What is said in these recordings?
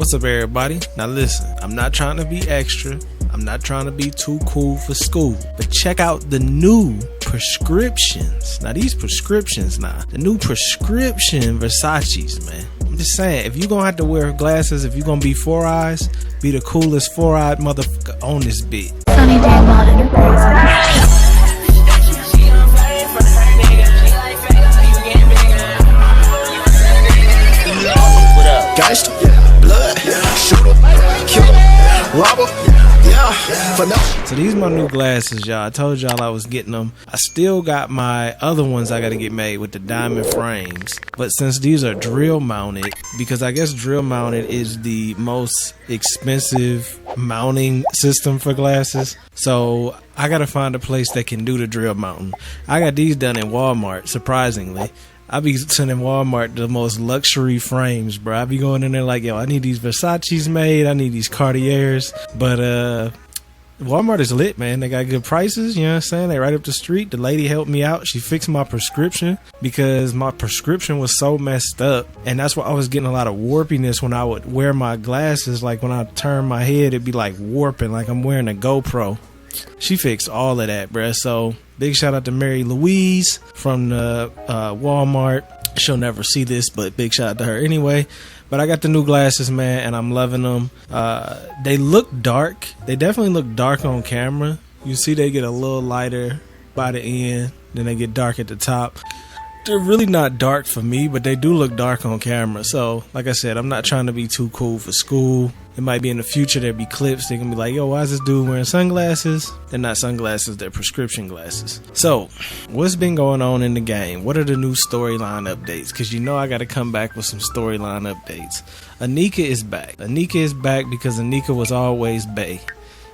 What's up, everybody? Now listen, I'm not trying to be extra. I'm not trying to be too cool for school. But check out the new prescriptions. Now these prescriptions the new prescription Versace's, man. I'm just saying, if you're gonna have to wear glasses, if you're gonna be four eyes, be the coolest four-eyed motherfucker on this bit. Sonny Gangsta, blood, shooter, killer, robber, So these my new glasses, y'all. I told y'all I was getting them. I still got my other ones I gotta get made with the diamond frames. But since these are drill mounted, because I guess drill mounted is the most expensive mounting system for glasses, so I gotta find a place that can do the drill mounting. I got these done in Walmart, surprisingly. I be sending Walmart the most luxury frames, bro. I be going in there like, yo, I need these Versace's made. I need these Cartiers. But Walmart is lit, man. They got good prices, you know what I'm saying? They right up the street. The lady helped me out. She fixed my prescription because my prescription was so messed up. And that's why I was getting a lot of warpiness when I would wear my glasses. Like when I turn my head, it'd be like warping, like I'm wearing a GoPro. She fixed all of that, bruh. So big shout out to Mary Louise from the Walmart. She'll never see this, but big shout out to her anyway. But I got the new glasses, man, and I'm loving them. They look dark. They definitely look dark on camera. You see they get a little lighter by the end, then they get dark at the top. They're really not dark for me, but they do look dark on camera. So, like I said, I'm not trying to be too cool for school. It might be in the future there'll be clips. They're going to be like, yo, why is this dude wearing sunglasses? They're not sunglasses, they're prescription glasses. So, what's been going on in the game? What are the new storyline updates? Because you know I got to come back with some storyline updates. Anika is back. Anika is back because Anika was always bae.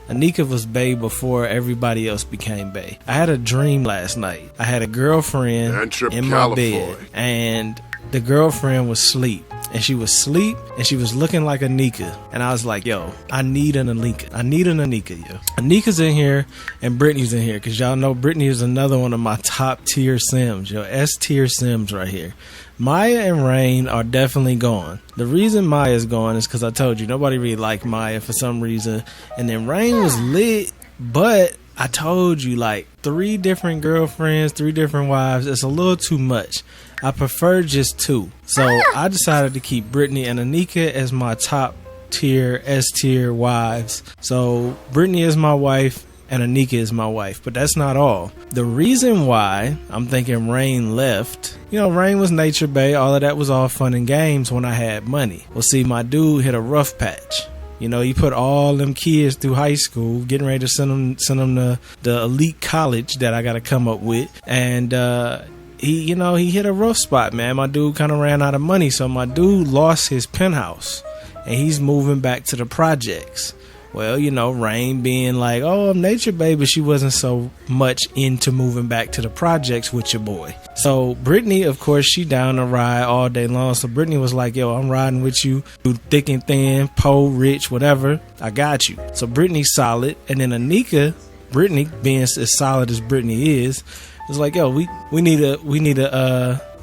Anika was bae before everybody else became bae. I had a dream last night. I had a girlfriend in my bed, and the girlfriend was asleep. And she was asleep, and she was looking like Anika. And I was like, yo, I need an Anika. I need an Anika, yo. Anika's in here, and Brittany's in here, because y'all know Brittany is another one of my top tier Sims, yo. S tier Sims right here. Maya and Rain are definitely gone. The reason Maya's gone is because I told you, nobody really liked Maya for some reason. And then Rain was lit, but I told you, like, 3 different girlfriends, 3 different wives. It's a little too much. I prefer just 2. So I decided to keep Brittany and Anika as my top tier, S tier wives. So Brittany is my wife and Anika is my wife. But that's not all. The reason why I'm thinking Rain left, you know, Rain was nature bae. All of that was all fun and games when I had money. Well, see, my dude hit a rough patch. You know, he put all them kids through high school, getting ready to send them to the elite college that I got to come up with. And he hit a rough spot, man. My dude kind of ran out of money. So my dude lost his penthouse and he's moving back to the projects. Well, you know, Rain being like, oh, I'm nature baby, she wasn't so much into moving back to the projects with your boy. So Brittany, of course, she down to ride all day long. So Brittany was like, yo, I'm riding with you through thick and thin, poor, rich, whatever. I got you. So Brittany's solid. And then Anika, Brittany being as solid as Brittany is, was like, yo, we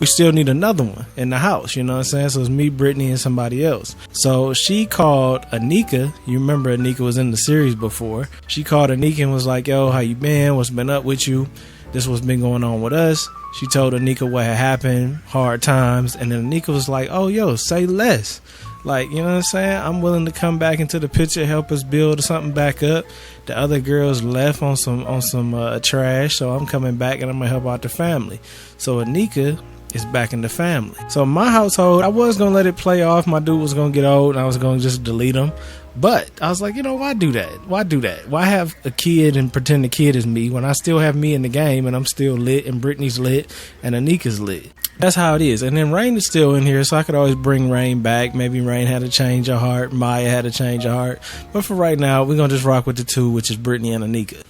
still need another one in the house, you know what I'm saying? So it's me, Brittany, and somebody else. So she called Anika. You remember Anika was in the series before. She called Anika and was like, yo, how you been? What's been up with you? This what's been going on with us. She told Anika what had happened, hard times, and then Anika was like, oh, yo, say less. Like, you know what I'm saying? I'm willing to come back into the picture, help us build something back up. The other girls left on some trash, so I'm coming back and I'm gonna help out the family. So Anika is back in the family. So my household, I was gonna let it play off. My dude was gonna get old, and I was gonna just delete him. But I was like, you know, why do that? Why do that? Why have a kid and pretend the kid is me when I still have me in the game and I'm still lit and Brittany's lit and Anika's lit? That's how it is. And then Rain is still in here, so I could always bring Rain back. Maybe Rain had a change of heart. Maya had a change of heart. But for right now, we're going to just rock with the 2, which is Brittany and Anika.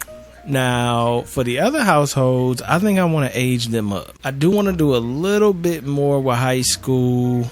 Now, for the other households, I think I want to age them up. I do want to do a little bit more with high school.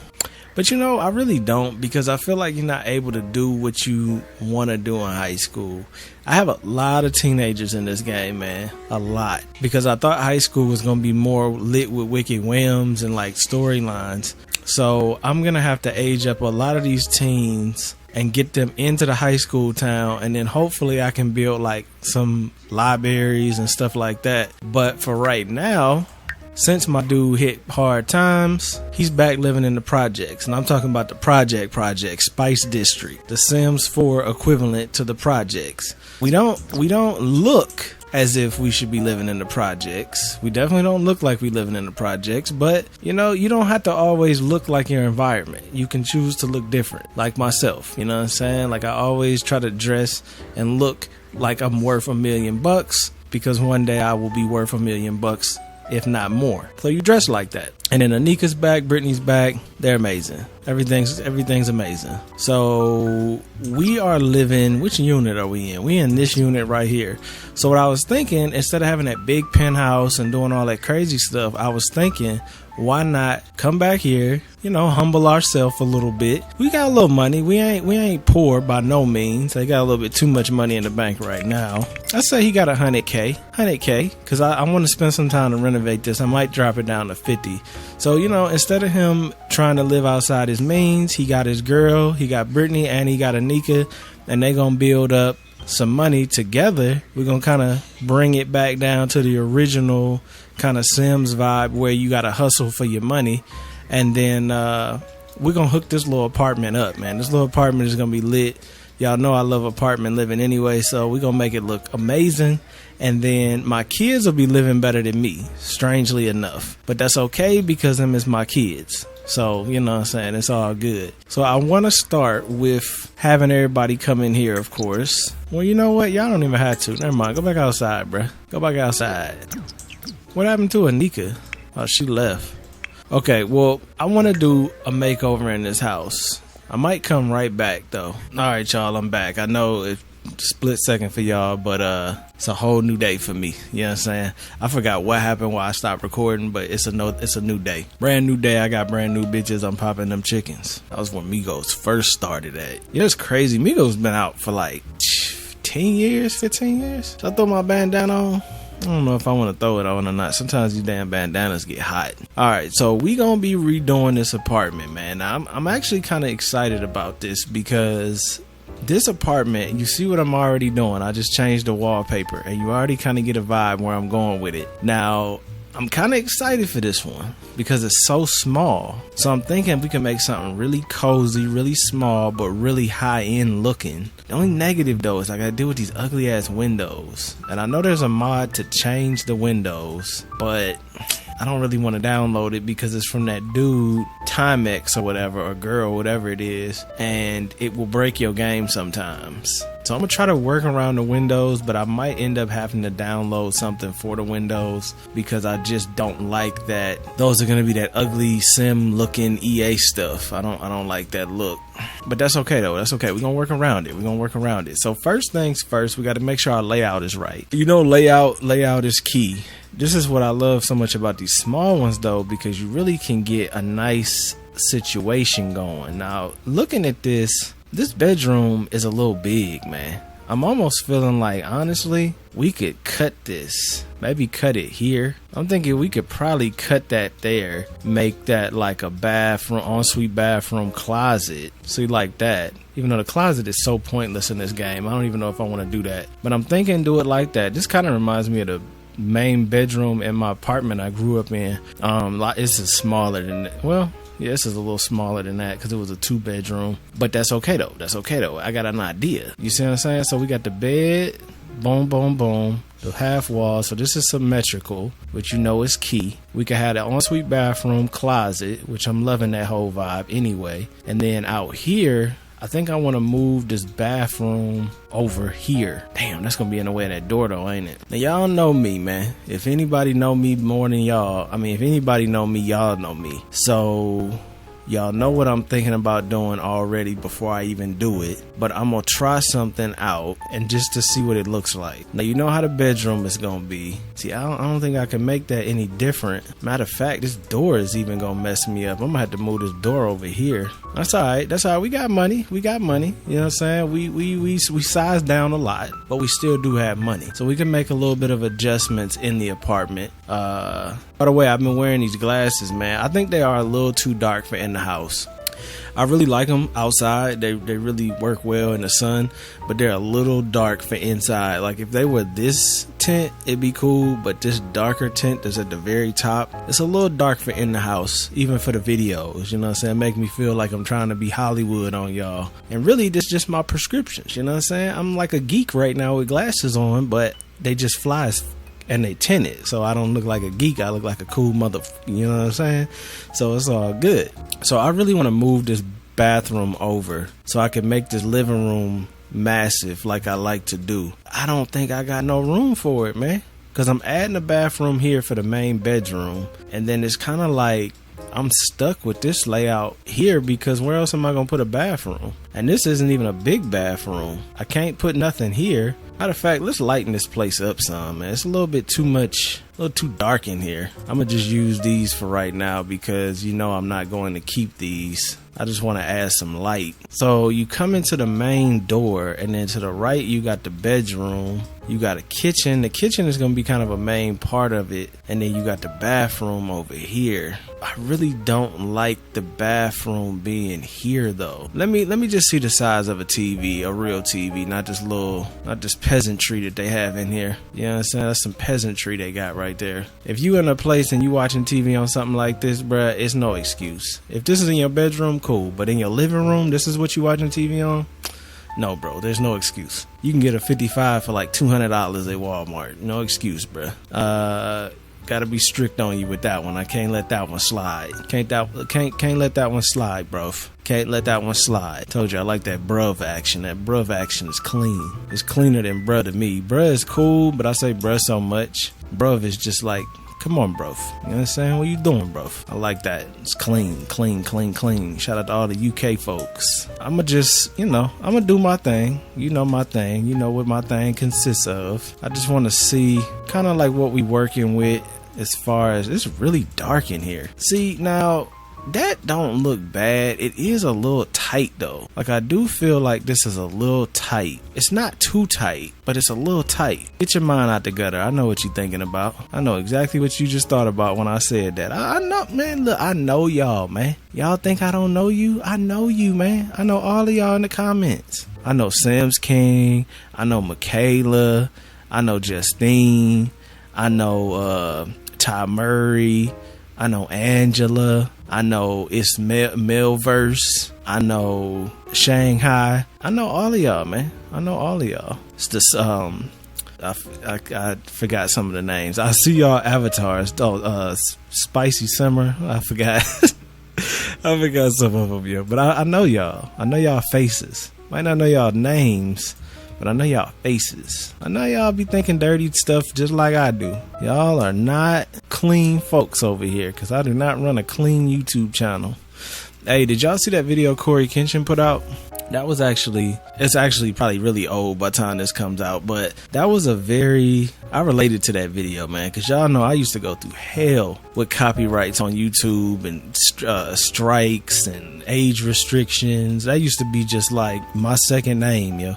But you know, I really don't, because I feel like you're not able to do what you want to do in high school. I have a lot of teenagers in this game, man. A lot. Because I thought high school was going to be more lit with wicked whims and like storylines. So I'm gonna have to age up a lot of these teens and get them into the high school town, and then hopefully I can build like some libraries and stuff like that. But for right now, since my dude hit hard times, he's back living in the projects. And I'm talking about the project, Spice District, the Sims 4 equivalent to the projects. We don't look as if we should be living in the projects. We definitely don't look like we living in the projects, but you know, you don't have to always look like your environment. You can choose to look different, like myself, you know what I'm saying? Like, I always try to dress and look like I'm worth $1 million, because one day I will be worth $1 million, if not more. So you dress like that. And then Anika's back, Brittany's back. They're amazing. Everything's amazing. So we are living, which unit are we in? We in this unit right here. So what I was thinking, instead of having that big penthouse and doing all that crazy stuff, I was thinking, why not come back here, you know, humble ourselves a little bit. We got a little money. We ain't poor by no means. They got a little bit too much money in the bank right now. I say he got $100K, because I want to spend some time to renovate this. I might drop it down to 50. So, you know, instead of him trying to live outside his means, he got his girl, he got Brittany, and he got Anika, and they gonna build up some money together. We're gonna kind of bring it back down to the original kind of Sims vibe, where you gotta hustle for your money. And then we're gonna hook this little apartment up, man. This little apartment is gonna be lit. Y'all know I love apartment living anyway, so we're gonna make it look amazing. And then my kids will be living better than me, strangely enough. But that's okay, because them is my kids. So, you know what I'm saying? It's all good. So I want to start with having everybody come in here, of course. Well, you know what? Y'all don't even have to. Never mind. Go back outside, bruh. Go back outside. What happened to Anika? Oh, she left. Okay, well, I want to do a makeover in this house. I might come right back, though. All right, y'all, I'm back. I know it's a split second for y'all, but it's a whole new day for me. You know what I'm saying? I forgot what happened, why I stopped recording, but it's a new day. Brand new day. I got brand new bitches. I'm popping them chickens. That was when Migos first started at. Yeah, it's crazy. Migos been out for like 10 years, 15 years. Should I throw my bandana on? I don't know if I want to throw it on or not. Sometimes these damn bandanas get hot. Alright, so we gonna be redoing this apartment, man. Now, I'm actually kind of excited about this, because this apartment, you see what I'm already doing. I just changed the wallpaper, and you already kind of get a vibe where I'm going with it. Now, I'm kind of excited for this one because it's so small. So I'm thinking we can make something really cozy, really small, but really high-end looking. The only negative, though, is I gotta deal with these ugly-ass windows. And I know there's a mod to change the windows, but I don't really want to download it because it's from that dude, Timex or whatever, or girl, whatever it is, and it will break your game sometimes. So I'm gonna try to work around the windows, but I might end up having to download something for the windows because I just don't like that. Those are gonna be that ugly sim looking EA stuff. I don't like that look. But that's okay though. That's okay. We're gonna work around it. So first things first, we gotta make sure our layout is right. You know, layout is key. This is what I love so much about these small ones though, because you really can get a nice situation going. Now, looking at this bedroom is a little big, man. I'm almost feeling like, honestly, we could cut this. Maybe cut it here. I'm thinking we could probably cut that there. Make that like a bathroom, ensuite bathroom closet. See, like that. Even though the closet is so pointless in this game. I don't even know if I want to do that. But I'm thinking do it like that. This kind of reminds me of the main bedroom in my apartment I grew up in. This is smaller than that. Well, yeah, this is a little smaller than that because it was a 2-bedroom. But that's okay though. I got an idea. You see what I'm saying? So we got the bed, boom, boom, boom, the half wall. So this is symmetrical, which you know is key. We could have the ensuite bathroom closet, which I'm loving that whole vibe anyway. And then out here, I think I want to move this bathroom over here. Damn, that's going to be in the way of that door though, ain't it? Now, y'all know me, man. If anybody know me more than y'all, if anybody know me, y'all know me. So, Y'all know what I'm thinking about doing already before I even do it, but I'm gonna try something out and just to see what it looks like. Now, you know how the bedroom is gonna be. See, I don't think I can make that any different. Matter of fact, this door is even gonna mess me up. I'm gonna have to move this door over here. That's all right. That's all right. We got money. We got money. You know what I'm saying? We sized down a lot, but we still do have money, so we can make a little bit of adjustments in the apartment. By the way, I've been wearing these glasses, man. I think they are a little too dark for in the house. I really like them outside. They really work well in the sun, but they're a little dark for inside. Like if they were this tint, it'd be cool, but this darker tint that's at the very top, it's a little dark for in the house, even for the videos. You know what I'm saying? Make me feel like I'm trying to be Hollywood on y'all. And really, this just my prescriptions. You know what I'm saying? I'm like a geek right now with glasses on, but they just fly as and they tinted, so I don't look like a geek. I look like a cool you know what I'm saying? So it's all good. So I really want to move this bathroom over so I can make this living room massive like I like to do. I don't think I got no room for it, man, because I'm adding a bathroom here for the main bedroom, and then it's kind of like I'm stuck with this layout here because where else am I gonna put a bathroom? And this isn't even a big bathroom. I can't put nothing here. Matter of fact, let's lighten this place up some, man. It's a little bit too much, a little too dark in here. I'm gonna just use these for right now because you know I'm not going to keep these. I just want to add some light. So you come into the main door, and then to the right you got the bedroom. You got a kitchen. The kitchen is going to be kind of a main part of it. And then you got the bathroom over here. I really don't like the bathroom being here though. Let me just see the size of a TV, a real TV, not this peasantry that they have in here. You know what I'm saying? That's some peasantry they got right there. If you in a place and you watching TV on something like this, bruh, it's no excuse. If this is in your bedroom, cool. But in your living room, this is what you watching TV on? No, bro, there's no excuse. You can get a 55 for like $200 at Walmart. No excuse, bro. Gotta be strict on you with that one. I can't let that one slide. Can't let that one slide, bro. Can't let that one slide. Told you I like that bruv action. That bruv action is clean. It's cleaner than bruh to me. Bruh is cool, but I say bruh so much. Bruv is just like, come on, bro. You know what I'm saying? What you doing, bro? I like that. It's clean, clean, clean, clean. Shout out to all the UK folks. I'ma just, I'ma do my thing. You know my thing. You know what my thing consists of. I just want to see kind of like what we working with as far as it's really dark in here. See, now that don't look bad. It is a little tight though. Like I do feel like this is a little tight. It's not too tight, but it's a little tight. Get your mind out the gutter. I know what you're thinking about. I know exactly what you just thought about when I said that. I know, man. Look, I know y'all, man. Y'all think I don't know you? I know you, man. I know all of y'all in the comments. I know Sims King. I know Michaela. I know Justine. I know Ty Murray. I know Angela. I know it's Melverse. I know Shanghai. I know all of y'all, man. I know all of y'all. It's this I forgot some of the names. I see y'all avatars. Oh, Spicy Summer. I forgot. I forgot some of them, yeah. But I know y'all. I know y'all faces. Might not know y'all names, but I know y'all faces. I know y'all be thinking dirty stuff just like I do. Y'all are not clean folks over here, because I do not run a clean YouTube channel. Hey, did y'all see that video Corey Kenshin put out? That was it's actually probably really old by the time this comes out, but that was I related to that video, man, because y'all know I used to go through hell with copyrights on YouTube and strikes and age restrictions. That used to be just like my second name, yo.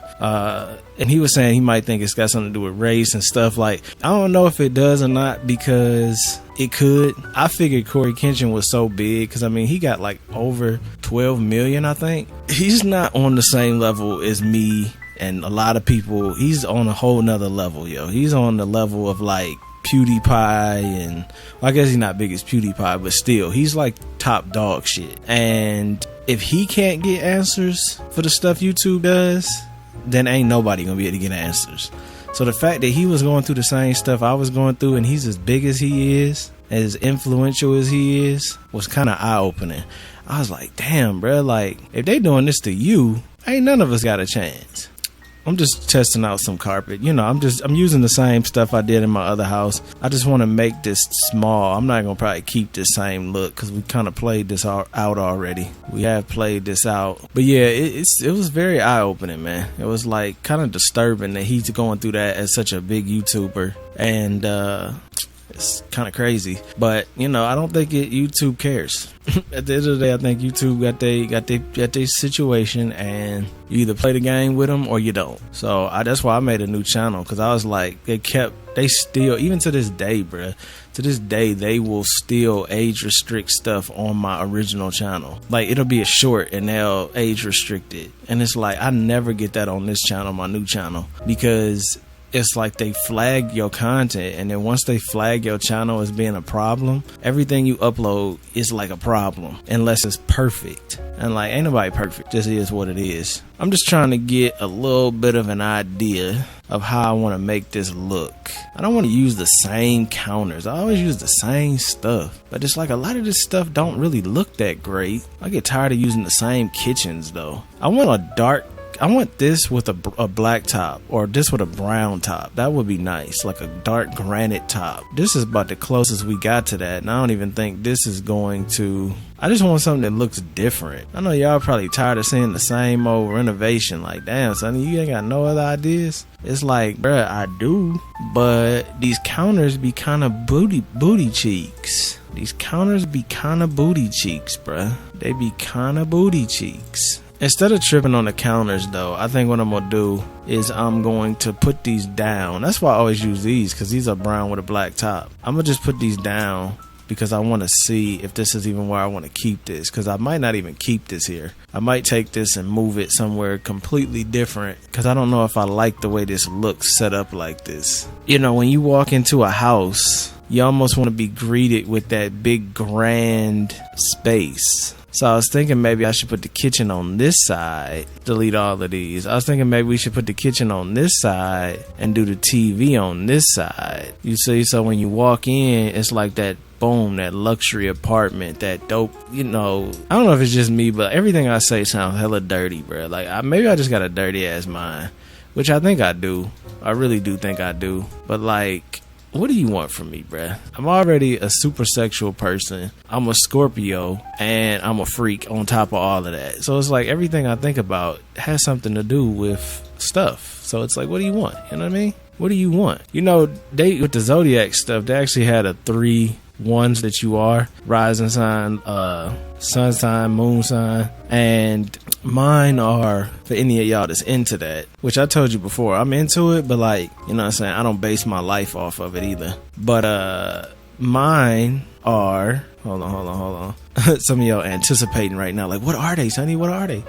And he was saying he might think it's got something to do with race and stuff. Like, I don't know if it does or not, because it could. I figured Corey Kenshin was so big because, I mean, he got like over 12 million, I think. He's not on the same level as me and a lot of people. He's on a whole nother level, yo. He's on the level of like PewDiePie, and well, I guess he's not big as PewDiePie, but still, he's like top dog shit. And if he can't get answers for the stuff YouTube does, then ain't nobody gonna be able to get answers. So the fact that he was going through the same stuff I was going through, and he's as big as he is, as influential as he is, was kind of eye-opening. I was like, damn, bro, like, if they doing this to you, ain't none of us got a chance. I'm just testing out some carpet. You know, I'm using the same stuff I did in my other house. I just want to make this small. I'm not gonna probably keep this same look because we kind of played this out already. We have played this out, but yeah, it was very eye opening, man. It was like kind of disturbing that he's going through that as such a big YouTuber, and it's kind of crazy. But you know, I don't think YouTube cares. At the end of the day, I think YouTube got their situation, and you either play the game with them or you don't. So that's why I made a new channel, because I was like, they still, even to this day, bruh, to this day, they will still age restrict stuff on my original channel. Like, it'll be a short and they'll age restrict it. And it's like, I never get that on this channel, my new channel, because it's like they flag your content, and then once they flag your channel as being a problem, everything you upload is like a problem unless it's perfect. And like, ain't nobody perfect, just is what it is. I'm just trying to get a little bit of an idea of how I want to make this look. I don't want to use the same counters. I always use the same stuff, but it's like a lot of this stuff don't really look that great. I get tired of using the same kitchens though. I want this with a black top, or this with a brown top. That would be nice, like a dark granite top. This is about the closest we got to that, and I don't even think this is going to... I just want something that looks different. I know y'all probably tired of seeing the same old renovation. Like, damn, Sonny, you ain't got no other ideas? It's like, bruh, I do, but these counters be kind of booty cheeks. These counters be kind of booty cheeks, bruh. They be kind of booty cheeks. Instead of tripping on the counters though, I think what I'm gonna do is I'm going to put these down. That's why I always use these, because these are brown with a black top. I'm gonna just put these down because I want to see if this is even where I want to keep this, because I might not even keep this here. I might take this and move it somewhere completely different, because I don't know if I like the way this looks set up like this. You know, when you walk into a house, you almost want to be greeted with that big grand space. So I was thinking maybe I should put the kitchen on this side, delete all of these. I was thinking maybe we should put the kitchen on this side and do the TV on this side. You see, so when you walk in, it's like that, boom, that luxury apartment, that dope, you know. I don't know if it's just me, but everything I say sounds hella dirty, bro. Like, maybe I just got a dirty ass mind, which I think I do. I really do think I do. But like, what do you want from me, bruh? I'm already a super sexual person. I'm a Scorpio, and I'm a freak on top of all of that. So it's like everything I think about has something to do with stuff. So it's like, what do you want? You know what I mean? What do you want? You know, with the Zodiac stuff, they actually had a 3 ones that you are: rising sign, sun sign, moon sign, and mine are, for any of y'all that's into that, which I told you before, I'm into it, but like, you know what I'm saying, I don't base my life off of it either. But mine are, hold on. Some of y'all anticipating right now, like, what are they, Sonny? What are they?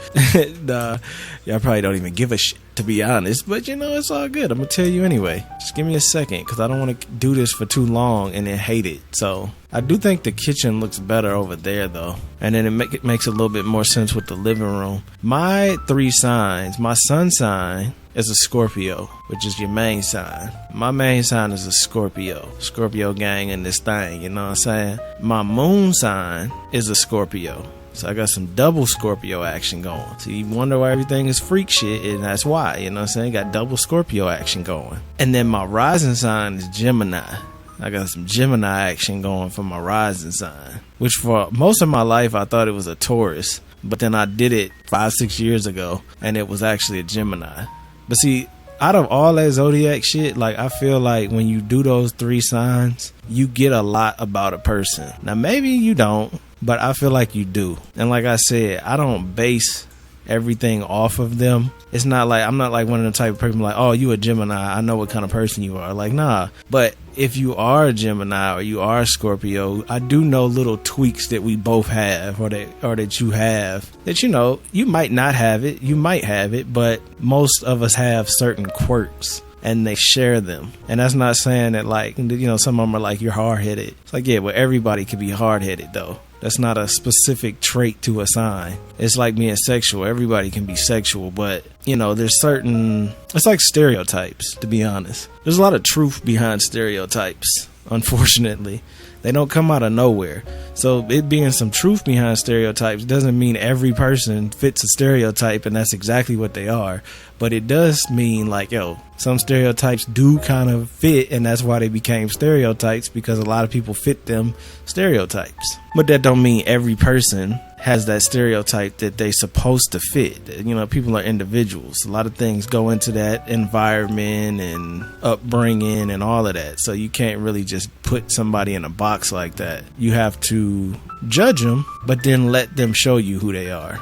Nah, y'all probably don't even give a shit, to be honest, but you know, it's all good. I'm gonna tell you anyway. Just give me a second, because I don't want to do this for too long and then hate it. So I do think the kitchen looks better over there though, and then it makes a little bit more sense with the living room. My 3 signs, my sun sign is a Scorpio, which is your main sign. My main sign is a Scorpio gang in this thing, you know what I'm saying? My moon sign is a Scorpio. So I got some double Scorpio action going. So you wonder why everything is freak shit, and that's why, you know what I'm saying? Got double Scorpio action going. And then my rising sign is Gemini. I got some Gemini action going for my rising sign, which for most of my life I thought it was a Taurus, but then I did it 5-6 years ago and it was actually a Gemini. But see, out of all that Zodiac shit, like, I feel like when you do those 3 signs, you get a lot about a person. Now maybe you don't, but I feel like you do. And like I said, I don't base everything off of them. It's not like, I'm not like one of the type of person like, oh, you a Gemini, I know what kind of person you are. Like, nah. But if you are a Gemini or you are a Scorpio, I do know little tweaks that we both have, or that you have, that, you know, you might not have it, you might have it, but most of us have certain quirks, and they share them. And that's not saying that, like, you know, some of them are like, you're hard-headed. It's like, yeah, well, everybody can be hard-headed though. That's not a specific trait to a sign. It's like being sexual. Everybody can be sexual, but, you know, there's certain... It's like stereotypes, to be honest. There's a lot of truth behind stereotypes. unfortunately. They don't come out of nowhere. So it being some truth behind stereotypes doesn't mean every person fits a stereotype and that's exactly what they are. But it does mean like, some stereotypes do kind of fit, and that's why they became stereotypes, because a lot of people fit them stereotypes. But that don't mean every person has that stereotype that they supposed to fit. People are individuals. A lot of things go into that environment and upbringing and all of that. So you can't really just put somebody in a box like that. You have to judge them, but then let them show you who they are.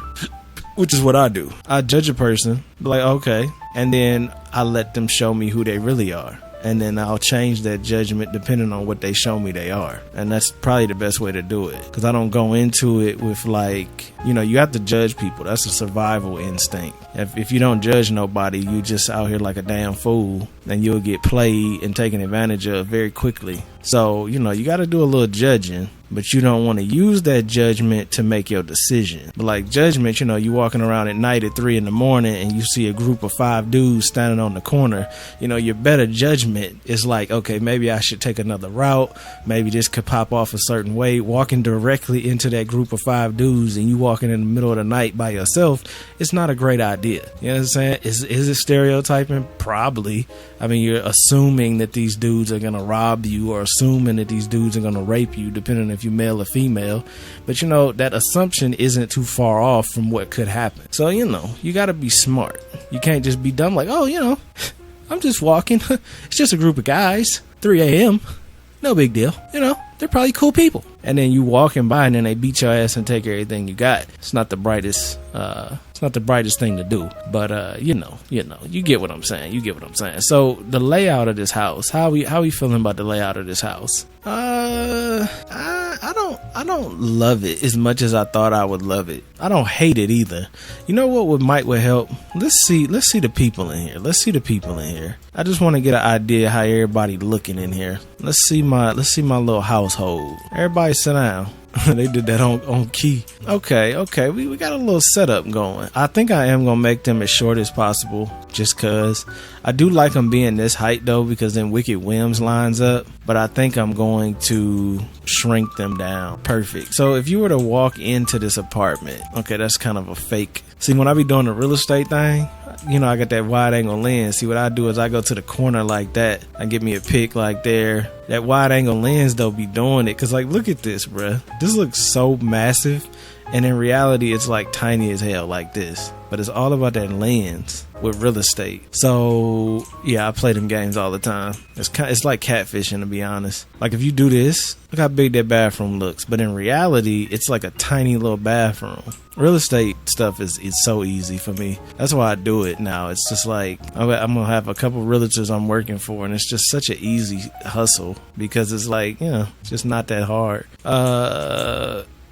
Which is what I do. I judge a person, like, okay, and then I let them show me who they really are. And then I'll change that judgment depending on what they show me they are. And that's probably the best way to do it. Because I don't go into it with you have to judge people. That's a survival instinct. If you don't judge nobody, you just out here like a damn fool. And you'll get played and taken advantage of very quickly. So, you got to do a little judging. But you don't want to use that judgment to make your decision. But like judgment, you walking around at night at 3 a.m. and you see a group of 5 dudes standing on the corner. Your better judgment is like, okay, maybe I should take another route. Maybe this could pop off a certain way. Walking directly into that group of 5 dudes and you walking in the middle of the night by yourself, it's not a great idea. You know what I'm saying? Is it stereotyping? Probably. I mean, you're assuming that these dudes are going to rob you, or assuming that these dudes are going to rape you, depending if you're male or female. But that assumption isn't too far off from what could happen. So, you got to be smart. You can't just be dumb like, I'm just walking. It's just a group of guys, 3 a.m. No big deal. They're probably cool people. And then you walking by and then they beat your ass and take everything you got. It's not the brightest thing to do. But you get what I'm saying. So the layout of this house, how we feeling about the layout of this house? I don't love it as much as I thought I would love it. I don't hate it either. You know what might help? Let's see the people in here. I just want to get an idea how everybody looking in here. Let's see my little household. Everybody sit down. They did that on key. Okay. We got a little setup going. I think I am going to make them as short as possible, just cause I do like them being this height though, because then Wicked Whims lines up, but I think I'm going to shrink them down. Perfect. So if you were to walk into this apartment, okay, that's kind of a fake. See, when I be doing the real estate thing, I got that wide angle lens. See, what I do is I go to the corner like that. I get me a pic like there. That wide angle lens though be doing it. Cause look at this, bruh. This looks so massive. And in reality, it's like tiny as hell like this. But it's all about that lens with real estate. So yeah, I play them games all the time. It's like catfishing, to be honest. Like if you do this, look how big that bathroom looks. But in reality, it's like a tiny little bathroom. Real estate stuff is so easy for me. That's why I do it now. It's just like I'm gonna have a couple realtors I'm working for, and it's just such an easy hustle because it's like, it's just not that hard.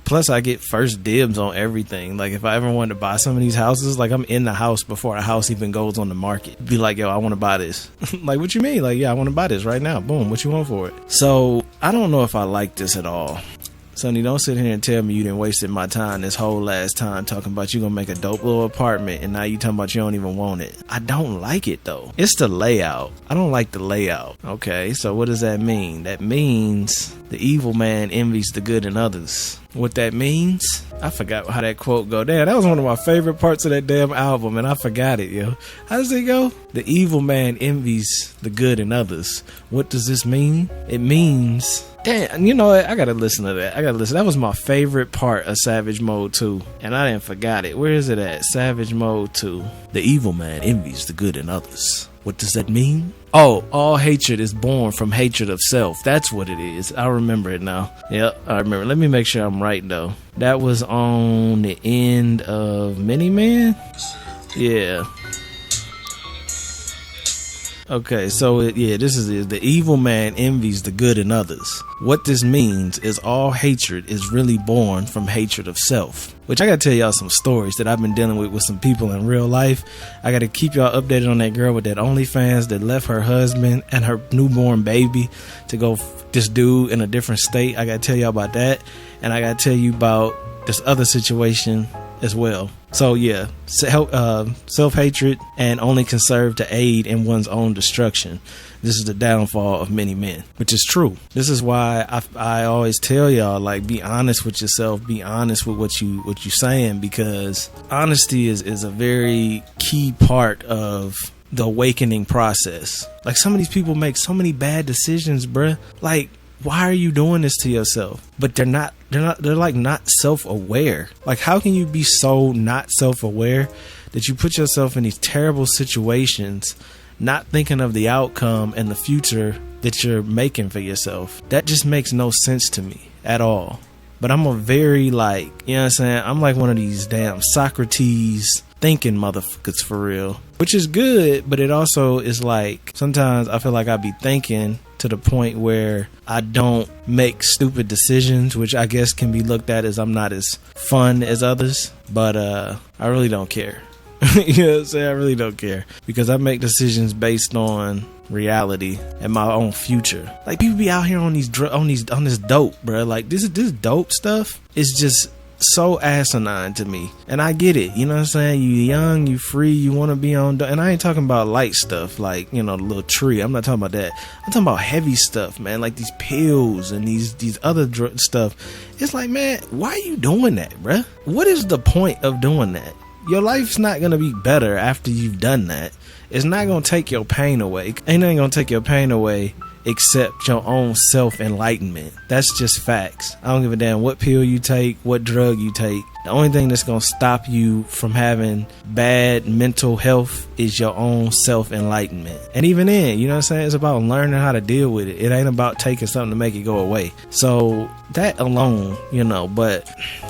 Plus, I get first dibs on everything. Like, if I ever wanted to buy some of these houses, like, I'm in the house before a house even goes on the market. Be like, yo, I want to buy this. Like, what you mean? Like, yeah, I want to buy this right now. Boom. What you want for it? So, I don't know if I like this at all. Sonny, don't sit here and tell me you didn't wasted my time this whole last time talking about you gonna make a dope little apartment and now you talking about you don't even want it. I don't like it though. It's the layout. I don't like the layout. Okay, so what does that mean? That means the evil man envies the good in others. What that means? I forgot how that quote go. Damn, that was one of my favorite parts of that damn album and I forgot it, yo. How does it go? The evil man envies the good in others. What does this mean? It means... Damn, you know what? I gotta listen to that. That was my favorite part of Savage Mode 2. And I didn't forgot it. Where is it at? Savage Mode 2. The evil man envies the good in others. What does that mean? Oh, all hatred is born from hatred of self. That's what it is. I remember it now. Yep, I remember. Let me make sure I'm right, though. That was on the end of Mini Man? Yeah. Okay, so this is it. The evil man envies the good in others. What this means is all hatred is really born from hatred of self. Which I gotta tell y'all some stories that I've been dealing with some people in real life. I gotta keep y'all updated on that girl with that OnlyFans that left her husband and her newborn baby to go this dude in a different state. I gotta tell y'all about that. And I gotta tell you about this other situation as well. So yeah, self-hatred and only can serve to aid in one's own destruction. This is the downfall of many men, which is true. This is why I always tell y'all, like, be honest with yourself, be honest with what you saying, because honesty is a very key part of the awakening process. Like, some of these people make so many bad decisions, bruh. Like, why are you doing this to yourself? But they're like not self-aware. Like, how can you be so not self-aware that you put yourself in these terrible situations, not thinking of the outcome and the future that you're making for yourself? That just makes no sense to me at all. But I'm a very, like, you know what I'm saying? I'm like one of these damn Socrates thinking motherfuckers for real, which is good. But it also is like, sometimes I feel like I be thinking to the point where I don't make stupid decisions, which I guess can be looked at as I'm not as fun as others. But I really don't care. You know what I'm saying? I really don't care, because I make decisions based on reality and my own future. Like, people be out here on this dope, bro. Like, this dope stuff is just so asinine to me. And I get it, you know what I'm saying? You young, you free, you want to be on and I ain't talking about light stuff like, you know, the little tree. I'm not talking about that. I'm talking about heavy stuff, man, like these pills and these other stuff. It's like, man, why are you doing that, bruh? What is the point of doing that? Your life's not gonna be better after you've done that. It's not gonna take your pain away. Ain't nothing gonna take your pain away except your own self-enlightenment. That's just facts. I don't give a damn what pill you take, what drug you take. The only thing that's gonna stop you from having bad mental health is your own self-enlightenment. And even then, you know what I'm saying? It's about learning how to deal with it. It ain't about taking something to make it go away. So that alone, you know, but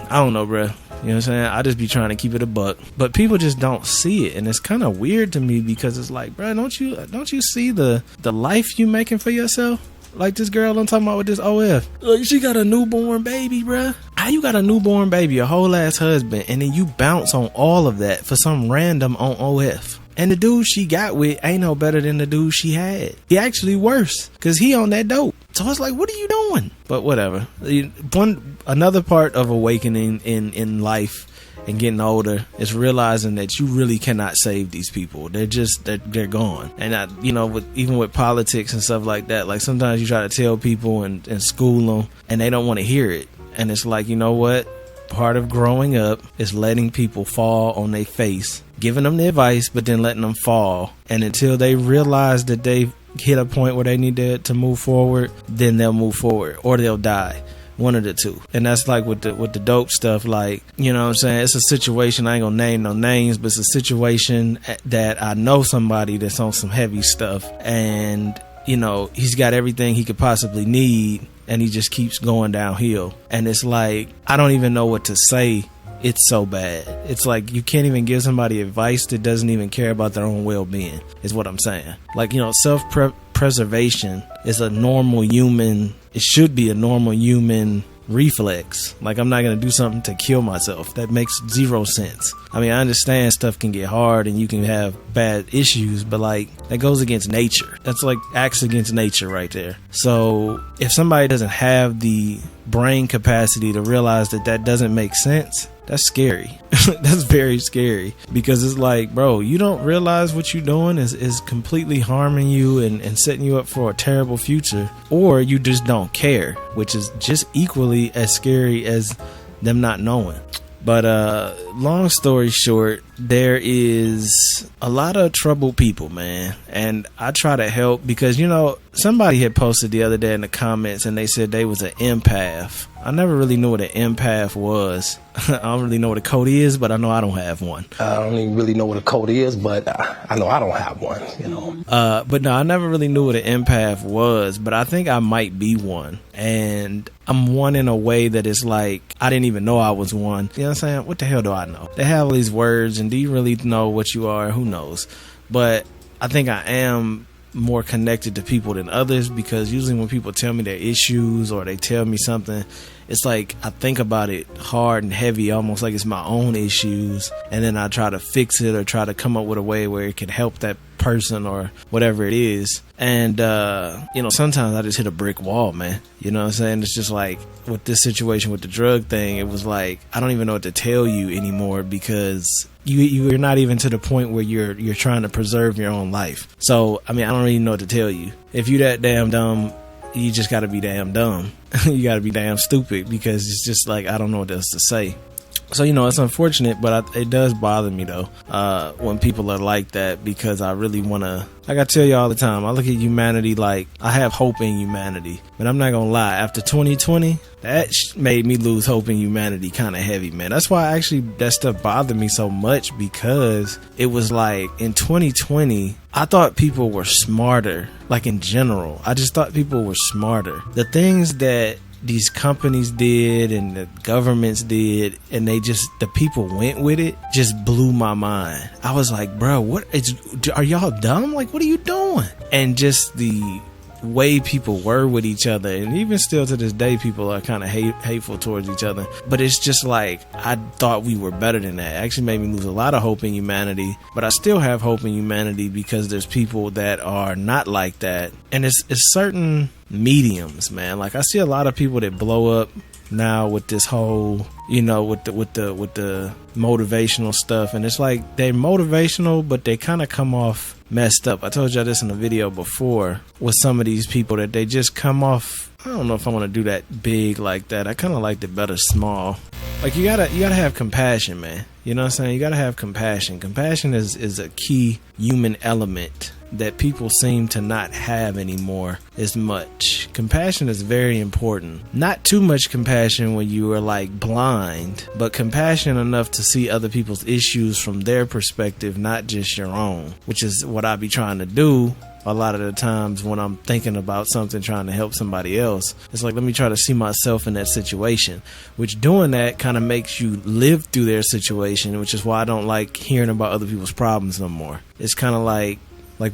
I don't know, bruh. You know what I'm saying? I just be trying to keep it a buck. But people just don't see it. And it's kind of weird to me, because it's like, bro, don't you see the life you making for yourself? Like this girl I'm talking about with this OF. Like, she got a newborn baby, bro. How you got a newborn baby, a whole ass husband, and then you bounce on all of that for some random on OF? And the dude she got with ain't no better than the dude she had. He actually worse, because he on that dope. So it's like, what are you doing? But whatever. Another part of awakening in life and getting older is realizing that you really cannot save these people. They're gone. And you know, even with politics and stuff like that, like sometimes you try to tell people and school them, and they don't want to hear it. And it's like, you know what? Part of growing up is letting people fall on their face, giving them the advice, but then letting them fall. And until they realize that they've hit a point where they need to move forward, then they'll move forward, or they'll die. One of the two. And that's like with the dope stuff. Like, you know what I'm saying? It's a situation, I ain't gonna name no names, but it's a situation that I know somebody that's on some heavy stuff, and you know, he's got everything he could possibly need, and he just keeps going downhill. And it's like, I don't even know what to say. It's so bad. It's like you can't even give somebody advice that doesn't even care about their own well-being, is what I'm saying. Like, you know, self-preservation is a normal human, it should be a normal human reflex. Like, I'm not going to do something to kill myself. That makes zero sense. I mean, I understand stuff can get hard and you can have bad issues, but like, that goes against nature. That's like acts against nature right there. So if somebody doesn't have the brain capacity to realize that doesn't make sense, that's scary. That's very scary, because it's like, bro, you don't realize what you're doing is completely harming you and setting you up for a terrible future, or you just don't care, which is just equally as scary as them not knowing. But long story short, there is a lot of troubled people, man, and I try to help, because, you know, somebody had posted the other day in the comments and they said they was an empath. I never really knew what an empath was. I don't really know what a code is, but I know I don't have one. I don't even really know what a code is, but I know I don't have one, you know. But no, I never really knew what an empath was, but I think I might be one. And I'm one in a way that it's like, I didn't even know I was one. You know what I'm saying? What the hell do I know? They have all these words, and do you really know what you are? Who knows? But I think I am more connected to people than others, because usually when people tell me their issues or they tell me something, it's like I think about it hard and heavy, almost like it's my own issues, and then I try to fix it or try to come up with a way where it can help that person or whatever it is. And sometimes I just hit a brick wall, man. You know what I'm saying? It's just like with this situation with the drug thing, it was like I don't even know what to tell you anymore, because you're not even to the point where you're trying to preserve your own life. So I mean, I don't really know what to tell you. If you that damn dumb, you just gotta be damn dumb. You gotta be damn stupid, because it's just like I don't know what else to say. So, it's unfortunate, but it does bother me, though, when people are like that, because I really want to, like I tell you all the time, I look at humanity like I have hope in humanity. But I'm not going to lie, after 2020, that made me lose hope in humanity kind of heavy, man. That's why that stuff bothered me so much, because it was like in 2020, I thought people were smarter, like in general. I just thought people were smarter. The things that these companies did and the governments did, and the people went with it, just blew my mind. I was like, bro, are y'all dumb? Like, what are you doing? And just the way people were with each other, and even still to this day, people are kind of hateful towards each other. But it's just like, I thought we were better than that. It actually made me lose a lot of hope in humanity, but I still have hope in humanity, because there's people that are not like that. And it's certain mediums, man. Like, I see a lot of people that blow up now with this whole, with the motivational stuff, and it's like they're motivational, but they kind of come off messed up. I told y'all this in a video before with some of these people, that they just come off, I don't know if I want to do that big like that. I kind of liked it better small. Like, you gotta have compassion, man. You know what I'm saying? You gotta have compassion. Compassion is a key human element that people seem to not have anymore as much. Compassion is very important. Not too much compassion when you are like blind, but compassion enough to see other people's issues from their perspective, not just your own, which is what I be trying to do a lot of the times when I'm thinking about something, trying to help somebody else. It's like, let me try to see myself in that situation, which doing that kind of makes you live through their situation, which is why I don't like hearing about other people's problems no more. It's kind of like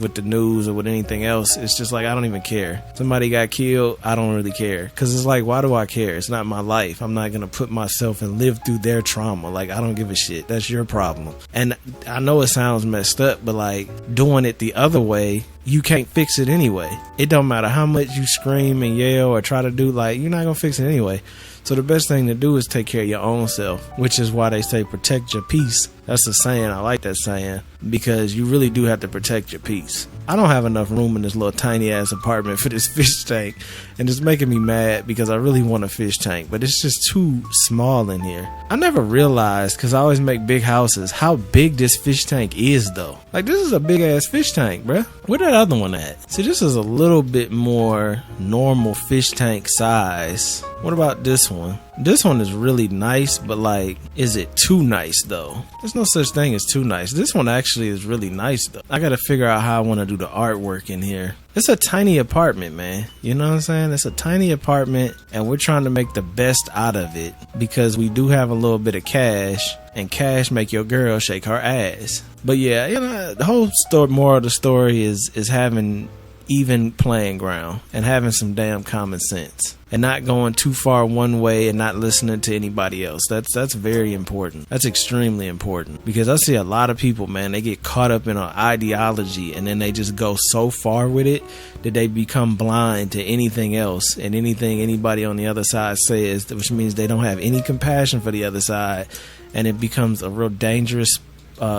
with the news or with anything else, it's just like, I don't even care. Somebody got killed, I don't really care. Because it's like, why do I care? It's not my life. I'm not going to put myself and live through their trauma. Like, I don't give a shit. That's your problem. And I know it sounds messed up, but like, doing it the other way, you can't fix it anyway. It don't matter how much you scream and yell or try to do, like, you're not going to fix it anyway. So the best thing to do is take care of your own self, which is why they say protect your peace. That's a saying. I like that saying, because you really do have to protect your peace. I don't have enough room in this little tiny ass apartment for this fish tank, and it's making me mad because I really want a fish tank, but it's just too small in here. I never realized, because I always make big houses, how big this fish tank is though. Like, this is a big ass fish tank, bruh. Where that other one at? See, this is a little bit more normal fish tank size. What about this one? This one is really nice, but like, is it too nice though? There's no such thing as too nice. This one actually is really nice though. I gotta figure out how I want to do the artwork in here. It's a tiny apartment, man. You know what I'm saying? It's a tiny apartment, and we're trying to make the best out of it, because we do have a little bit of cash, and cash make your girl shake her ass. But yeah, the whole moral of the story is having even playing ground and having some damn common sense, and not going too far one way and not listening to anybody else. That's very important. That's extremely important, because I see a lot of people, man, they get caught up in an ideology, and then they just go so far with it that they become blind to anything else and anything anybody on the other side says, which means they don't have any compassion for the other side, and it becomes a real dangerous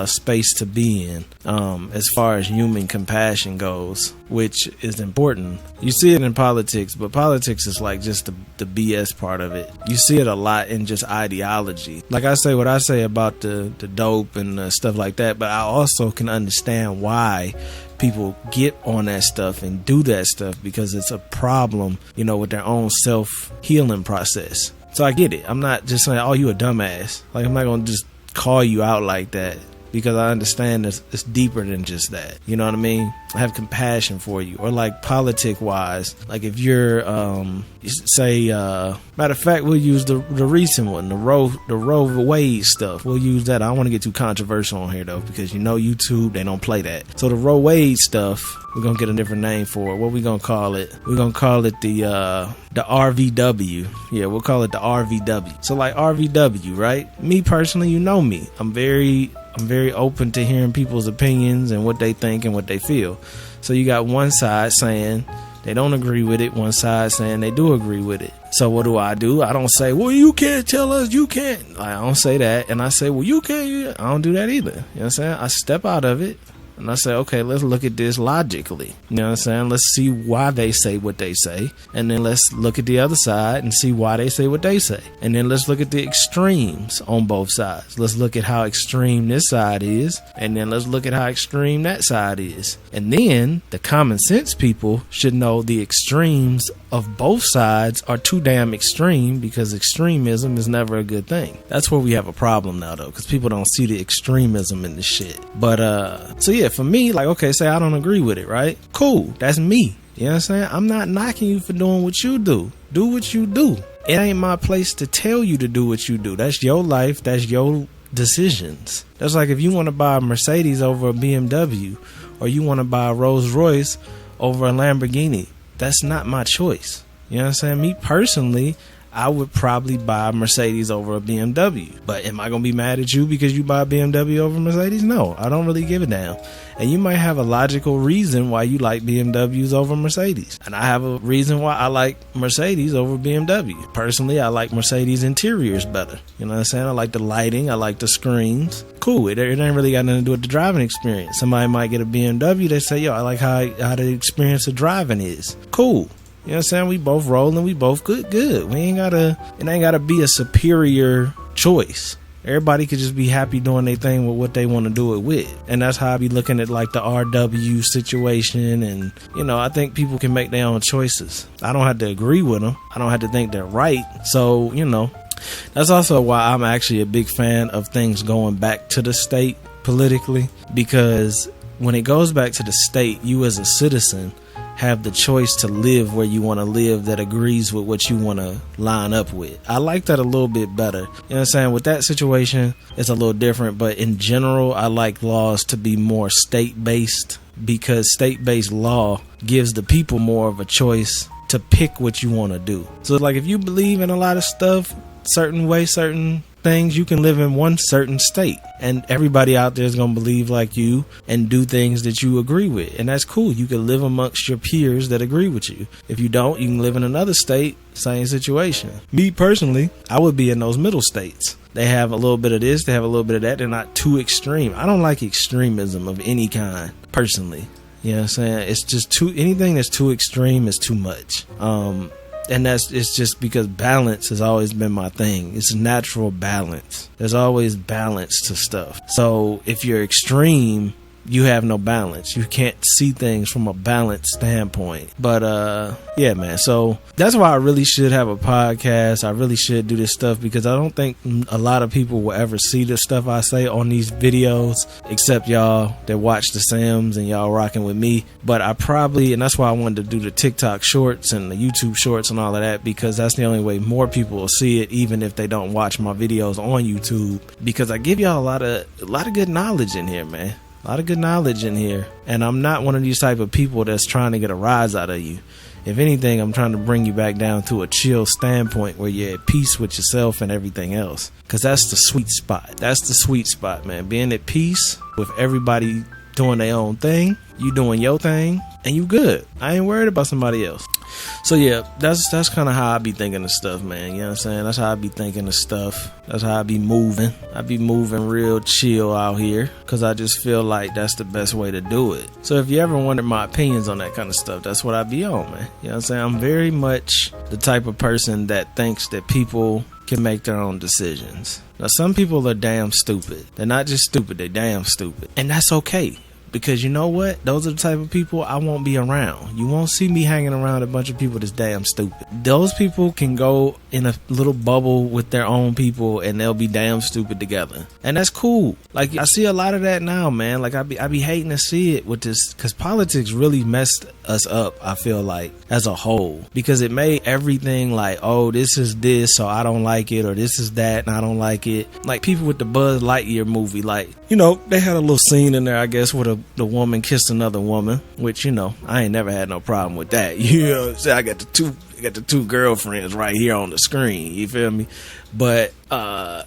space to be in, as far as human compassion goes, which is important. You see it in politics, but politics is like just the BS part of it. You see it a lot in just ideology. Like, I say what I say about the dope and stuff like that, but I also can understand why people get on that stuff and do that stuff, because it's a problem, with their own self-healing process. So I get it. I'm not just saying, oh, you a dumbass. Like, I'm not gonna just call you out like that. because I understand it's deeper than just that. You know what I mean? I have compassion for you. Or like politic wise, like if you're say matter of fact, we'll use the recent one, the Roe Wade stuff. We'll use that. I don't want to get too controversial on here though, because you know YouTube, they don't play that. So the Roe Wade stuff, we're gonna get a different name for it. What we gonna call it? We're gonna call it the RVW. Yeah, we'll call it the RVW. So like RVW, right? Me personally, you know me. I'm very open to hearing people's opinions and what they think and what they feel. So you got one side saying they don't agree with it, one side saying they do agree with it. So what do? I don't say, well, you can't tell us, you can't. I don't say that. And I say, well, you can't. I don't do that either. You know what I'm saying? I step out of it. And I say, okay, let's look at this logically. You know what I'm saying? Let's see why they say what they say. And then let's look at the other side and see why they say what they say. And then let's look at the extremes on both sides. Let's look at how extreme this side is. And then let's look at how extreme that side is. And then the common sense people should know the extremes of both sides are too damn extreme, because extremism is never a good thing. That's where we have a problem now, though, because people don't see the extremism in this shit. But so yeah, for me, like, okay, say I don't agree with it, right? Cool, that's me. You know what I'm saying? I'm not knocking you for doing what you do. Do what you do. It ain't my place to tell you to do what you do. That's your life. That's your decisions. That's like if you want to buy a Mercedes over a BMW, or you want to buy a Rolls Royce over a Lamborghini. That's not my choice. You know what I'm saying? Me personally, I would probably buy a Mercedes over a BMW. But am I going to be mad at you because you buy a BMW over a Mercedes? No, I don't really give a damn. And you might have a logical reason why you like BMWs over Mercedes. And I have a reason why I like Mercedes over BMW. Personally, I like Mercedes interiors better. You know what I'm saying? I like the lighting. I like the screens. Cool. It ain't really got nothing to do with the driving experience. Somebody might get a BMW. They say, yo, I like how the experience of driving is. Cool. You know what I'm saying? We both rolling. We both good. It ain't gotta be a superior choice. Everybody could just be happy doing their thing with what they want to do it with. And that's how I be looking at like the RW situation. And, you know, I think people can make their own choices. I don't have to agree with them. I don't have to think they're right. So, you know, that's also why I'm actually a big fan of things going back to the state politically. Because when it goes back to the state, you as a citizen have the choice to live where you want to live that agrees with what you want to line up with. I like that a little bit better. You know what I'm saying? With that situation, it's a little different, but in general, I like laws to be more state-based, because state-based law gives the people more of a choice to pick what you want to do. So like if you believe in a lot of stuff, certain way, certain things, you can live in one certain state, and everybody out there is going to believe like you and do things that you agree with, and that's cool. You can live amongst your peers that agree with you. If you don't, you can live in another state, same situation. Me personally, I would be in those middle states. They have a little bit of this, they have a little bit of that. They're not too extreme. I don't like extremism of any kind personally. You know what I'm saying? It's just anything that's too extreme is too much. And it's just because balance has always been my thing. It's natural balance. There's always balance to stuff. So if you're extreme, you have no balance. You can't see things from a balanced standpoint. But yeah, man. So that's why I really should have a podcast. I really should do this stuff, because I don't think a lot of people will ever see the stuff I say on these videos, except y'all that watch the Sims and y'all rocking with me. But I probably, and that's why I wanted to do the TikTok shorts and the YouTube shorts and all of that, because that's the only way more people will see it, even if they don't watch my videos on YouTube, because I give y'all a lot of good knowledge in here, man. A lot of good knowledge in here. And I'm not one of these type of people that's trying to get a rise out of you. If anything, I'm trying to bring you back down to a chill standpoint where you're at peace with yourself and everything else. Because that's the sweet spot. That's the sweet spot, man. Being at peace with everybody doing their own thing. You doing your thing. And you good. I ain't worried about somebody else. So yeah, that's kind of how I be thinking of stuff, man. You know what I'm saying? That's how I be thinking of stuff. That's how I be moving. I be moving real chill out here, because I just feel like that's the best way to do it. So if you ever wondered my opinions on that kind of stuff, that's what I be on, man. You know what I'm saying? I'm very much the type of person that thinks that people can make their own decisions. Now, some people are damn stupid. They're not just stupid, they're damn stupid. And that's okay. because you know what? Those are the type of people I won't be around. You won't see me hanging around a bunch of people that's damn stupid. Those people can go in a little bubble with their own people and they'll be damn stupid together. And that's cool. Like, I see a lot of that now, man. Like, I be hating to see it with this, because politics really messed us up, I feel like, as a whole, because it made everything like, oh, this is this, so I don't like it, or this is that and I don't like it. Like people with the Buzz Lightyear movie, like, you know, they had a little scene in there, I guess, where the woman kissed another woman, which, you know, I ain't never had no problem with that. You know, so I got the two girlfriends right here on the screen, you feel me? But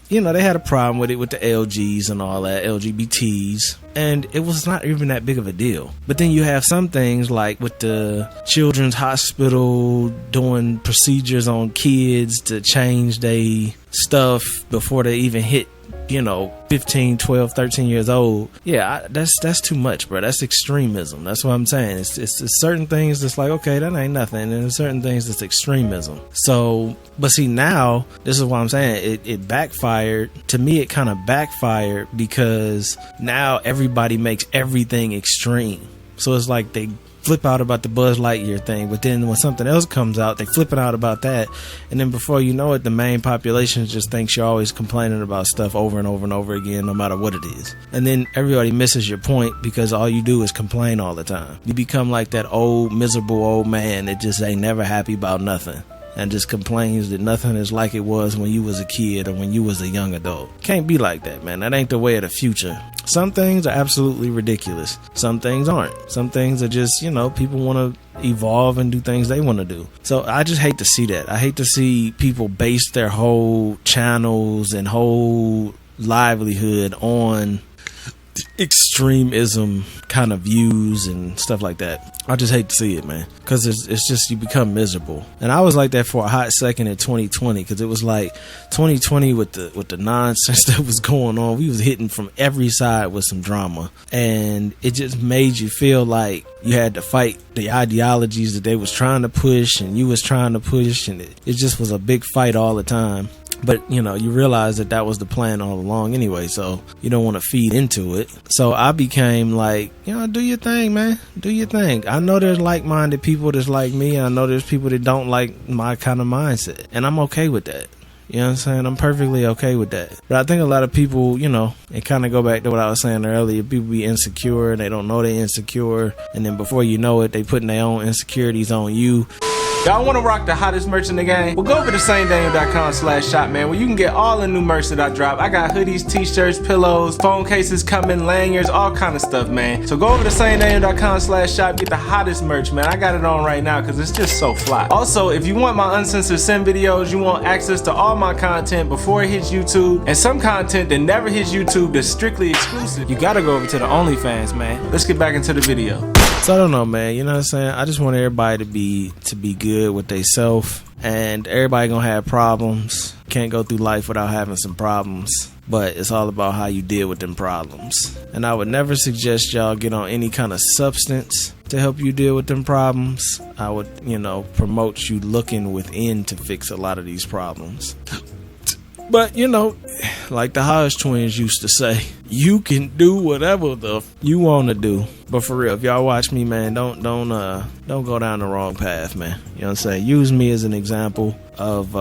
you know, they had a problem with it, with the LGs and all that, LGBTs, and it was not even that big of a deal. But then you have some things like with the children's hospital doing procedures on kids to change their stuff before they even hit, you know, 15, 12, 13 years old. Yeah, that's too much, bro. That's extremism. That's what I'm saying. It's certain things that's like, okay, that ain't nothing. And there's certain things that's extremism. So, but see, now, this is what I'm saying. It backfired. To me, it kind of backfired because now everybody makes everything extreme. So it's like they flip out about the Buzz Lightyear thing, but then when something else comes out, they flipping out about that, and then before you know it, the main population just thinks you're always complaining about stuff over and over and over again, no matter what it is. And then everybody misses your point because all you do is complain all the time. You become like that old miserable old man that just ain't never happy about nothing and just complains that nothing is like it was when you was a kid or when you was a young adult. Can't be like that, man. That ain't the way of the future. Some things are absolutely ridiculous. Some things aren't. Some things are just, you know, people want to evolve and do things they want to do. So I just hate to see that. I hate to see people base their whole channels and whole livelihood on extremism kind of views and stuff like that. I just hate to see it, man, because it's just, you become miserable. And I was like that for a hot second in 2020, because it was like 2020 with the nonsense that was going on. We was hitting from every side with some drama, and it just made you feel like you had to fight the ideologies that they was trying to push and you was trying to push, and it just was a big fight all the time. But, you know, you realize that was the plan all along anyway, so you don't want to feed into it. So I became like, you know, do your thing, man. Do your thing. I know there's like-minded people that's like me, and I know there's people that don't like my kind of mindset, and I'm okay with that. You know what I'm saying? I'm perfectly okay with that. But I think a lot of people, you know, it kind of go back to what I was saying earlier. People be insecure, and they don't know they're insecure, and then before you know it, they putting their own insecurities on you. Y'all want to rock the hottest merch in the game? Well, go over to sanedaniel.com/shop, man, where you can get all the new merch that I drop. I got hoodies, t-shirts, pillows, phone cases coming, lanyards, all kind of stuff, man. So go over to sanedaniel.com/shop, get the hottest merch, man. I got it on right now because it's just so fly. Also, if you want my uncensored sim videos, you want access to all my content before it hits YouTube, and some content that never hits YouTube that's strictly exclusive, you gotta go over to the OnlyFans, man. Let's get back into the video. So I don't know, man, you know what I'm saying? I just want everybody to be good with themselves, and everybody gonna have problems. Can't go through life without having some problems, but it's all about how you deal with them problems. And I would never suggest y'all get on any kind of substance to help you deal with them problems. I would, you know, promote you looking within to fix a lot of these problems. But, you know, like the Hodge twins used to say, you can do whatever the you want to do. But for real, if y'all watch me, man, don't go down the wrong path, man. You know what I'm saying? Use me as an example of,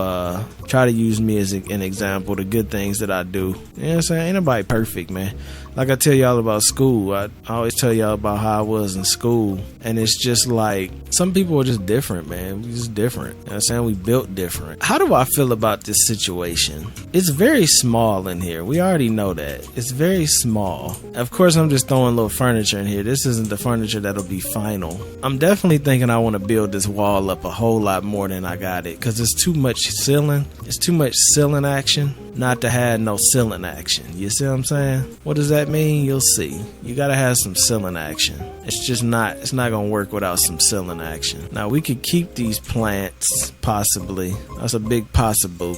try to use me as an example, the good things that I do. You know what I'm saying? Ain't nobody perfect, man. Like I tell y'all about school, I always tell y'all about how I was in school. And it's just like, some people are just different, man. We just different. You know what I'm saying? We built different. How do I feel about this situation? It's very small in here. We already know that. It's very small. Of course, I'm just throwing little furniture in here. This isn't the furniture that'll be final. I'm definitely thinking I want to build this wall up a whole lot more than I got it, because it's too much ceiling. It's too much ceiling action not to have no ceiling action. You see what I'm saying? What does that mean? You'll see. You gotta have some ceiling action. It's not gonna work without some ceiling action. Now we could keep these plants, possibly. That's a big possibility.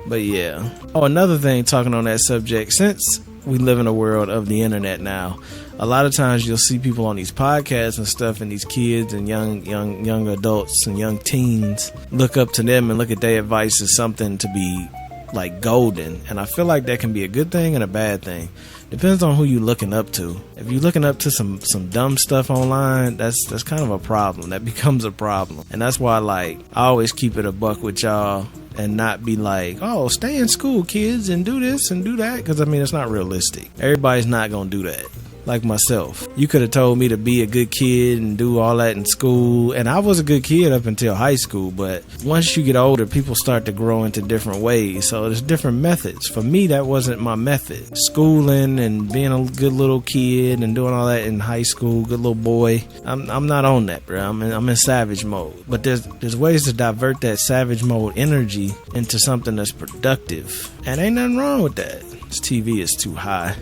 But yeah. Oh, another thing, talking on that subject, since we live in a world of the internet now, a lot of times you'll see people on these podcasts and stuff, and these kids and young adults and young teens look up to them and look at their advice as something to be like golden. And I feel like that can be a good thing and a bad thing, Depends on who you looking up to. If you're looking up to some dumb stuff online, that's kind of a problem. That becomes a problem. And that's why, like, I always keep it a buck with y'all and not be like, oh, stay in school, kids, and do this and do that. Because, I mean, it's not realistic. Everybody's not going to do that. Like myself, you could have told me to be a good kid and do all that in school, and I was a good kid up until high school. But once you get older, people start to grow into different ways, so there's different methods. For me, that wasn't my method. Schooling and being a good little kid and doing all that in high school, good little boy, I'm not on that, bro. I'm in savage mode. But there's ways to divert that savage mode energy into something that's productive, and ain't nothing wrong with that. This TV is too high.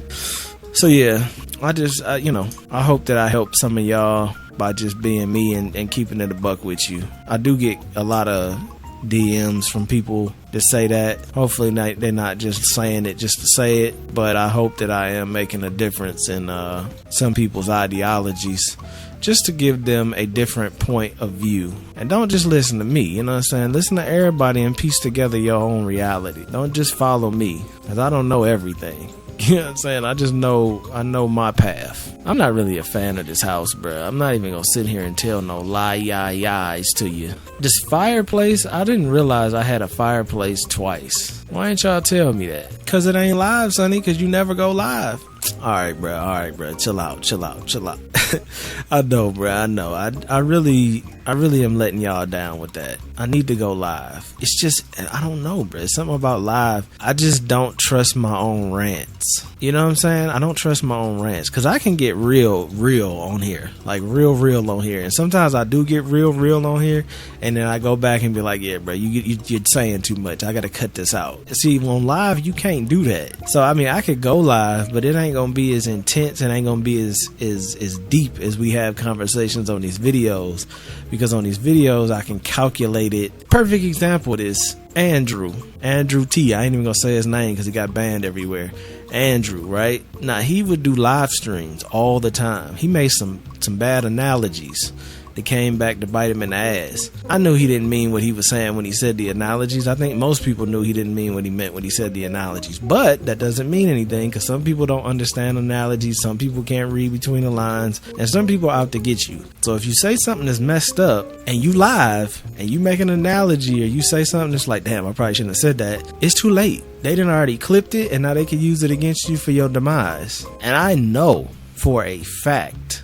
So yeah, I just, I hope that I help some of y'all by just being me and keeping it a buck with you. I do get a lot of DMs from people that say that. Hopefully they're not just saying it just to say it, but I hope that I am making a difference in some people's ideologies, just to give them a different point of view. And don't just listen to me, you know what I'm saying? Listen to everybody and piece together your own reality. Don't just follow me, because I don't know everything. You know what I'm saying? I know my path. I'm not really a fan of this house, bro. I'm not even gonna sit here and tell no lies to you. This fireplace, I didn't realize I had a fireplace twice. Why ain't y'all tell me that? Cause it ain't live, Sonny, cause you never go live. Alright, bro. Chill out. I know, bro. I know. I really am letting y'all down with that. I need to go live. It's just, I don't know, bro. It's something about live. I just don't trust my own rants. You know what I'm saying? I don't trust my own rants, because I can get real on here. Like real on here. And sometimes I do get real on here, and then I go back and be like, yeah, bro, you're saying too much. I gotta cut this out. See, on live, you can't do that. So, I mean, I could go live, but it ain't gonna be as intense and ain't gonna be as deep as we have conversations on these videos. Because on these videos, I can calculate it. Perfect example is Andrew T. I ain't even gonna say his name because he got banned everywhere. Andrew, right? Now, he would do live streams all the time. He made some bad analogies that came back to bite him in the ass. I knew he didn't mean what he was saying when he said the analogies. I think most people knew he didn't mean what he meant when he said the analogies. But that doesn't mean anything, because some people don't understand analogies, some people can't read between the lines, and some people are out to get you. So if you say something that's messed up and you live and you make an analogy, or you say something that's like, damn, I probably shouldn't have said that, it's too late. They done already clipped it, and now they can use it against you for your demise. And I know for a fact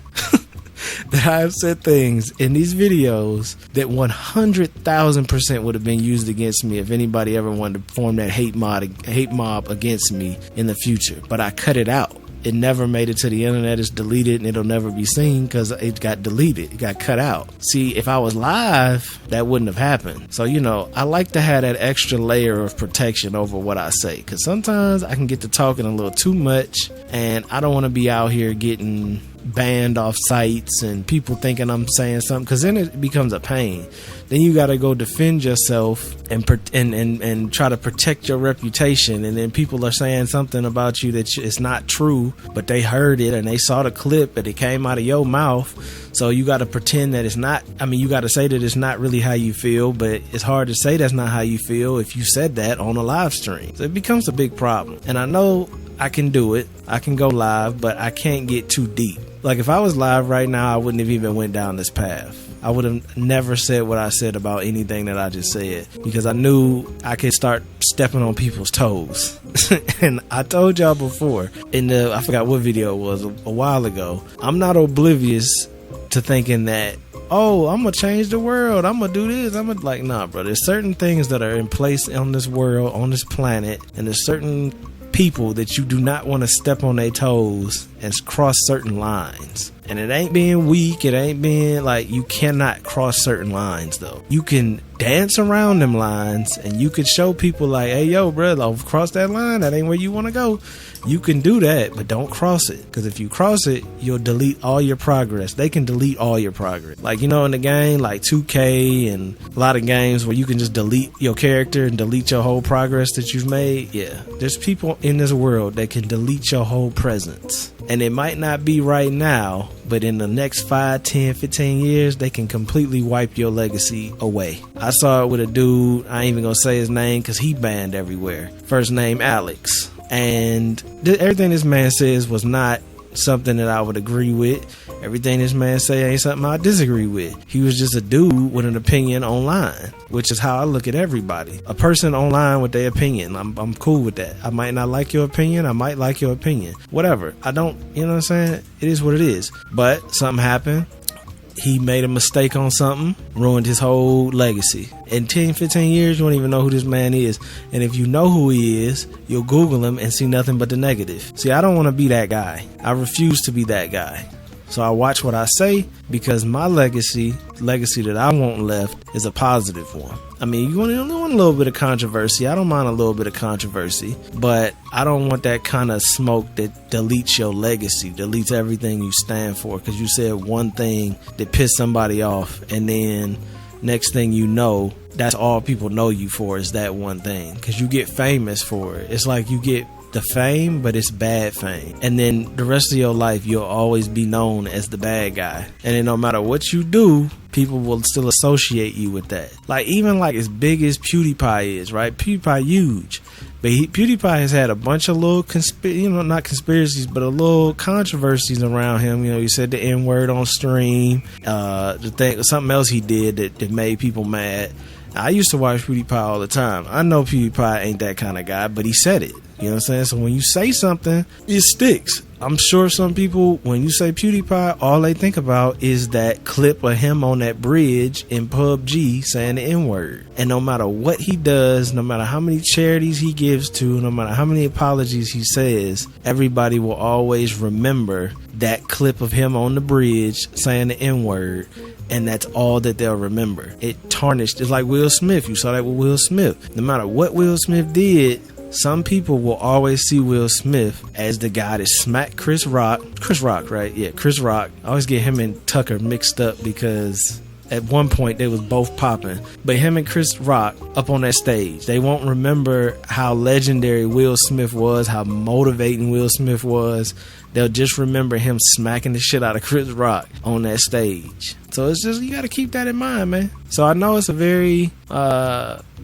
that I have said things in these videos that 100,000% would have been used against me if anybody ever wanted to form that hate mob against me in the future. But I cut it out. It never made it to the internet. It's deleted, and it'll never be seen because it got deleted. It got cut out. See, if I was live, that wouldn't have happened. So, I like to have that extra layer of protection over what I say, because sometimes I can get to talking a little too much, and I don't want to be out here getting banned off sites and people thinking I'm saying something, because then it becomes a pain. Then you got to go defend yourself and try to protect your reputation, and then people are saying something about you that it's not true, but they heard it and they saw the clip and it came out of your mouth. So you got to pretend that it's not. I mean, you got to say that it's not really how you feel, but it's hard to say that's not how you feel if you said that on a live stream. So it becomes a big problem. And I know I can do it. I can go live, but I can't get too deep. Like, if I was live right now, I wouldn't have even went down this path. I would have never said what I said about anything that I just said, because I knew I could start stepping on people's toes. And I told y'all before I forgot what video it was, a while ago, I'm not oblivious to thinking that, oh, I'm gonna change the world, I'm gonna do this, I'm gonna, like, nah, bro. There's certain things that are in place on this world, on this planet, and there's certain people that you do not want to step on their toes and cross certain lines. And it ain't being weak, it ain't being like, you cannot cross certain lines though. You can dance around them lines, and you could show people like, hey, yo, bro, cross that line, that ain't where you want to go. You can do that, but don't cross it, because if you cross it, you'll delete all your progress. They can delete all your progress. Like, in the game, like 2K and a lot of games where you can just delete your character and delete your whole progress that you've made. Yeah, there's people in this world that can delete your whole presence. And it might not be right now, but in the next 5, 10, 15 years, they can completely wipe your legacy away. I saw it with a dude, I ain't even gonna say his name because he banned everywhere. First name Alex. And everything this man says was not something that I would agree with. Everything this man say ain't something I disagree with. He was just a dude with an opinion online, which is how I look at everybody. A person online with their opinion. I'm cool with that. I might not like your opinion. I might like your opinion. Whatever. I don't, you know what I'm saying? It is what it is. But something happened. He made a mistake on something, ruined his whole legacy. In 10, 15 years, you won't even know who this man is. And if you know who he is, you'll Google him and see nothing but the negative. See, I don't want to be that guy. I refuse to be that guy. So I watch what I say, because my legacy that I want left, is a positive one. I mean, you want a little bit of controversy. I don't mind a little bit of controversy, but I don't want that kind of smoke that deletes your legacy, deletes everything you stand for, because you said one thing that pissed somebody off, and then next thing you know, that's all people know you for, is that one thing, because you get famous for it. It's like you get the fame, but it's bad fame, and then the rest of your life you'll always be known as the bad guy. And then no matter what you do, people will still associate you with that. Like, even like as big as PewDiePie is, right? PewDiePie huge, but PewDiePie has had a bunch of little not conspiracies, but a little controversies around him. You know, he said the N-word on stream, something else he did that made people mad. I used to watch PewDiePie all the time. I know PewDiePie ain't that kind of guy, but he said it. You know what I'm saying? So when you say something, it sticks. I'm sure some people, when you say PewDiePie, all they think about is that clip of him on that bridge in PUBG saying the N-word. And no matter what he does, no matter how many charities he gives to, no matter how many apologies he says, everybody will always remember that clip of him on the bridge saying the N-word. And that's all that they'll remember. It tarnished. It's like Will Smith. You saw that with Will Smith. No matter what Will Smith did, some people will always see Will Smith as the guy that smacked Chris Rock. Chris Rock, right? Yeah, Chris Rock. I always get him and Tucker mixed up because at one point they was both popping. But him and Chris Rock up on that stage, they won't remember how legendary Will Smith was, how motivating Will Smith was. They'll just remember him smacking the shit out of Chris Rock on that stage. So it's just, you got to keep that in mind, man. So I know it's a very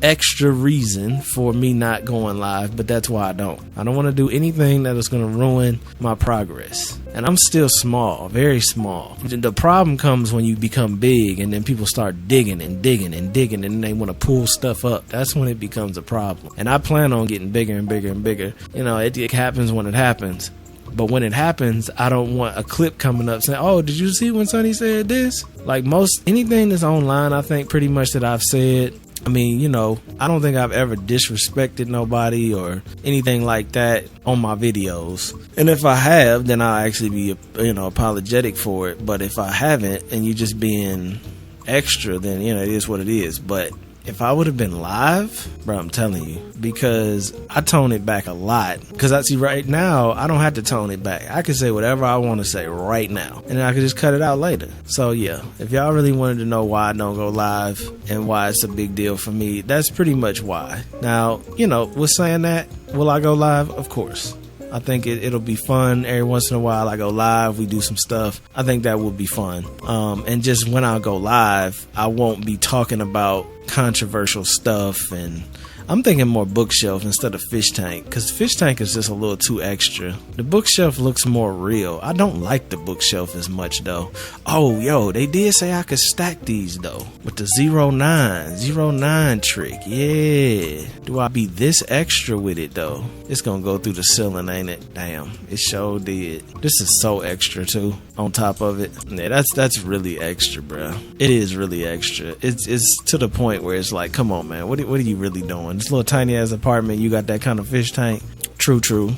extra reason for me not going live, but that's why I don't want to do anything that is going to ruin my progress. And I'm still small, very small. The problem comes when you become big and then people start digging and digging and digging, and they want to pull stuff up. That's when it becomes a problem. And I plan on getting bigger and bigger and bigger. You know, it happens when it happens. But when it happens, I don't want a clip coming up saying, oh, did you see when Sonny said this? Like anything that's online, I think pretty much that I've said. I mean, you know, I don't think I've ever disrespected nobody or anything like that on my videos. And if I have, then I'll actually be, apologetic for it. But if I haven't and you just being extra, then, it is what it is. But if I would have been live, bro, I'm telling you, because I tone it back a lot. Because I see right now, I don't have to tone it back. I can say whatever I want to say right now, and then I can just cut it out later. So yeah, if y'all really wanted to know why I don't go live and why it's a big deal for me, that's pretty much why. Now, with saying that, will I go live? Of course. I think it'll be fun. Every once in a while I go live, we do some stuff. I think that would be fun. And just when I go live, I won't be talking about controversial stuff, and I'm thinking more bookshelf instead of fish tank, because fish tank is just a little too extra. The bookshelf looks more real. I don't like the bookshelf as much though. Oh, yo, they did say I could stack these though with the 09 trick. Yeah, do I be this extra with it though? It's gonna go through the ceiling, ain't it? Damn, it sure did. This is so extra too. On top of it, yeah, that's really extra, bro. It is really extra. It's to the point where it's like, come on, man, what are you really doing? This little tiny ass apartment, you got that kind of fish tank? True.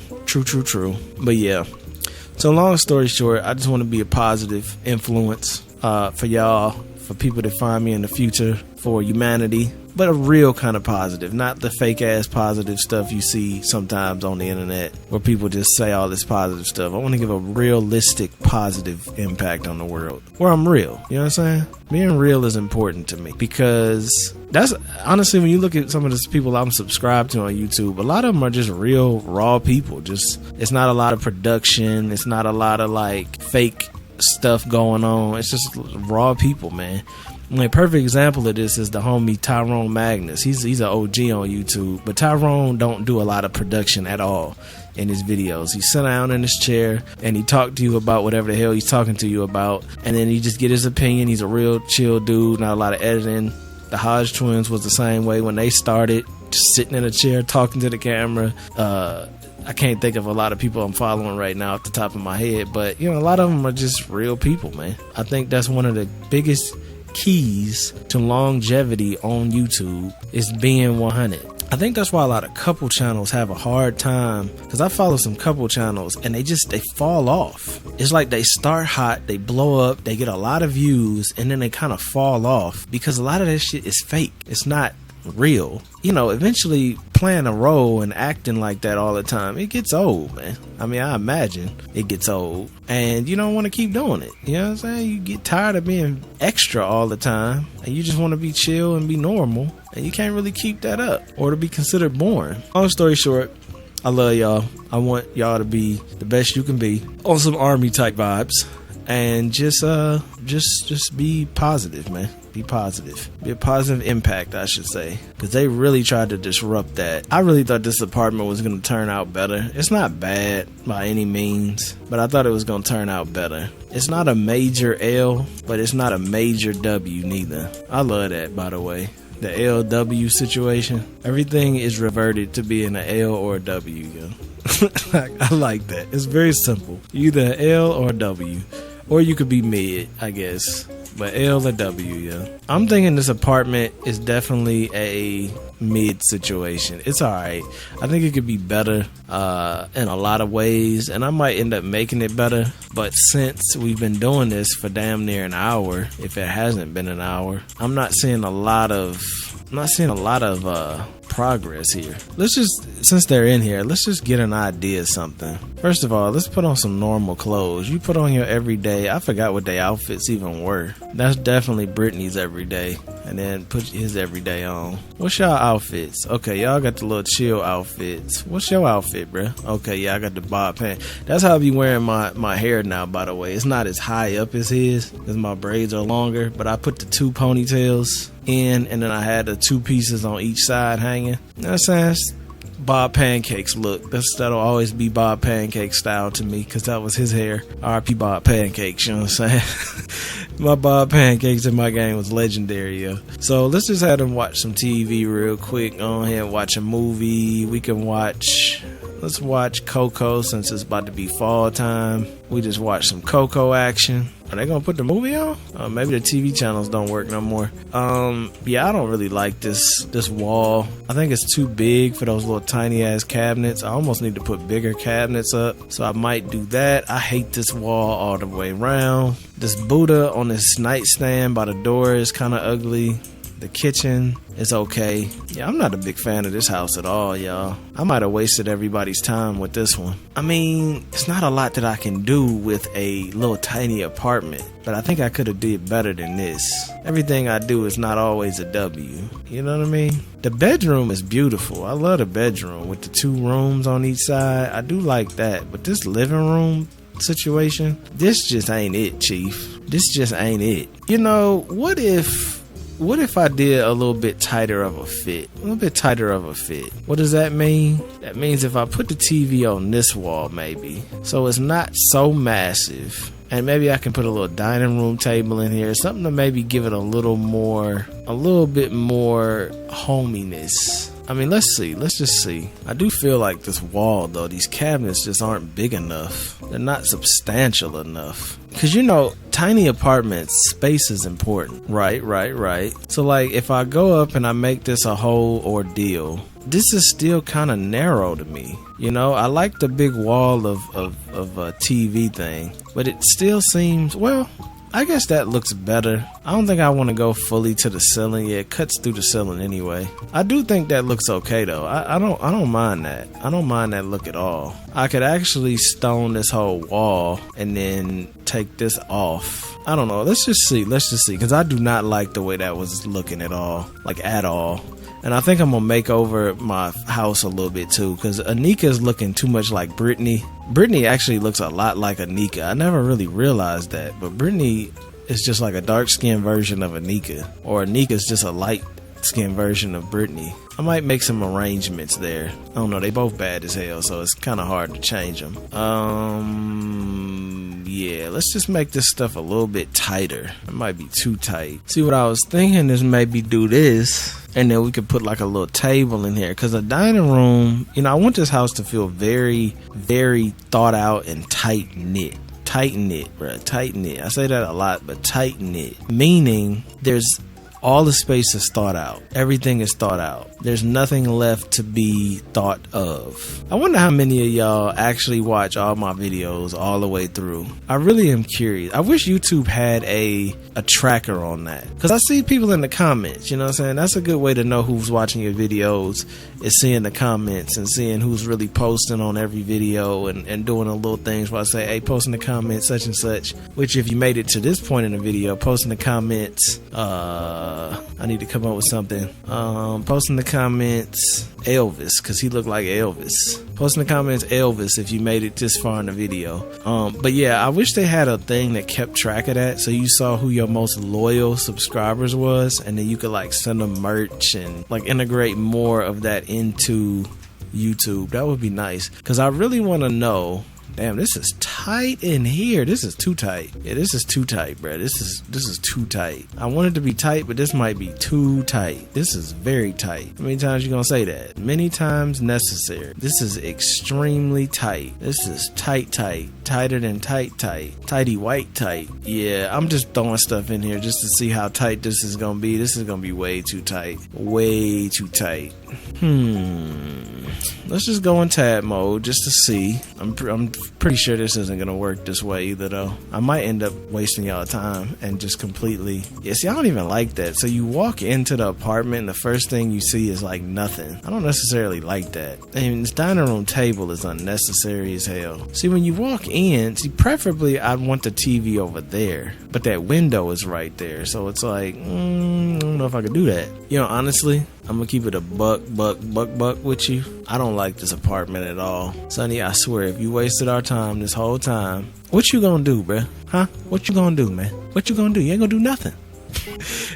But yeah. So long story short, I just want to be a positive influence for y'all, for people that find me in the future, for humanity. But a real kind of positive, not the fake ass positive stuff you see sometimes on the internet where people just say all this positive stuff. I want to give a realistic positive impact on the world where I'm real. You know what I'm saying? Being real is important to me, because that's honestly, when you look at some of the people I'm subscribed to on YouTube, a lot of them are just real raw people. Just, it's not a lot of production. It's not a lot of like fake stuff going on. It's just raw people, man. A perfect example of this is the homie Tyrone Magnus. He's an OG on YouTube, but Tyrone don't do a lot of production at all. in his videos. He sit down in his chair and he talk to you about whatever the hell he's talking to you about, and then he just get his opinion. He's a real chill dude, not a lot of editing. The Hodge twins was the same way when they started, just sitting in a chair talking to the camera. I can't think of a lot of people I'm following right now off the top of my head, but you know, a lot of them are just real people, man. I think that's one of the biggest keys to longevity on YouTube is being 100. I think that's why a lot of couple channels have a hard time, because I follow some couple channels and they fall off. It's like they start hot, they blow up, they get a lot of views, and then they kind of fall off because a lot of that shit is fake. It's not real. You know, eventually playing a role and acting like that all the time, it gets old, man. I mean, I imagine it gets old and you don't want to keep doing it. You know what I'm saying? You get tired of being extra all the time and you just want to be chill and be normal, and you can't really keep that up or to be considered boring. Long story short, I love y'all. I want y'all to be the best you can be on some army type vibes, and just be positive, man. Be positive. Be a positive impact, I should say. Because they really tried to disrupt that. I really thought this apartment was going to turn out better. It's not bad by any means, but I thought it was going to turn out better. It's not a major L, but it's not a major W neither. I love that, by the way. The LW situation. Everything is reverted to being an L or a W, yo. I like that. It's very simple. Either L or W. Or you could be mid, I guess. But L or W, yeah. I'm thinking this apartment is definitely a mid situation. It's alright. I think it could be better in a lot of ways, and I might end up making it better. But since we've been doing this for damn near an hour, if it hasn't been an hour, I'm not seeing a lot of progress here. Let's just, since they're in here, let's just get an idea of something. First of all, let's put on some normal clothes. You put on your everyday. I forgot what their outfits even were. That's definitely Brittany's everyday, and then put his everyday on. What's y'all outfits? Okay, y'all got the little chill outfits. What's your outfit, bruh? Okay, yeah, I got the bob pant. That's how I be wearing my hair now, by the way. It's not as high up as his because my braids are longer, but I put the 2 ponytails in, and then I had the 2 pieces on each side hanging. You know what I'm saying? It's Bob Pancakes look. That'll always be Bob Pancake style to me, because that was his hair. R.I.P. Bob Pancakes, you know what I'm saying? My Bob Pancakes in my game was legendary, yo. So let's just have them watch some TV real quick. Go ahead and watch a movie. Let's watch Coco, since it's about to be fall time. We just watch some Coco action. Are they gonna put the movie on? Maybe the TV channels don't work no more. Yeah, I don't really like this wall. I think it's too big for those little tiny ass cabinets. I almost need to put bigger cabinets up, so I might do that. I hate this wall all the way around. This Buddha on this nightstand by the door is kind of ugly. The kitchen is okay. Yeah, I'm not a big fan of this house at all, y'all. I might have wasted everybody's time with this one. I mean, it's not a lot that I can do with a little tiny apartment, but I think I could have did better than this. Everything I do is not always a W. You know what I mean? The bedroom is beautiful. I love the bedroom with the 2 rooms on each side. I do like that, but this living room situation, this just ain't it, Chief. This just ain't it. You know, what if I did a little bit tighter of a fit? A little bit tighter of a fit. What does that mean? That means if I put the TV on this wall, maybe, so it's not so massive, and maybe I can put a little dining room table in here, something to maybe give it a little bit more hominess. I mean, let's just see. I do feel like this wall, though, these cabinets just aren't big enough. They're not substantial enough. Because, you know, tiny apartments, space is important. Right. So, like, if I go up and I make this a whole ordeal, this is still kind of narrow to me. You know, I like the big wall of a TV thing, but it still seems, well, I guess that looks better. I don't think I want to go fully to the ceiling. Yeah, it cuts through the ceiling anyway. I do think that looks okay though. I don't mind that. I don't mind that look at all. I could actually stone this whole wall and then take this off. I don't know. Let's just see. Because I do not like the way that was looking at all. Like at all. And I think I'm going to make over my house a little bit too, because Anika is looking too much like Brittany. Brittany actually looks a lot like Anika. I never really realized that, but Brittany is just like a dark-skinned version of Anika, or Anika's just a light light-skinned version of Brittany. I might make some arrangements there. I don't know, they both bad as hell, so it's kind of hard to change them. Yeah, let's just make this stuff a little bit tighter. It might be too tight. See, what I was thinking is maybe do this, and then we could put like a little table in here. Because a dining room, you know, I want this house to feel very, very thought out and tight knit. Tight knit, bro. Tight knit. I say that a lot, but tight knit. Meaning there's all the space is thought out. Everything is thought out. There's nothing left to be thought of. I wonder how many of y'all actually watch all my videos all the way through. I really am curious. I wish YouTube had a tracker on that. Because I see people in the comments, you know what I'm saying? That's a good way to know who's watching your videos, is seeing the comments and seeing who's really posting on every video and doing the little things where I say, hey, post in the comments such and such. Which if you made it to this point in the video, post in the comments, I need to come up with something. Post in the comments Elvis, because he looked like Elvis. Post in the comments Elvis if you made it this far in the video. But yeah, I wish they had a thing that kept track of that, so you saw who your most loyal subscribers was, and then you could like send them merch and like integrate more of that into YouTube. That would be nice, because I really want to know. Damn, this is tight in here. This is too tight. Yeah, this is too tight, bro. This is too tight. I want it to be tight, but this might be too tight. This is very tight. How many times you gonna say that? Many times necessary. This is extremely tight. This is tight. Tighter than tight. Tighty white tight. Yeah, I'm just throwing stuff in here just to see how tight this is gonna be. This is gonna be way too tight. Way too tight. Let's just go in tab mode just to see. I'm pretty sure this isn't gonna work this way either, though. I might end up wasting y'all time and just completely. Yeah, see, I don't even like that. So you walk into the apartment and the first thing you see is like nothing. I don't necessarily like that. I mean, this dining room table is unnecessary as hell. See, when you walk in, see, preferably I'd want the TV over there, but that window is right there. So it's like, I don't know if I could do that. You know, honestly, I'm gonna keep it a buck with you. I don't like this apartment at all. Sonny, I swear, if you wasted our time this whole time, what you gonna do, bruh? Huh? What you gonna do, man? What you gonna do? You ain't gonna do nothing.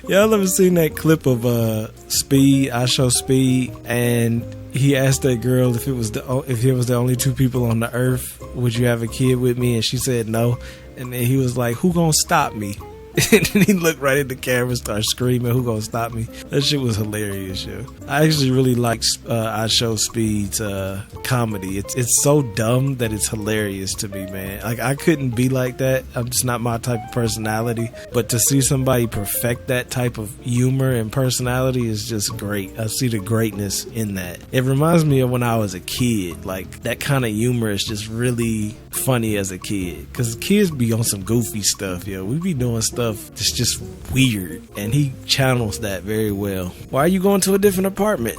Y'all ever seen that clip of Speed? I Show Speed, and he asked that girl if it was the only two people on the earth, would you have a kid with me? And she said no. And then he was like, who gonna stop me? And then he looked right at the camera and started screaming, who gonna stop me? That shit was hilarious, yo. I actually really liked I Show Speed's comedy. It's so dumb that it's hilarious to me, man. Like, I couldn't be like that. I'm just not my type of personality. But to see somebody perfect that type of humor and personality is just great. I see the greatness in that. It reminds me of when I was a kid. Like, that kind of humor is just really funny as a kid. Because kids be on some goofy stuff, yo. We be doing stuff that's just weird, and he channels that very well. Why are you going to a different apartment?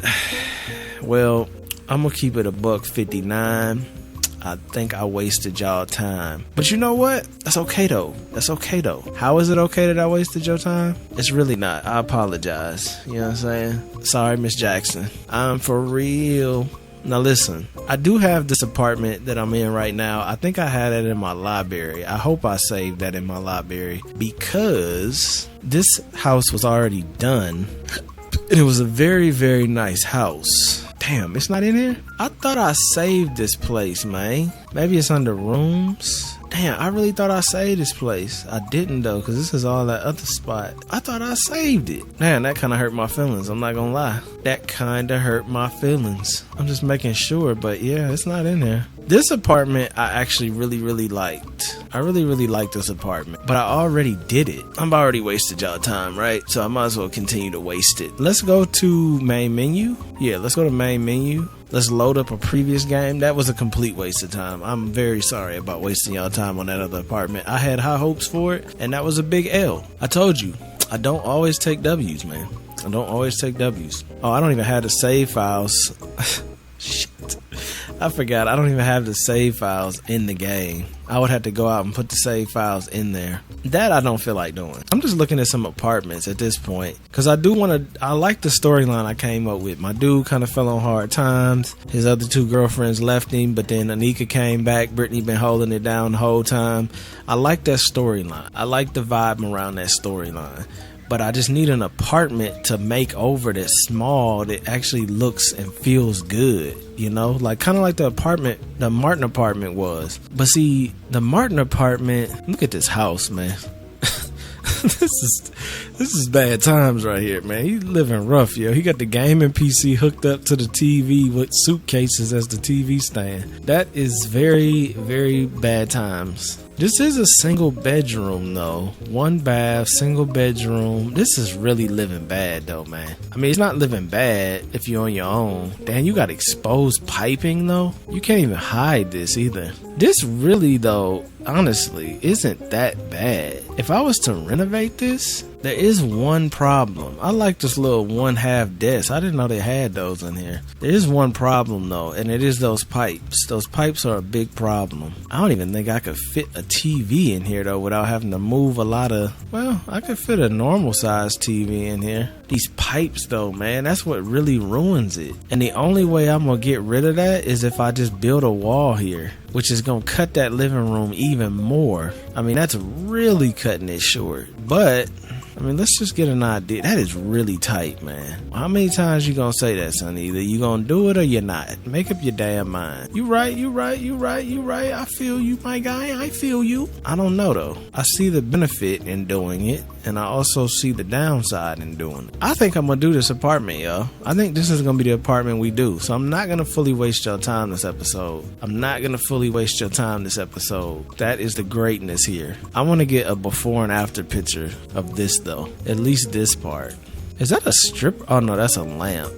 Well, I'm gonna keep it a $1.59. I think I wasted y'all time, but you know what? That's okay though. How is it okay that I wasted your time? It's really not. I apologize. You know what I'm saying? Sorry, Miss Jackson. I'm for real. Now listen, I do have this apartment that I'm in right now. I think I had it in my library. I hope I saved that in my library, because this house was already done. And it was a very, very nice house. Damn, it's not in here? I thought I saved this place, man. Maybe it's under rooms. Damn, I really thought I saved this place. I didn't though, because this is all that other spot. I thought I saved it. Man, that kind of hurt my feelings. I'm not gonna lie. That kind of hurt my feelings. I'm just making sure, but yeah, it's not in there. This apartment I actually really liked. I really liked this apartment, but I already did it. I've already wasted y'all time, right? So I might as well continue to waste it. Let's go to main menu. Yeah, let's go to main menu. Let's load up a previous game. That was a complete waste of time. I'm very sorry about wasting y'all time on that other apartment. I had high hopes for it, and that was a big L. I told you, I don't always take W's, man. I don't always take W's. Oh, I don't even have the save files. Shit. I forgot. I don't even have the save files in the game. I would have to go out and put the save files in there. That I don't feel like doing. I'm just looking at some apartments at this point, because I like the storyline I came up with. My dude kind of fell on hard times. His other two girlfriends left him, but then Anika came back. Brittany been holding it down the whole time. I like that storyline. I like the vibe around that storyline. but I just need an apartment to make over that's small that actually looks and feels good, you know, like kind of like the Martin apartment was. But see, the Martin apartment, look at this house, man. This is bad times right here, man. He living rough, yo. He got the gaming PC hooked up to the TV with suitcases as the TV stand. That is very, very bad times. This is a single bedroom though. 1 bath, single bedroom. This is really living bad though, man. I mean, it's not living bad if you're on your own. Damn, you got exposed piping though. You can't even hide this either. This really though, honestly, isn't that bad. If I was to renovate this, there is one problem. I like this little 1/2 desk. I didn't know they had those in here. There is one problem though, and it is those pipes. Those pipes are a big problem. I don't even think I could fit a TV in here though without having to move a lot of, well, I could fit a normal size TV in here. These pipes though, man, that's what really ruins it. And the only way I'm gonna get rid of that is if I just build a wall here, which is gonna cut that living room even more. I mean, that's really cutting it short. But I mean, let's just get an idea. That is really tight, man. How many times you gonna say that, Sonny? Either you gonna do it or you're not. Make up your damn mind. You right. I feel you, my guy. I feel you. I don't know, though. I see the benefit in doing it, and I also see the downside in doing it. I think I'm gonna do this apartment, y'all. I think this is gonna be the apartment we do. So I'm not gonna fully waste your time this episode. That is the greatness here. I want to get a before and after picture of this, though. At least this part. Is that a strip? Oh no, that's a lamp.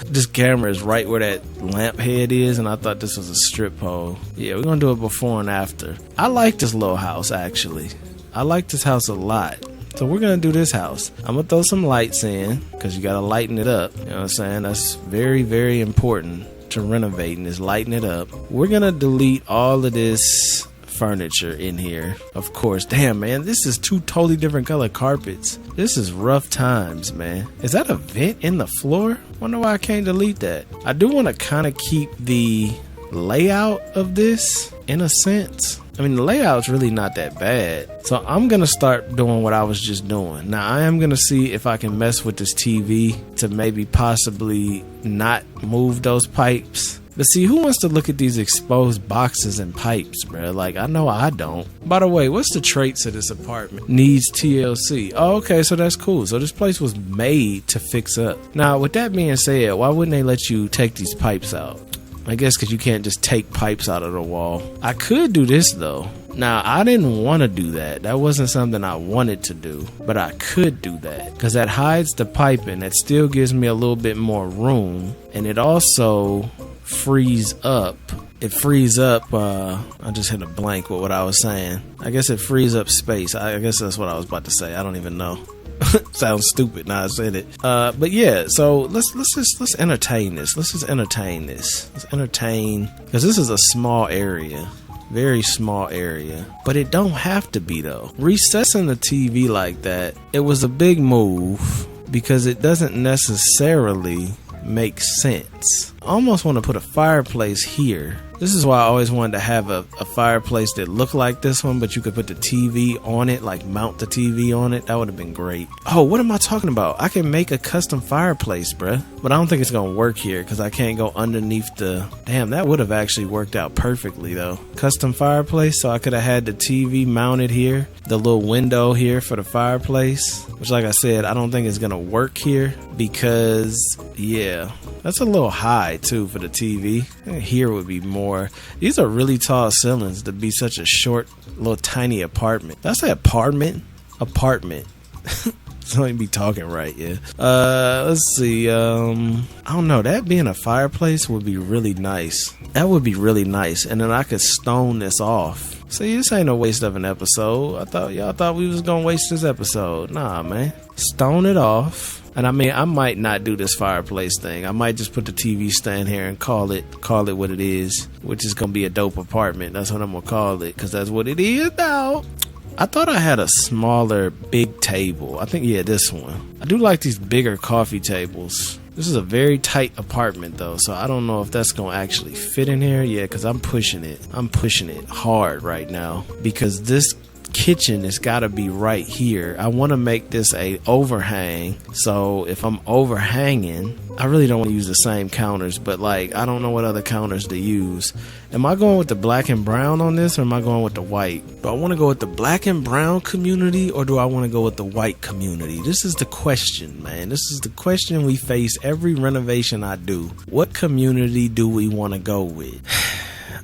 This camera is right where that lamp head is, and I thought this was a strip pole. Yeah, we're gonna do it before and after. I like this little house, actually. I like this house a lot. So we're gonna do this house. I'm gonna throw some lights in, because you gotta lighten it up. You know what I'm saying? That's very, very important to renovating, is lighten it up. We're gonna delete all of this furniture in here, of course. Damn, man, this is 2 totally different color carpets. This is rough times, man. Is that a vent in the floor? Wonder why I can't delete that. I do want to kind of keep the layout of this in a sense. I mean, the layout's really not that bad. So I'm gonna start doing what I was just doing. Now I am gonna see if I can mess with this TV to maybe possibly not move those pipes. But see, who wants to look at these exposed boxes and pipes, bro? Like, I know I don't. By the way, what's the traits of this apartment? Needs TLC. Oh, okay, so that's cool. So this place was made to fix up. Now, with that being said, why wouldn't they let you take these pipes out? I guess because you can't just take pipes out of the wall. I could do this, though. Now, I didn't want to do that. That wasn't something I wanted to do. But I could do that. Because that hides the piping. That still gives me a little bit more room. And it also frees up. It frees up, I just hit a blank with what I was saying. I guess it frees up space. I guess that's what I was about to say. I don't even know. Sounds stupid now I said it. But yeah, so let's entertain this. Let's just entertain this. Let's entertain, because this is a small area. Very small area. But it don't have to be though. Recessing the TV like that, it was a big move because it doesn't necessarily make sense. I almost want to put a fireplace here. This is why I always wanted to have a fireplace that looked like this one, but you could put the TV on it, like mount the TV on it. That would have been great. Oh, what am I talking about? I can make a custom fireplace, bruh. But I don't think it's going to work here because I can't go underneath the... Damn, that would have actually worked out perfectly, though. Custom fireplace, so I could have had the TV mounted here. The little window here for the fireplace, which, like I said, I don't think it's going to work here because, yeah, that's a little high, too, for the TV. Here would be more. These are really tall ceilings to be such a short, little tiny apartment. Did I say apartment? Apartment. So I be talking right, yeah. Let's see. I don't know. That being a fireplace would be really nice. That would be really nice. And then I could stone this off. See, this ain't no waste of an episode. I thought y'all thought we was gonna waste this episode. Nah, man. Stone it off. And I mean, I might not do this fireplace thing. I might just put the TV stand here and call it what it is, which is gonna be a dope apartment. That's what I'm gonna call it, because that's what it is now. I thought I had a smaller, big table. I think, yeah, this one. I do like these bigger coffee tables. This is a very tight apartment, though, so I don't know if that's gonna actually fit in here. Yeah, because I'm pushing it. I'm pushing it hard right now because this kitchen has got to be right here. I want to make this a overhang. So if I'm overhanging, I really don't want to use the same counters, but like, I don't know what other counters to use. Am I going with the black and brown on this, or am I going with the white? Do I want to go with the black and brown community, or do I want to go with the white community? This is the question, man. This is the question we face every renovation I do. What community do we want to go with?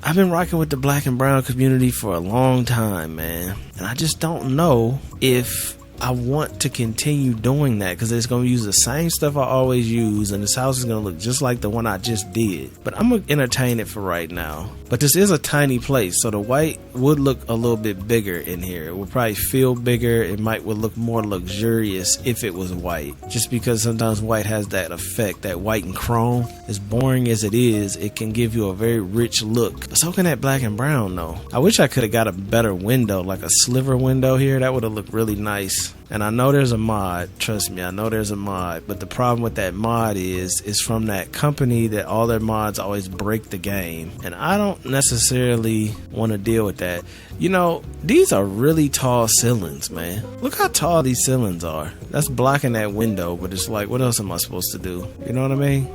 I've been rocking with the black and brown community for a long time, man. And I just don't know if I want to continue doing that, because it's going to use the same stuff I always use, and this house is going to look just like the one I just did. But I'm going to entertain it for right now. But this is a tiny place, so the white would look a little bit bigger in here. It would probably feel bigger. It would look more luxurious if it was white, just because sometimes white has that effect, that white and chrome. As boring as it is, it can give you a very rich look. But so can that black and brown though. I wish I could have got a better window, like a sliver window here. That would have looked really nice. And I know there's a mod, trust me, I know there's a mod, but the problem with that mod is from that company that all their mods always break the game. And I don't necessarily want to deal with that. You know, these are really tall ceilings, man. Look how tall these ceilings are. That's blocking that window, but it's like, what else am I supposed to do? You know what I mean?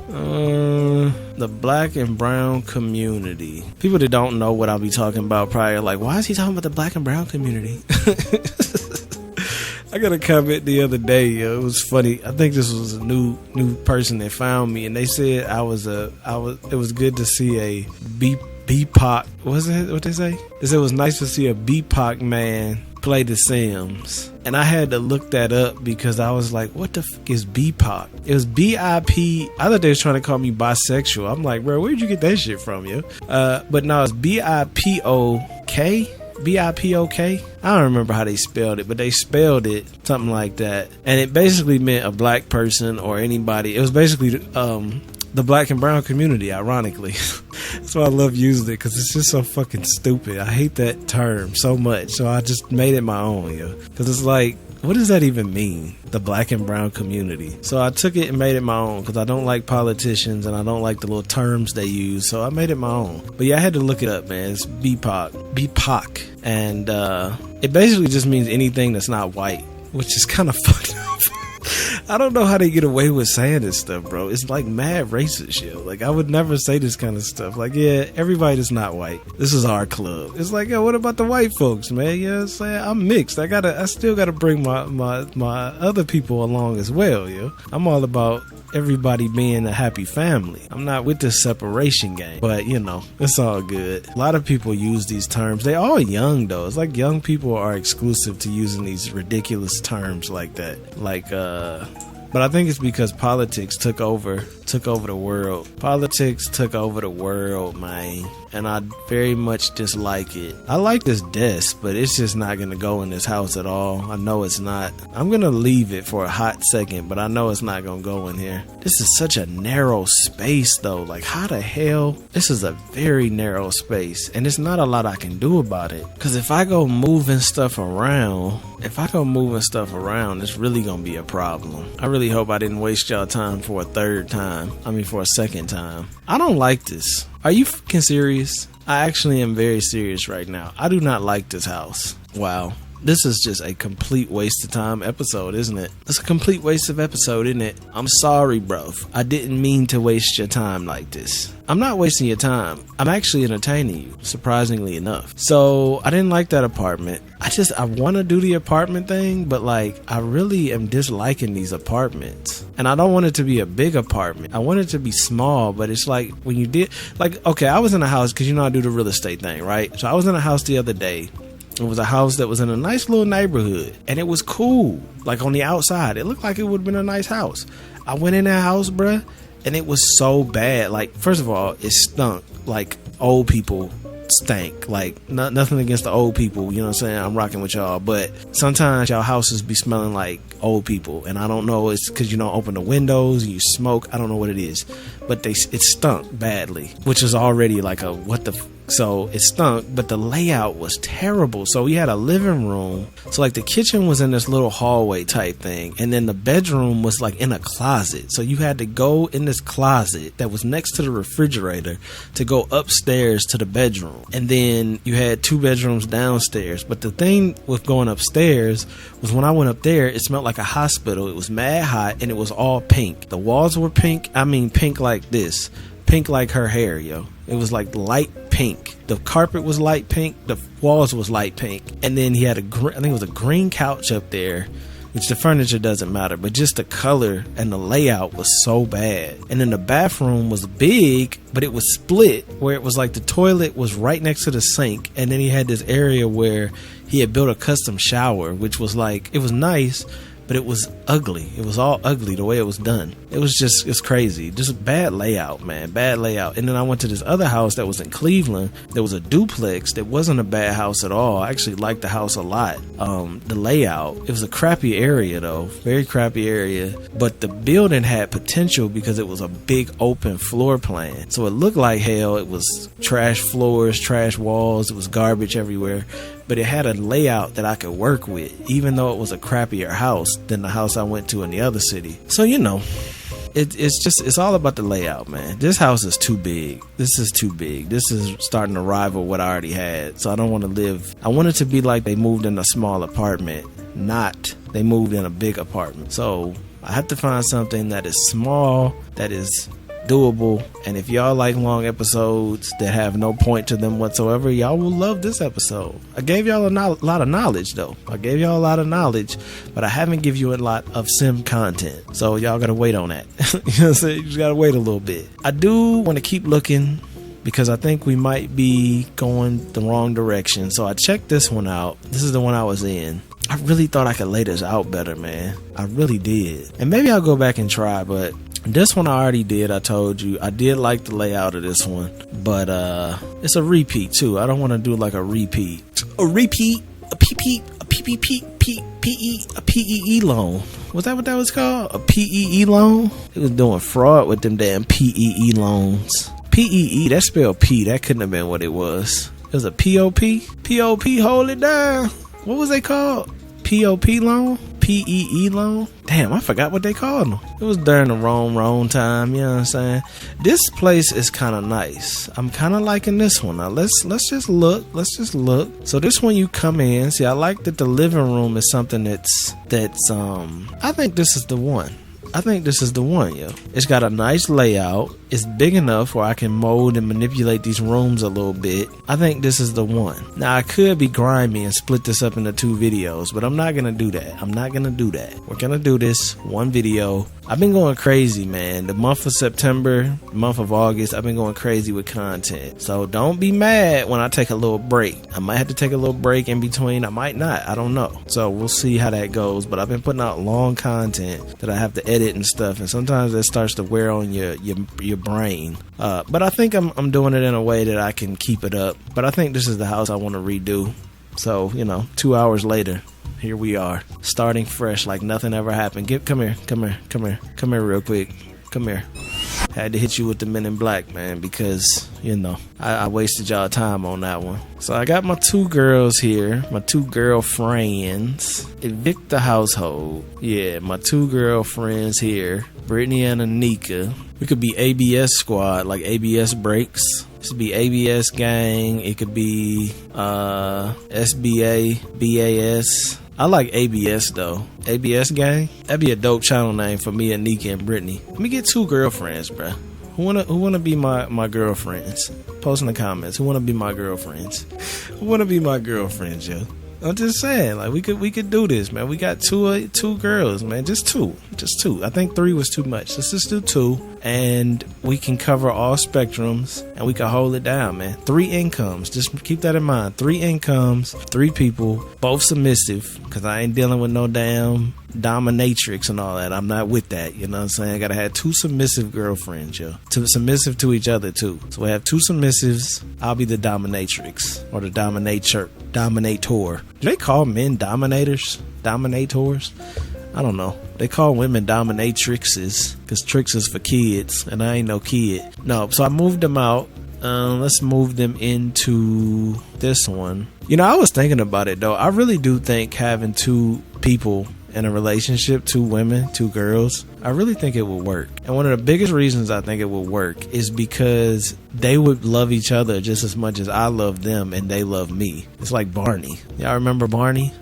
The black and brown community. People that don't know what I'll be talking about probably are like, why is he talking about the black and brown community? I got a comment the other day. It was funny. I think this was a new person that found me, and they said it was good to see a BPOC. Was it what they say? They said it was nice to see a BPOC man play The Sims. And I had to look that up because I was like, what the fuck is BPOC? It was BIP. I thought they was trying to call me bisexual. I'm like, bro, where'd you get that shit from, yo? But no, it's BIPOK. BIPOK. I don't remember how they spelled it, but they spelled it something like that, and it basically meant a black person or anybody. It was basically the black and brown community, ironically. That's why I love using it, because it's just so fucking stupid. I hate that term so much, so I just made it my own, yo. Because it's like, what does that even mean? The black and brown community. So I took it and made it my own, because I don't like politicians and I don't like the little terms they use. So I made it my own. But yeah, I had to look it up, man. It's BPOC. And it basically just means anything that's not white, which is kind of fucked up. I don't know how they get away with saying this stuff, bro. It's like mad racist shit. Like, I would never say this kind of stuff. Like, yeah, everybody that's not white, this is our club. It's like, yo, what about the white folks, man? You know what I'm saying? I'm mixed. I still gotta bring my other people along as well, yo. I'm all about everybody being a happy family. I'm not with this separation game, but you know, it's all good. A lot of people use these terms. They all young though. It's like young people are exclusive to using these ridiculous terms like that. Like, but I think it's because politics took over the world. Politics took over the world, man. And I very much dislike it. I like this desk, but it's just not going to go in this house at all. I know it's not. I'm going to leave it for a hot second, but I know it's not going to go in here. This is such a narrow space, though. Like, how the hell? This is a very narrow space, and there's not a lot I can do about it. Because if I go moving stuff around, it's really going to be a problem. I really hope I didn't waste y'all time for a second time. I don't like this. Are you fucking serious? I actually am very serious right now. I do not like this house. Wow. This is just a complete waste of time episode, isn't it? It's a complete waste of episode, isn't it? I'm sorry, bro. I didn't mean to waste your time like this. I'm not wasting your time. I'm actually entertaining you, surprisingly enough. So I didn't like that apartment. I want to do the apartment thing, but like, I really am disliking these apartments. And I don't want it to be a big apartment. I want it to be small, but it's like when you did, like, okay, I was in a house, because you know I do the real estate thing, right? So I was in a house the other day. It was a house that was in a nice little neighborhood, and it was cool. Like, on the outside, it looked like it would have been a nice house. I went in that house, bruh, and it was so bad. Like, first of all, it stunk. Like, old people stank. Like, nothing against the old people, you know what I'm saying? I'm rocking with y'all, but sometimes y'all houses be smelling like old people, and I don't know, it's because you don't open the windows and you smoke. I don't know what it is, but it stunk badly, which is already like a what the so it stunk, but the layout was terrible. So we had a living room, so like the kitchen was in this little hallway type thing, and then the bedroom was like in a closet, so you had to go in this closet that was next to the refrigerator to go upstairs to the bedroom, and then you had 2 bedrooms downstairs. But the thing with going upstairs was when I went up there, it smelled like a hospital. It was mad hot, and it was all pink. The walls were pink. I mean pink like this, pink like her hair, yo. It was like light pink. The carpet was light pink. The walls was light pink. And then he had I think it was a green couch up there, which the furniture doesn't matter, but just the color and the layout was so bad. And then the bathroom was big, but it was split, where it was like the toilet was right next to the sink, and then he had this area where he had built a custom shower, which was like, it was nice, but it was ugly. It was all ugly the way it was done. It was just, it's crazy. Just bad layout, man. Bad layout. And then I went to this other house that was in Cleveland. There was a duplex that wasn't a bad house at all. I actually liked the house a lot. The layout, it was a crappy area though. Very crappy area. But the building had potential because it was a big open floor plan. So it looked like hell. It was trash floors, trash walls. It was garbage everywhere. But it had a layout that I could work with, even though it was a crappier house than the house I went to in the other city. So, you know, it's all about the layout, man. This house is too big. This is too big. This is starting to rival what I already had. So I don't want to live. I want it to be like they moved in a small apartment, not they moved in a big apartment. So I have to find something that is small, that is doable, and if y'all like long episodes that have no point to them whatsoever, y'all will love this episode. I gave y'all a lot of knowledge though. I gave y'all a lot of knowledge, but I haven't give you a lot of sim content, so y'all gotta wait on that. You know what I'm saying? You just gotta wait a little bit. I do want to keep looking because I think we might be going the wrong direction, so I checked this one out. This is the one I was in. I really thought I could lay this out better, man. I really did. And maybe I'll go back and try, but this one I already did. I told you I did like the layout of this one, but it's a repeat too. I don't want to do like a repeat, a PEE loan. Was that what that was called? A PEE loan? It was doing fraud with them damn PEE loans. PEE, that spelled P. That couldn't have been what it was. It was a POP. POP, hold it down. What was they called? POP loan? PEE loan? Damn, I forgot what they called them. It was during the wrong time, you know what I'm saying? This place is kind of nice. I'm kind of liking this one. Now let's just look. So this one you come in, see, I like that the living room is something that's I think this is the one. Yo. It's got a nice layout. It's big enough where I can mold and manipulate these rooms a little bit. I think this is the one. Now I could be grimy and split this up into 2 videos, but I'm not gonna do that. We're gonna do this one video. I've been going crazy, man. The month of September, the month of August, I've been going crazy with content. So don't be mad when I take a little break. I might have to take a little break in between. I might not. I don't know. So we'll see how that goes. But I've been putting out long content that I have to edit and stuff, and sometimes that starts to wear on your brain. But I think I'm doing it in a way that I can keep it up. But I think this is the house I want to redo. So, 2 hours later, here we are, starting fresh like nothing ever happened. Come here real quick. Come here. Had to hit you with the Men in Black, man, because, I wasted y'all time on that one. So I got my 2 girls here, my 2 girlfriends. Evict the household. Yeah, my 2 girlfriends here, Brittany and Anika. We could be ABS squad, like ABS breaks. This could be ABS gang. It could be SBA, BAS. I like ABS though. ABS gang. That'd be a dope channel name for me, Anika, and Brittany. Let me get 2 girlfriends, bruh. Who wanna be my girlfriends? Post in the comments. Who wanna be my girlfriends? Who wanna be my girlfriends, yo? I'm just saying, like we could do this, man. We got two girls, man. Just two. I think 3 was too much. Let's just do 2, and we can cover all spectrums, and we can hold it down, man. 3 incomes. Just keep that in mind. 3 incomes, 3 people, both submissive, because I ain't dealing with no damn dominatrix and all that. I'm not with that, you know what I'm saying? I gotta have 2 submissive girlfriends, yo. Submissive to each other too. So we have 2 submissives. I'll be the dominatrix or the dominator. Do they call men dominators? Dominators? I don't know. They call women dominatrixes because tricks is for kids, and I ain't no kid. No, so I moved them out. Let's move them into this one. You know, I was thinking about it though. I really do think having two people in a relationship, two women, two girls, I really think it would work. And one of the biggest reasons I think it would work is because they would love each other just as much as I love them and they love me. It's like Barney. Y'all remember Barney?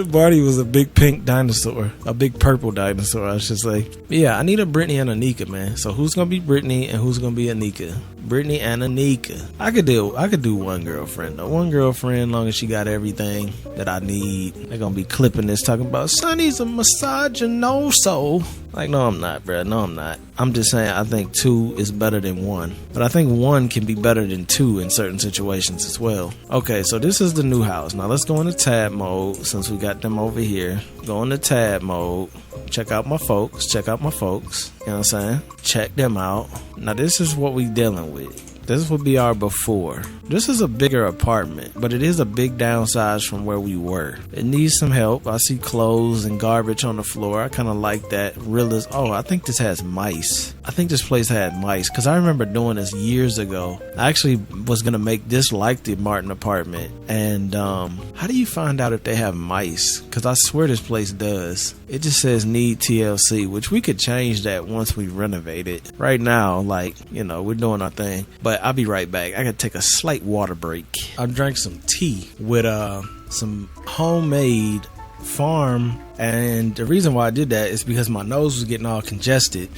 Barney was a big pink dinosaur, a big purple dinosaur, I should say. But yeah, I need a Brittany and Anika, man. So who's gonna be Brittany and who's gonna be Anika? Brittany and Anika. I could do one girlfriend though. One girlfriend, long as she got everything that I need. They're gonna be clipping this talking about Sonny's a misogynoso. Like, no, I'm not, bruh. No, I'm not. I'm just saying I think two is better than one. But I think one can be better than two in certain situations as well. Okay, so this is the new house. Now let's go into tab mode since we got them over here. Go into tab mode. Check out my folks. Check out my folks. You know what I'm saying? Check them out. Now this is what we dealing with. This would be our before. This is a bigger apartment, but it is a big downsize from where we were. It needs some help. I see clothes and garbage on the floor. I kind of like that. Oh, I think this has mice. I think this place had mice because I remember doing this years ago. I actually was going to make this like the Martin apartment. And how do you find out if they have mice? Because I swear this place does. It just says need TLC, which we could change that once we renovate it. Right now, like, you know, we're doing our thing. But I'll be right back. I gotta take a slight water break. I drank some tea with some homemade farm, and the reason why I did that is because my nose was getting all congested,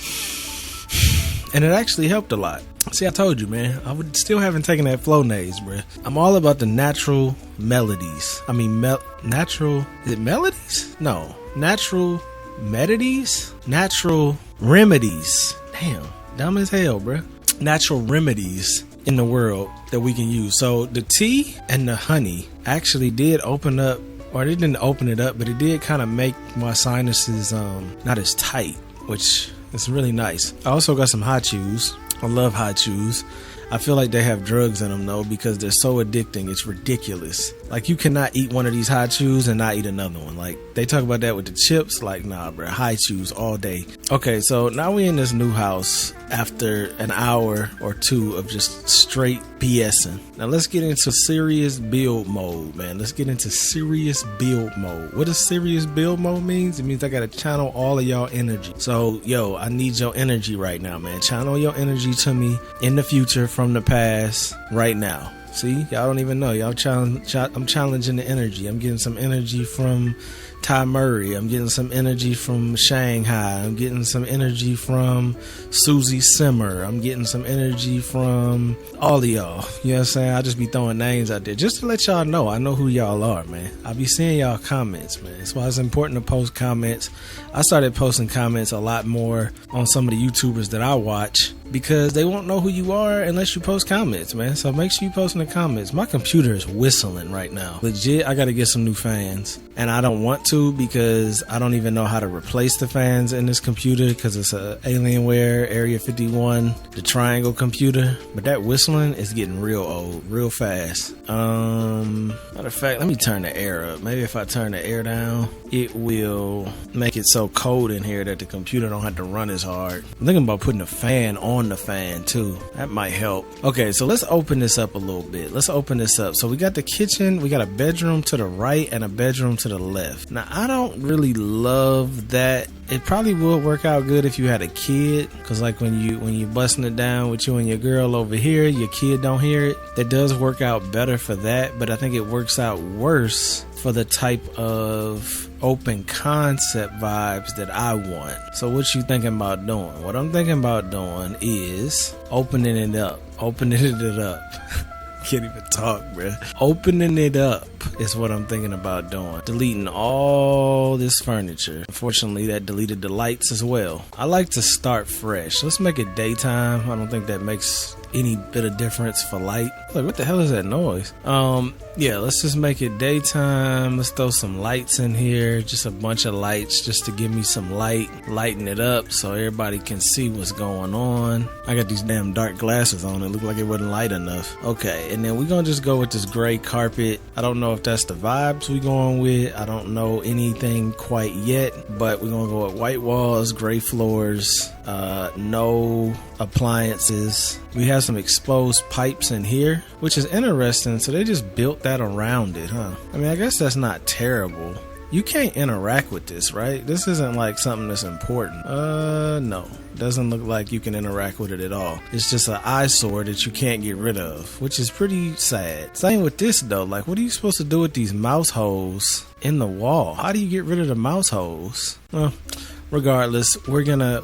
and it actually helped a lot. See, I told you, man. Still haven't taken that Flonase, bruh. I'm all about the natural melodies. I mean, natural. Is it melodies? No, natural melodies. Natural remedies. Damn, dumb as hell, bruh. Natural remedies in the world that we can use. So the tea and the honey actually did open up, or it didn't open it up, but it did kind of make my sinuses not as tight, which is really nice. I also got some hot chews. I love hot chews. I feel like they have drugs in them though because they're so addicting. It's ridiculous. Like, you cannot eat one of these hot chews and not eat another one. Like, they talk about that with the chips. Like, nah, bro, hot chews all day. Okay, so now we in this new house after an hour or two of just straight BSing. Now let's get into serious build mode, man. Let's get into serious build mode. What does serious build mode means? It means I gotta channel all of y'all energy. So, yo, I need your energy right now, man. Channel your energy to me in the future from the past right now. See, y'all don't even know. I'm challenging the energy. I'm getting some energy from Ty Murray. I'm getting some energy from Shanghai. I'm getting some energy from Susie Simmer. I'm getting some energy from all of y'all. You know what I'm saying? I just be throwing names out there just to let y'all know. I know who y'all are, man. I be seeing y'all comments, man. That's why it's important to post comments. I started posting comments a lot more on some of the YouTubers that I watch because they won't know who you are unless you post comments, man. So make sure you post in the comments. My computer is whistling right now. Legit, I got to get some new fans. And I don't want to because I don't even know how to replace the fans in this computer because it's a Alienware Area 51, the triangle computer. But that whistling is getting real old, real fast. Matter of fact, let me turn the air up. Maybe if I turn the air down, it will make it so cold in here that the computer don't have to run as hard. I'm thinking about putting a fan on the fan too. That might help. Okay, so let's open this up a little bit. Let's open this up. So we got the kitchen, we got a bedroom to the right and a bedroom to the left. Now, I don't really love that. It probably would work out good if you had a kid, because like when you busting it down with you and your girl over here, your kid don't hear it. That does work out better for that, but I think it works out worse for the type of open concept vibes that I want. So what you thinking about doing? What I'm thinking about doing is opening it up. Can't even talk, bruh. Opening it up is what I'm thinking about doing. Deleting all this furniture. Unfortunately, that deleted the lights as well. I like to start fresh. Let's make it daytime. I don't think that makes any bit of difference for light. Like, what the hell is that noise? Yeah, let's just make it daytime. Let's throw some lights in here, just a bunch of lights just to give me some light, lighten it up so everybody can see what's going on. I got these damn dark glasses on. It looked like it wasn't light enough. Okay, and then we're gonna just go with this gray carpet. I don't know if that's the vibes we going with. I don't know anything quite yet, but we're gonna go with white walls, gray floors, no appliances. We have some exposed pipes in here, which is interesting. So they just built that around it, huh? I mean, I guess that's not terrible. You can't interact with this, right? This isn't like something that's important. No. Doesn't look like you can interact with it at all. It's just an eyesore that you can't get rid of, which is pretty sad. Same with this though. Like, what are you supposed to do with these mouse holes in the wall? How do you get rid of the mouse holes? Well, regardless, we're gonna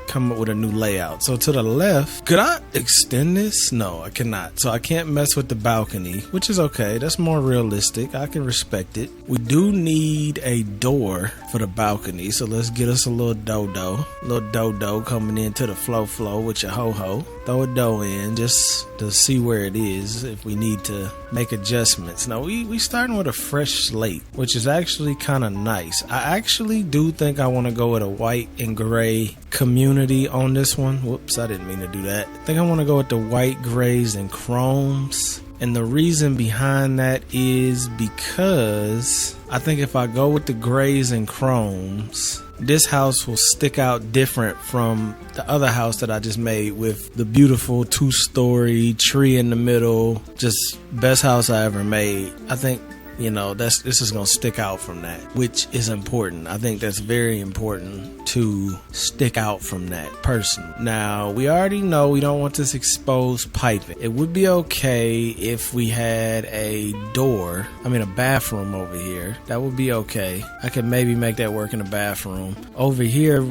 come up with a new layout. So to the left, could I extend this? No, I cannot. So I can't mess with the balcony, which is okay. That's more realistic. I can respect it. We do need a door for the balcony, so let's get us a little dodo coming into the flow with your ho-ho. Throw a dough in just to see where it is if we need to make adjustments. Now we starting with a fresh slate, which is actually kind of nice. I actually do think I want to go with a white and gray community on this one. Whoops, I didn't mean to do that. I think I want to go with the white, grays, and chromes. And the reason behind that is because I think if I go with the grays and chromes, this house will stick out different from the other house that I just made with the beautiful 2-story tree in the middle. Just best house I ever made. I think, you know, this is going to stick out from that, which is important. I think that's very important to stick out from that person. Now, we already know we don't want this exposed piping. It would be okay if we had a bathroom over here. That would be okay. I could maybe make that work in a bathroom. Over here,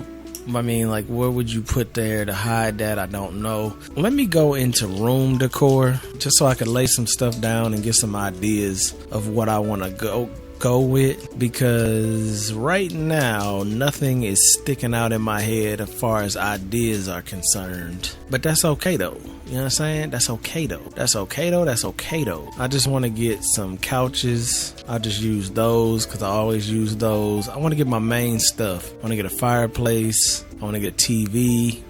I mean, like, where would you put there to hide that? I don't know. Let me go into room decor just so I could lay some stuff down and get some ideas of what I want to go with, because right now nothing is sticking out in my head as far as ideas are concerned. But that's okay though. You know what I'm saying? That's okay though. That's okay though. I just want to get some couches. I'll just use those because I always use those. I want to get my main stuff. I want to get a fireplace. I want to get a TV,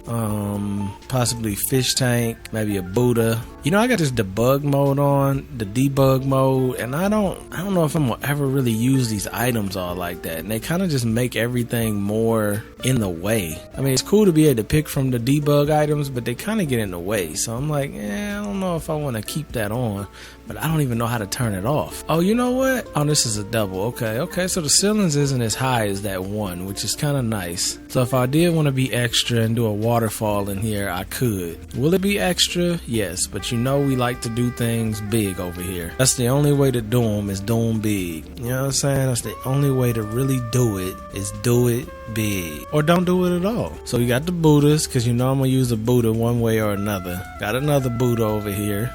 possibly fish tank, maybe a Buddha. You know, I got this debug mode on, the debug mode, and I don't know if I'm gonna ever really use these items all like that. And they kind of just make everything more in the way. I mean, it's cool to be able to pick from the debug items, but they kind of get in the way. So I'm like, I don't know if I want to keep that on, but I don't even know how to turn it off. Oh, you know what? Oh, this is a double. Okay. So the ceilings isn't as high as that one, which is kind of nice. So if I did want to be extra and do a waterfall in here, I could. Will it be extra? Yes, but you know we like to do things big over here. That's the only way to do them, is do them big. You know what I'm saying? That's the only way to really do it, is do it big. Or don't do it at all. So we got the Buddhas, because you know I'm going to use a Buddha one way or another. Got another Buddha over here.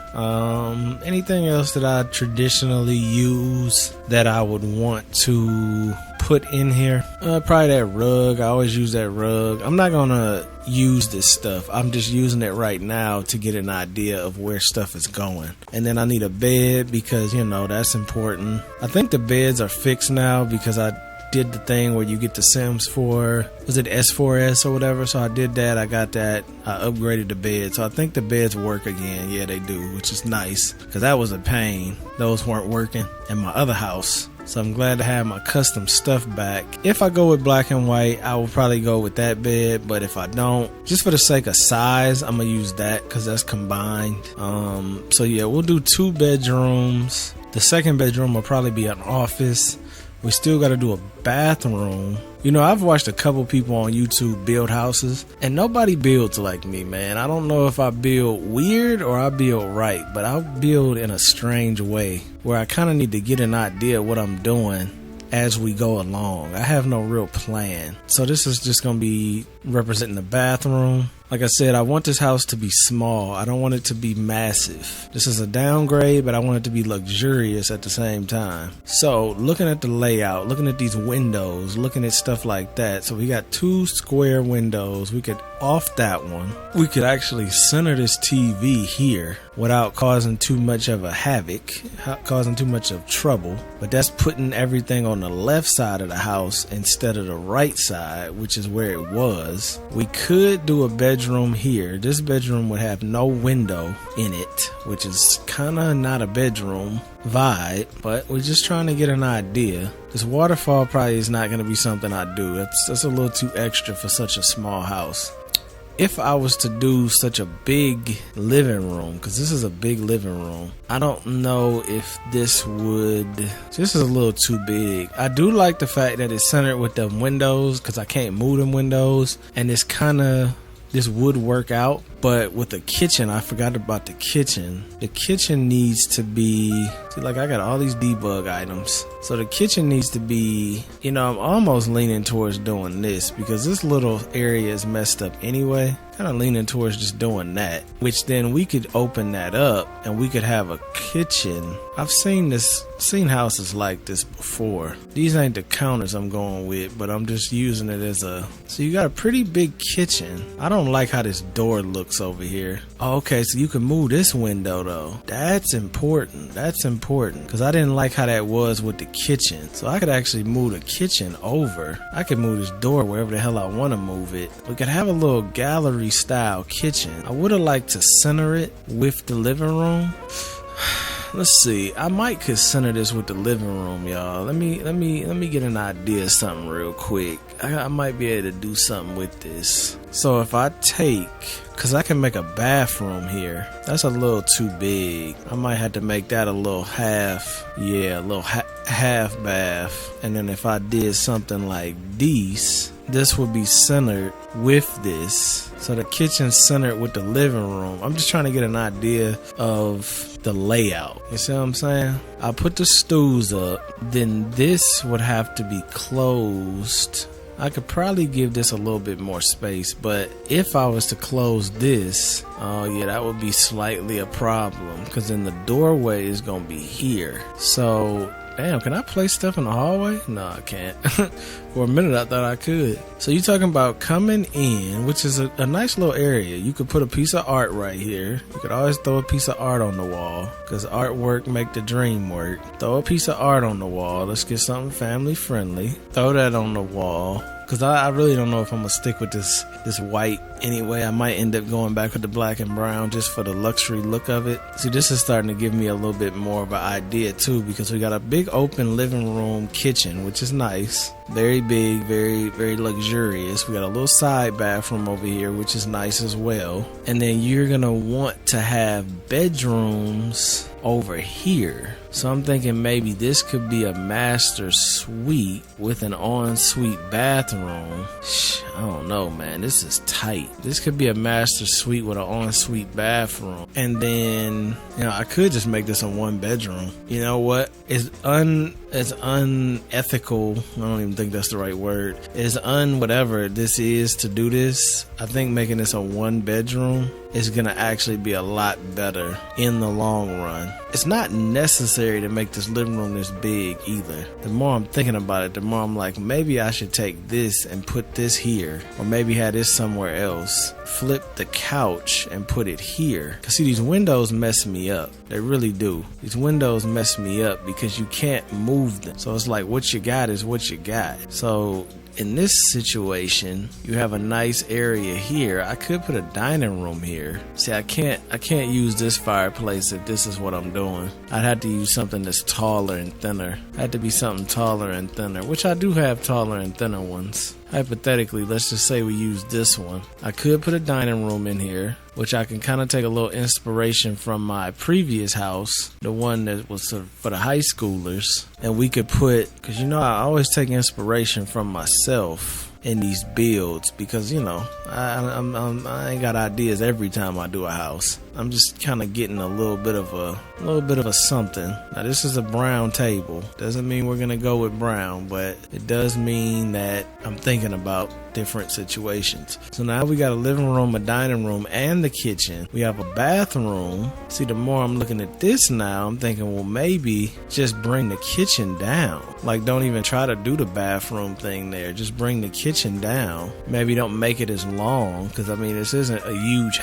Anything else that I traditionally use that I would want to put in here? Probably that rug. I always use that rug. I'm not gonna use this stuff. I'm just using it right now to get an idea of where stuff is going. And then I need a bed because, you know, that's important. I think the beds are fixed now because I did the thing where you get the Sims for, was it S4S or whatever? So I did that. I got that. I upgraded the bed. So I think the beds work again. Yeah, they do, which is nice because that was a pain. Those weren't working in my other house. So I'm glad to have my custom stuff back. If I go with black and white, I will probably go with that bed. But if I don't, just for the sake of size, I'm going to use that because that's combined. So yeah, we'll do 2 bedrooms. The second bedroom will probably be an office. We still got to do a bathroom. You know, I've watched a couple people on YouTube build houses, and nobody builds like me, man. I don't know if I build weird or I build right, but I build in a strange way where I kind of need to get an idea of what I'm doing as we go along. I have no real plan. So this is just going to be representing the bathroom. Like I said, I want this house to be small. I don't want it to be massive. This is a downgrade, but I want it to be luxurious at the same time. So looking at the layout, looking at these windows, looking at stuff like that. So we got 2 square windows. We could off that one. We could actually center this TV here without causing too much of a havoc, causing too much of trouble. But that's putting everything on the left side of the house instead of the right side, which is where it was. We could do a bedroom here. This bedroom would have no window in it, which is kind of not a bedroom vibe, but we're just trying to get an idea. This waterfall probably is not going to be something I do. That's a little too extra for such a small house. if I was to do such a big living room, because this is a big living room, I don't know if this is a little too big. I do like the fact that it's centered with the windows, because I can't move them windows, and this would work out. But with the kitchen, I forgot about the kitchen. The kitchen needs to be, see, like I got all these debug items. So the kitchen needs to be, I'm almost leaning towards doing this because this little area is messed up anyway. Kind of leaning towards just doing that, which then we could open that up and we could have a kitchen. I've seen houses like this before. These ain't the counters I'm going with, but I'm just using it as so you got a pretty big kitchen. I don't like how this door looks over here. Oh, okay, so you can move this window though. That's important. Because I didn't like how that was with the kitchen. So I could actually move the kitchen over. I could move this door wherever the hell I want to move it. We could have a little gallery style kitchen. I would have liked to center it with the living room. Let's see. I might could center this with the living room, y'all. Let me get an idea of something real quick. I might be able to do something with this. So if I because I can make a bathroom here. That's a little too big. I might have to make that a little half bath. And then if I did something like this would be centered with this. So the kitchen's centered with the living room. I'm just trying to get an idea of the layout. You see what I'm saying? I'll put the stools up. Then this would have to be closed. I could probably give this a little bit more space, but if I was to close this, oh yeah, that would be slightly a problem, because then the doorway is going to be here. So, damn, can I place stuff in the hallway? No, I can't. For a minute, I thought I could. So you're talking about coming in, which is a nice little area. You could put a piece of art right here. You could always throw a piece of art on the wall, because artwork make the dream work. Throw a piece of art on the wall. Let's get something family friendly. Throw that on the wall. Because I really don't know if I'm going to stick with this white anyway. I might end up going back with the black and brown just for the luxury look of it. See, this is starting to give me a little bit more of an idea too, because we got a big open living room kitchen, which is nice. Very big, very, very luxurious. We got a little side bathroom over here, which is nice as well. And then you're going to want to have bedrooms over here. So I'm thinking maybe this could be a master suite with an ensuite bathroom. I don't know, man. This is tight. This could be a master suite with an ensuite bathroom. And then, I could just make this a one bedroom. You know what? It's unethical. I don't even think that's the right word. It's whatever this is to do this. I think making this a one bedroom is going to actually be a lot better in the long run. It's not necessary to make this living room this big either. The more I'm thinking about it, the more I'm like, maybe I should take this and put this here, or maybe have this somewhere else. Flip the couch and put it here. Cause see, these windows mess me up. They really do. These windows mess me up because you can't move them. So it's like what you got is what you got. So in this situation, you have a nice area here. I could put a dining room here. See, I can't use this fireplace if this is what I'm doing. I'd have to use something that's taller and thinner. I'd have to be something taller and thinner, which I do have taller and thinner ones. Hypothetically, let's just say we use this one. I could put a dining room in here, which I can kind of take a little inspiration from my previous house, the one that was for the high schoolers. And we could put, because I always take inspiration from myself in these builds, because I ain't got ideas every time I do a house. I'm just kind of getting a little bit of a something. Now this is a brown table. Doesn't mean we're gonna go with brown, but it does mean that I'm thinking about different situations. So now we got a living room, a dining room, and the kitchen. We have a bathroom. See, the more I'm looking at this now, I'm thinking, well, maybe just bring the kitchen down. Like, don't even try to do the bathroom thing there. Just bring the kitchen down. Maybe don't make it as long, because this isn't a huge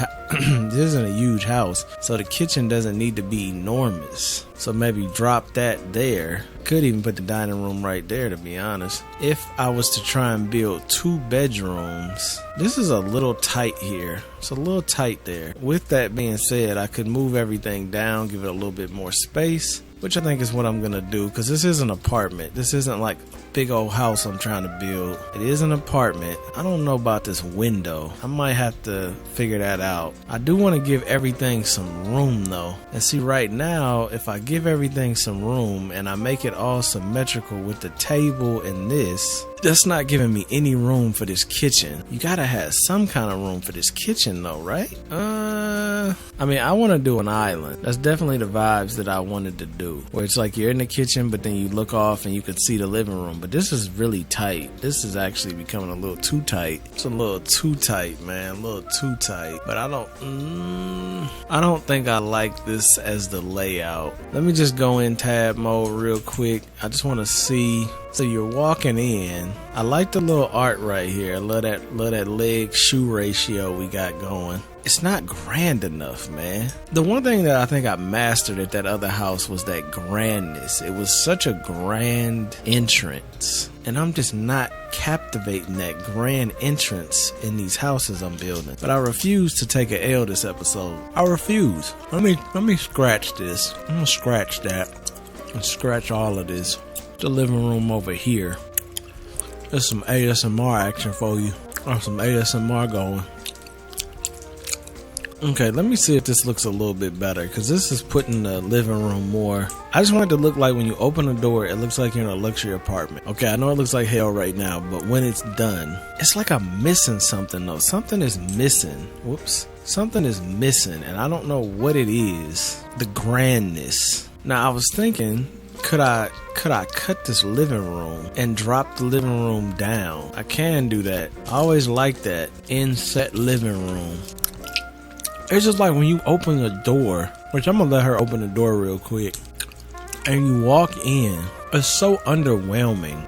house, so the kitchen doesn't need to be enormous. So maybe drop that there. Could even put the dining room right there, to be honest. If I was to try and build 2 bedrooms, this is a little tight here. It's a little tight there. With that being said, I could move everything down, give it a little bit more space, which I think is what I'm gonna do, because this is an apartment. This isn't like big old house I'm trying to build. It is an apartment. I don't know about this window. I might have to figure that out. I do want to give everything some room though. And see, right now, if I give everything some room and I make it all symmetrical with the table and this, that's not giving me any room for this kitchen. You gotta have some kind of room for this kitchen though, right? I mean, I want to do an island. That's definitely the vibes that I wanted to do, where it's like you're in the kitchen but then you look off and you can see the living room. But this is really tight. This is actually becoming a little too tight. It's a little too tight, man, a little too tight. But I don't think I like this as the layout. Let me just go in tab mode real quick. I just want to see. So you're walking in. I like the little art right here. I love that leg shoe ratio we got going. It's not grand enough, man. The one thing that I think I mastered at that other house was that grandness. It was such a grand entrance. And I'm just not captivating that grand entrance in these houses I'm building. But I refuse to take an L this episode. I refuse. Let me scratch this. I'm gonna scratch that and scratch all of this. The living room over here. There's some ASMR action for you. Or some ASMR going. Okay, let me see if this looks a little bit better, because this is putting the living room more. I just want it to look like when you open the door, it looks like you're in a luxury apartment. Okay, I know it looks like hell right now, but when it's done, it's like I'm missing something though. Something is missing. Whoops. Something is missing, and I don't know what it is. The grandness. Now, I was thinking, could I cut this living room and drop the living room down? I can do that. I always like that inset living room. It's just like when you open the door, which I'm gonna let her open the door real quick, and you walk in, it's so underwhelming.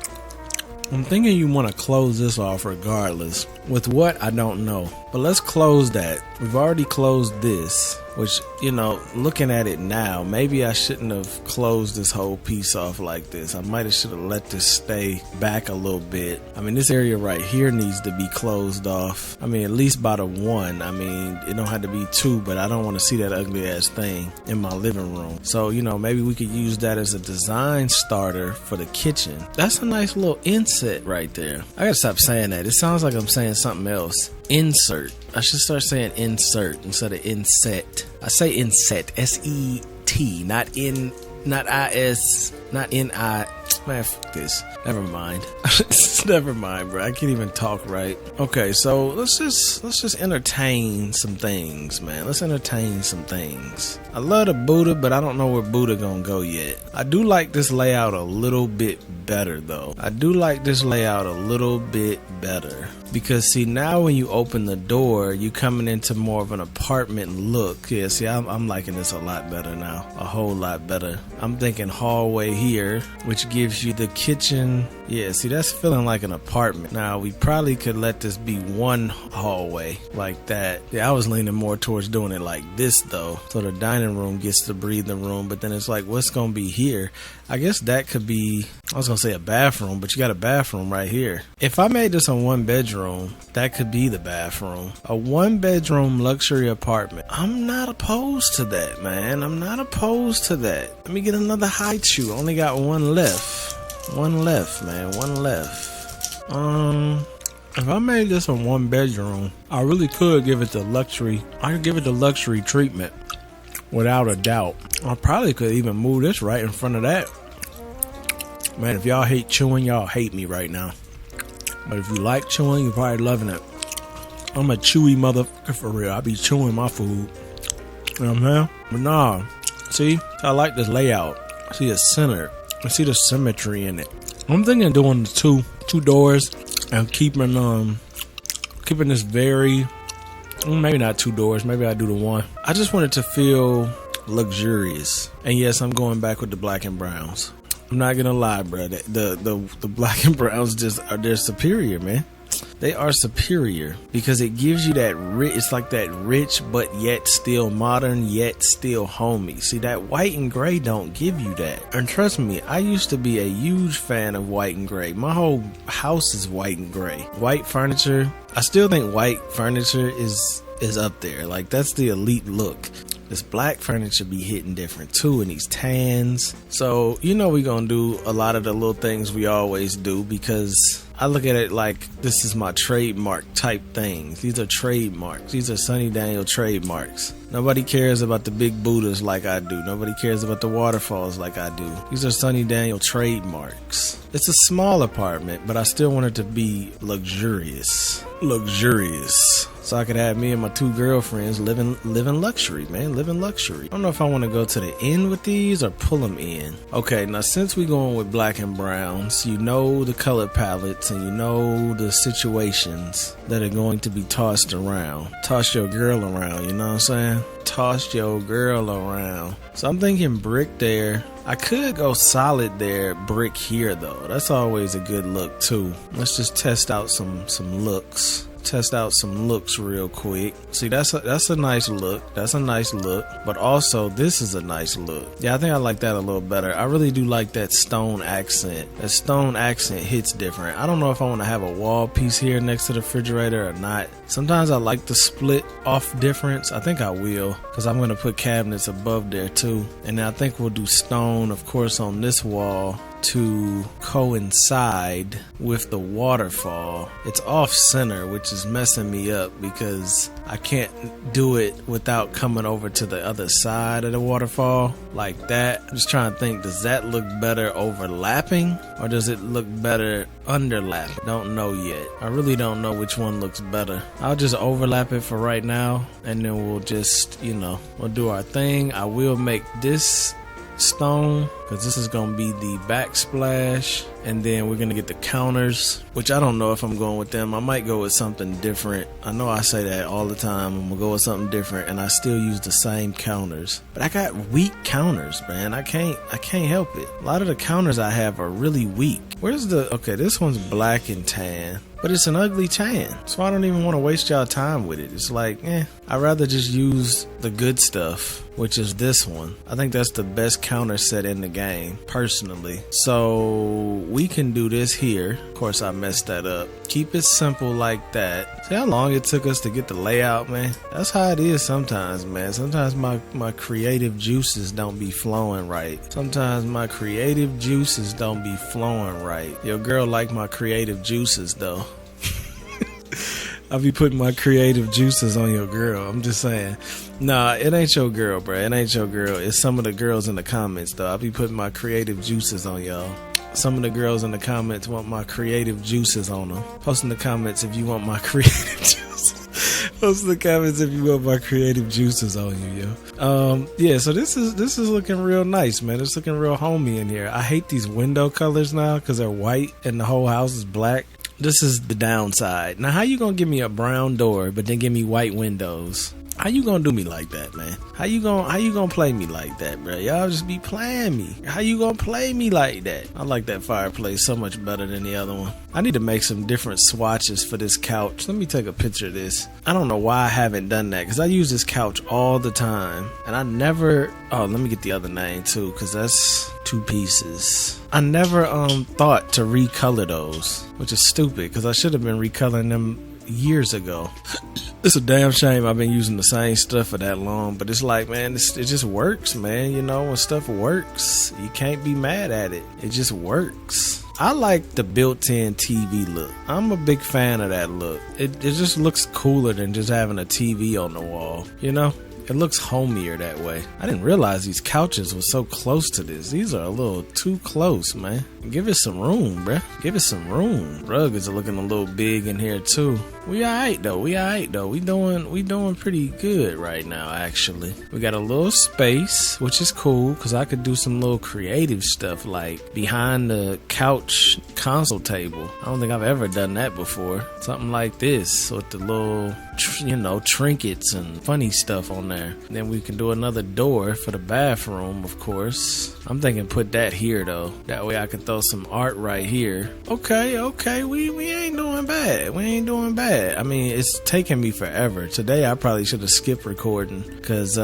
I'm thinking you want to close this off regardless. With what, I don't know. But let's close that. We've already closed this, which, you know, looking at it now, maybe I shouldn't have closed this whole piece off like this. I might have should have let this stay back a little bit. I mean, this area right here needs to be closed off. I mean, at least by the one. I mean, it don't have to be two, but I don't want to see that ugly ass thing in my living room. So, you know, maybe we could use that as a design starter for the kitchen. That's a nice little inset right there. I gotta stop saying that. It sounds like I'm saying something else. Insert. I should start saying insert instead of inset. I say inset, S-E-T, not in, not I-S, not N-I. Man, fuck this. Never mind. Never mind, bro. I can't even talk right. Okay, so let's just entertain some things, man. Let's entertain some things. I love the Buddha, but I don't know where Buddha gonna go yet. I do like this layout a little bit better, though. I do like this layout a little bit better. Because, see, now when you open the door, you coming into more of an apartment look. Yeah, see, I'm liking this a lot better now. A whole lot better. I'm thinking hallway here, which gives you the kitchen. Yeah, see, that's feeling like an apartment. Now, we probably could let this be one hallway like that. Yeah, I was leaning more towards doing it like this, though. So the dining room gets to breathe the room, but then it's like, what's going to be here? I guess that could be, I was going to say a bathroom, but you got a bathroom right here. If I made this a one bedroom, that could be the bathroom. A one bedroom luxury apartment. I'm not opposed to that, man. I'm not opposed to that. Let me get another hide shoe. Only got one left. One left, man. One left. If I made this a one bedroom, I really could give it the luxury. I could give it the luxury treatment without a doubt. I probably could even move this right in front of that. Man, if y'all hate chewing, y'all hate me right now. But if you like chewing, you're probably loving it. I'm a chewy motherfucker for real. I be chewing my food. You know what I'm saying? But nah. See? I like this layout. I see it's centered. I see the symmetry in it. I'm thinking of doing the two doors and keeping this very, maybe not two doors, maybe I do the one. I just want it to feel luxurious. And yes, I'm going back with the black and browns. I'm not gonna lie, bro. The black and browns they're superior, man. They are superior because it gives you that rich. It's like that rich, but yet still modern, yet still homey. See, that white and gray don't give you that. And trust me, I used to be a huge fan of white and gray. My whole house is white and gray. White furniture. I still think white furniture is up there. Like, that's the elite look. this black furniture be hitting different too, and these tans. So, you know, we gonna do a lot of the little things we always do, because I look at it like this is my trademark type things. These are trademarks. These are Sonny Daniel trademarks. Nobody cares about the big Buddhas like I do. Nobody cares about the waterfalls like I do. These are Sonny Daniel trademarks. It's a small apartment, but I still want it to be luxurious. Luxurious. So I could have me and my 2 girlfriends living luxury, man. Living luxury. I don't know if I want to go to the end with these or pull them in. Okay, now since we going with black and browns, you know the color palettes and you know the situations that are going to be tossed around. Toss your girl around, you know what I'm saying? Toss your girl around. So I'm thinking brick there. I could go solid there, brick here though. That's always a good look too. Let's just test out some looks. Test out some looks real quick. See, that's a nice look. That's a nice look. But also, this is a nice look. Yeah, I think I like that a little better. I really do like that stone accent. That stone accent hits different. I don't know if I want to have a wall piece here next to the refrigerator or not. Sometimes I like the split off difference. I think I will, because I'm going to put cabinets above there too. And then I think we'll do stone, of course, on this wall to coincide with the waterfall. It's off center, which is messing me up because I can't do it without coming over to the other side of the waterfall like that. I'm just trying to think, does that look better overlapping or does it look better underlapping? Don't know yet. I really don't know which one looks better. I'll just overlap it for right now and then we'll just, you know, we'll do our thing. I will make this stone because this is gonna be the backsplash, and then we're gonna get the counters, which I don't know if I'm going with them. I might go with something different. I know I say that all the time. I'm gonna go with something different, and I still use the same counters, but I got weak counters, man. I can't help it. A lot of the counters I have are really weak. Where's the, okay, this one's black and tan, but it's an ugly tan, so I don't even want to waste y'all time with it. It's like, I'd rather just use the good stuff, which is this one. I think that's the best counter set in the game, personally. So we can do this here. Of course, I messed that up. Keep it simple like that. See how long it took us to get the layout, man? That's how it is sometimes, man. Sometimes my creative juices don't be flowing right. Sometimes my creative juices don't be flowing right. Your girl like my creative juices, though. I'll be putting my creative juices on your girl. I'm just saying. Nah, it ain't your girl, bro. It ain't your girl. It's some of the girls in the comments, though. I'll be putting my creative juices on y'all. Some of the girls in the comments want my creative juices on them. Post in the comments if you want my creative juices. Post in the comments if you want my creative juices on you, yo. Yeah, so this is looking real nice, man. It's looking real homey in here. I hate these window colors now because they're white and the whole house is black. This is the downside. Now, how you gonna give me a brown door but then give me white windows? How you gonna do me like that, man? How you gonna play me like that, bro? Y'all just be playing me. How you gonna play me like that? I like that fireplace so much better than the other one. I need to make some different swatches for this couch. Let me take a picture of this. I don't know why I haven't done that because I use this couch all the time and I never, oh, let me get the other name too because that's 2 pieces. I never thought to recolor those, which is stupid because I should have been recoloring them years ago. It's a damn shame I've been using the same stuff for that long, but it's like, man, it just works, man. You know, when stuff works, you can't be mad at it. It just works. I like the built-in TV look. I'm a big fan of that look. It just looks cooler than just having a TV on the wall, you know? It looks homier that way. I didn't realize these couches were so close to this. These are a little too close, man. Give it some room, bruh. Give it some room. Rug is looking a little big in here too. We alright though. We doing pretty good right now, actually. We got a little space, which is cool because I could do some little creative stuff like behind the couch console table. I don't think I've ever done that before. Something like this with the little, trinkets and funny stuff on there. Then we can do another door for the bathroom, of course. I'm thinking put that here though. That way I can throw some art right here. Okay. We ain't doing bad. We ain't doing bad. I mean, it's taking me forever. Today I probably should have skipped recording because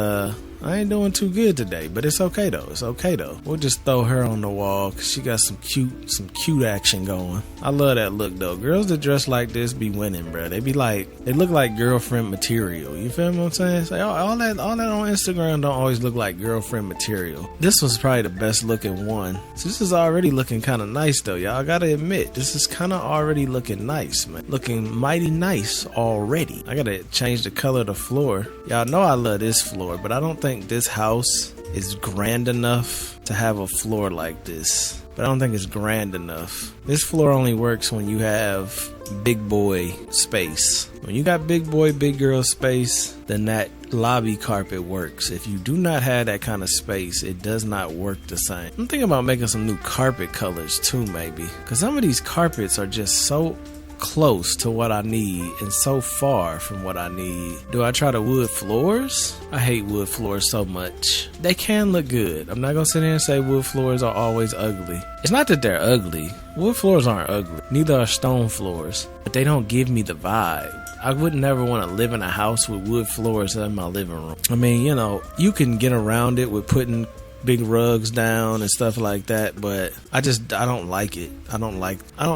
I ain't doing too good today, but it's okay though. It's okay though. We'll just throw her on the wall because she got some cute action going. I love that look though. Girls that dress like this be winning, bro. They look like girlfriend material. You feel what I'm saying? It's like, all that on Instagram don't always look like girlfriend material. This was probably the best looking one. So this is already looking kind of nice though, y'all. I gotta admit, this is kind of already looking nice, man. Looking mighty nice already. I gotta change the color of the floor. Y'all know I love this floor, but I don't think this house is grand enough to have a floor like this. But I don't think it's grand enough. This floor only works when you have big boy space. When you got big boy, big girl space, then that lobby carpet works. If you do not have that kind of space, it does not work the same. I'm thinking about making some new carpet colors too, maybe. Because some of these carpets are just so close to what I need and so far from what I need. Do I try the wood floors? I hate wood floors so much. They can look good. I'm not gonna sit here and say wood floors are always ugly. It's not that they're ugly. Wood floors aren't ugly. Neither are stone floors. But they don't give me the vibe. I would never want to live in a house with wood floors in my living room. I mean, you know, you can get around it with putting big rugs down and stuff like that, but I don't like it. I don't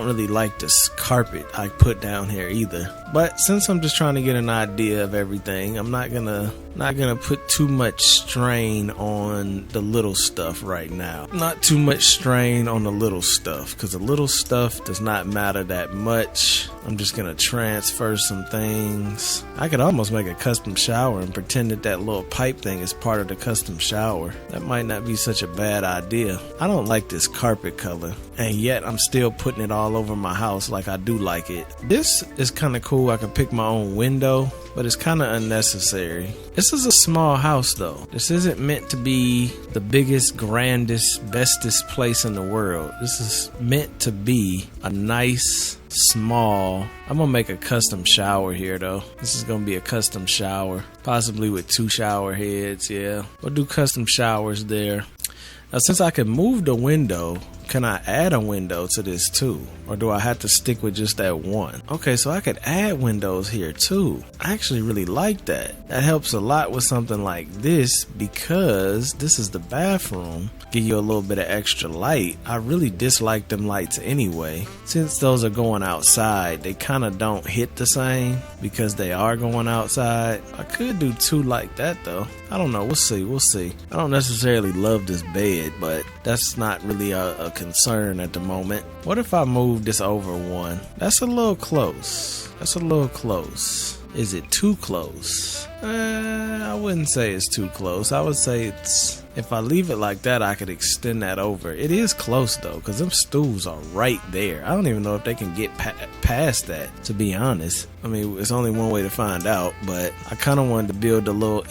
really like this carpet I put down here either. But since I'm just trying to get an idea of everything, I'm not gonna put too much strain on the little stuff right now. Not too much strain on the little stuff, because the little stuff does not matter that much. I'm just gonna transfer some things. I could almost make a custom shower and pretend that little pipe thing is part of the custom shower. That might not be such a bad idea. I don't like this carpet color, and yet I'm still putting it all over my house like I do like it. This is kind of cool. I can pick my own window, but it's kind of unnecessary. This is a small house though. This isn't meant to be the biggest, grandest, bestest place in the world. This is meant to be a nice, small. I'm gonna make a custom shower here though. This is gonna be a custom shower, possibly with 2 shower heads. Yeah, we'll do custom showers there. Now, since I can move the window, can I add a window to this too? Or do I have to stick with just that one? Okay, so I could add windows here too. I actually really like that. That helps a lot with something like this, because this is the bathroom. Give you a little bit of extra light. I really dislike them lights anyway. Since those are going outside, they kind of don't hit the same because they are going outside. I could do 2 like that though. I don't know. We'll see. I don't necessarily love this bed, but that's not really a concern at the moment. What if I move this over 1? That's a little close. Is it too close? I wouldn't say it's too close. I would say it's, if I leave it like that, I could extend that over. It is close though, because them stools are right there. I don't even know if they can get past that, to be honest. I mean, it's only one way to find out, but I kind of wanted to build a little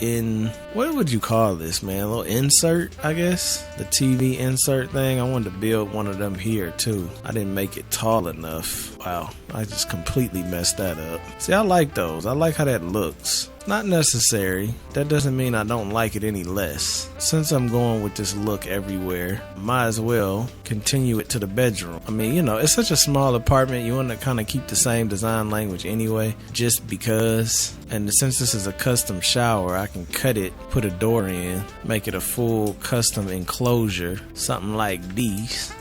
what would you call this, man? A little insert, I guess? The TV insert thing. I wanted to build one of them here too. I didn't make it tall enough. Wow, I just completely messed that up. See, I like those. I like how that looks. Not necessary. That doesn't mean I don't like it any less. Since I'm going with this look everywhere, might as well continue it to the bedroom. I mean, you know, it's such a small apartment. You want to kind of keep the same design language anyway, just because. And since this is a custom shower, I can cut it, put a door in, make it a full custom enclosure, something like these.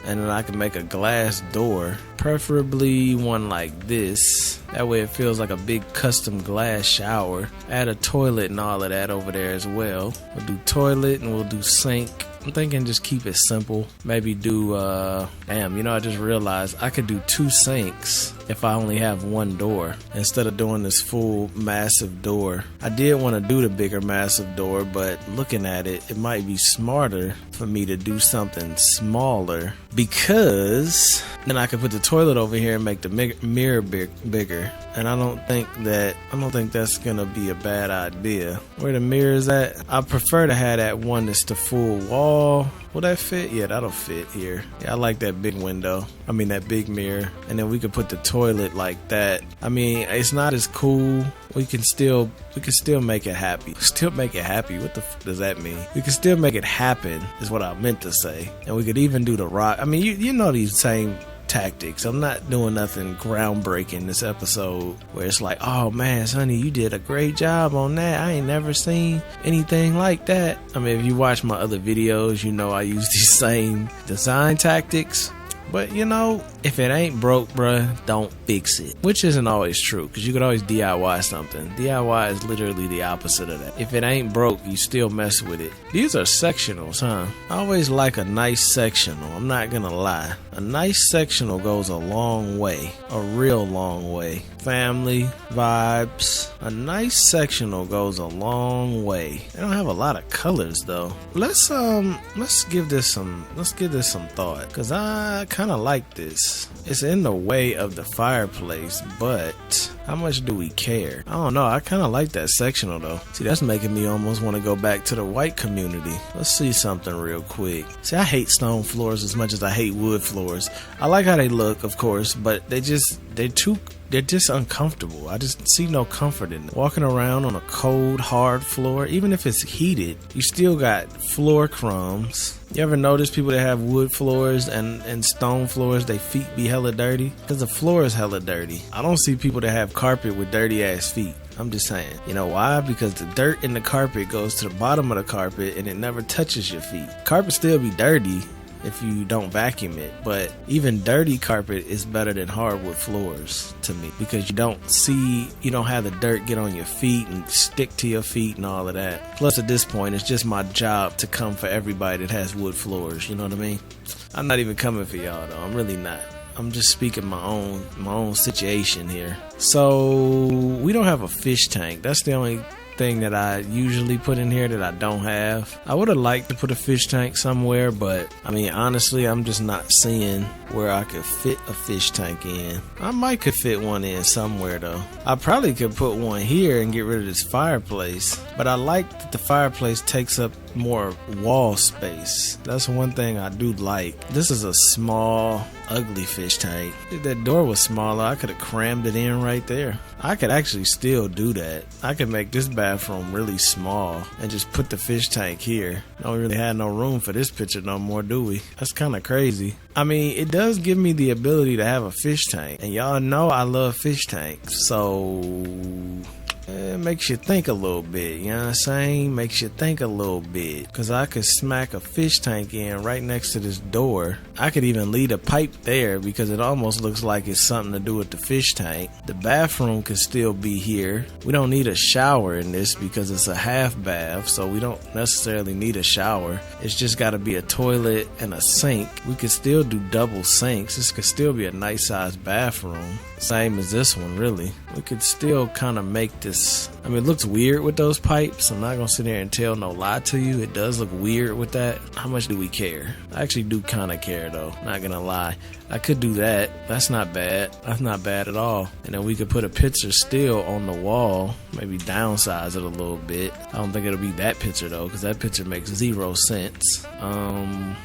And then I can make a glass door, preferably one like this. That way it feels like a big custom glass shower. Add a toilet and all of that over there as well. We'll do toilet and we'll do sink. I'm thinking just keep it simple. Maybe do, I just realized I could do 2 sinks if I only have 1 door instead of doing this full massive door. I did want to do the bigger massive door, but looking at it, it might be smarter for me to do something smaller, because then I could put the toilet over here and make the mirror bigger. And I don't think that's gonna be a bad idea. Where the mirror is at, I prefer to have that one that's the full wall. Will that fit? Yeah, that'll fit here. Yeah, I like that big window. I mean, that big mirror. And then we could put the toilet like that. I mean, it's not as cool. We can still make it happy. Still make it happy. What the does that mean? We can still make it happen is what I meant to say. And we could even do the rock. I mean, you know these same tactics. I'm not doing nothing groundbreaking this episode where it's like, oh man, Sonny, you did a great job on that. I ain't never seen anything like that. I mean, if you watch my other videos, you know I use these same design tactics. But you know, if it ain't broke, bruh, don't fix it. Which isn't always true, because you could always DIY something. DIY is literally the opposite of that. If it ain't broke, you still mess with it. These are sectionals, huh? I always like a nice sectional, I'm not gonna lie. A nice sectional goes a long way. A real long way. Family, vibes. A nice sectional goes a long way. They don't have a lot of colors though. Let's give this some thought, because I kind of like this. It's in the way of the fireplace, but how much do we care? I don't know. I kind of like that sectional though. See, that's making me almost want to go back to the white community. Let's see something real quick. See, I hate stone floors as much as I hate wood floors. I like how they look, of course, but they're just uncomfortable. I just see no comfort in them. Walking around on a cold, hard floor, even if it's heated, you still got floor crumbs. You ever notice people that have wood floors and stone floors, they feet be hella dirty? Because the floor is hella dirty. I don't see people that have carpet with dirty ass feet. I'm just saying. You know why? Because the dirt in the carpet goes to the bottom of the carpet and it never touches your feet. Carpet still be dirty if you don't vacuum it, but even dirty carpet is better than hardwood floors to me, because you don't have the dirt get on your feet and stick to your feet and all of that. Plus at this point, it's just my job to come for everybody that has wood floors, you know what I mean? I'm not even coming for y'all though, I'm really not. I'm just speaking my own situation here. So we don't have a fish tank. That's the only thing that I usually put in here that I don't have. I would have liked to put a fish tank somewhere, but I mean honestly, I'm just not seeing where I could fit a fish tank in. I might could fit one in somewhere though. I probably could put one here and get rid of this fireplace, but I like that the fireplace takes up more wall space. That's one thing I do like. This is a small, ugly fish tank. If that door was smaller, I could have crammed it in right there. I could actually still do that. I could make this bathroom really small and just put the fish tank here. Don't really have no room for this picture no more, do we? That's kind of crazy. I mean, it does give me the ability to have a fish tank, and y'all know I love fish tanks, so it makes you think a little bit, you know what I'm saying? Makes you think a little bit. Because I could smack a fish tank in right next to this door. I could even leave a pipe there because it almost looks like it's something to do with the fish tank. The bathroom could still be here. We don't need a shower in this because it's a half bath, so we don't necessarily need a shower. It's just got to be a toilet and a sink. We could still do double sinks. This could still be a nice sized bathroom. Same as this one, really. We could still kind of make this. I mean, it looks weird with those pipes. I'm not gonna sit there and tell no lie to you. It does look weird with that. How much do we care? I actually do kind of care though, not gonna lie. I could do that. That's not bad. That's not bad at all. And then we could put a picture still on the wall. Maybe downsize it a little bit. I don't think it'll be that picture though, because that picture makes 0 sense.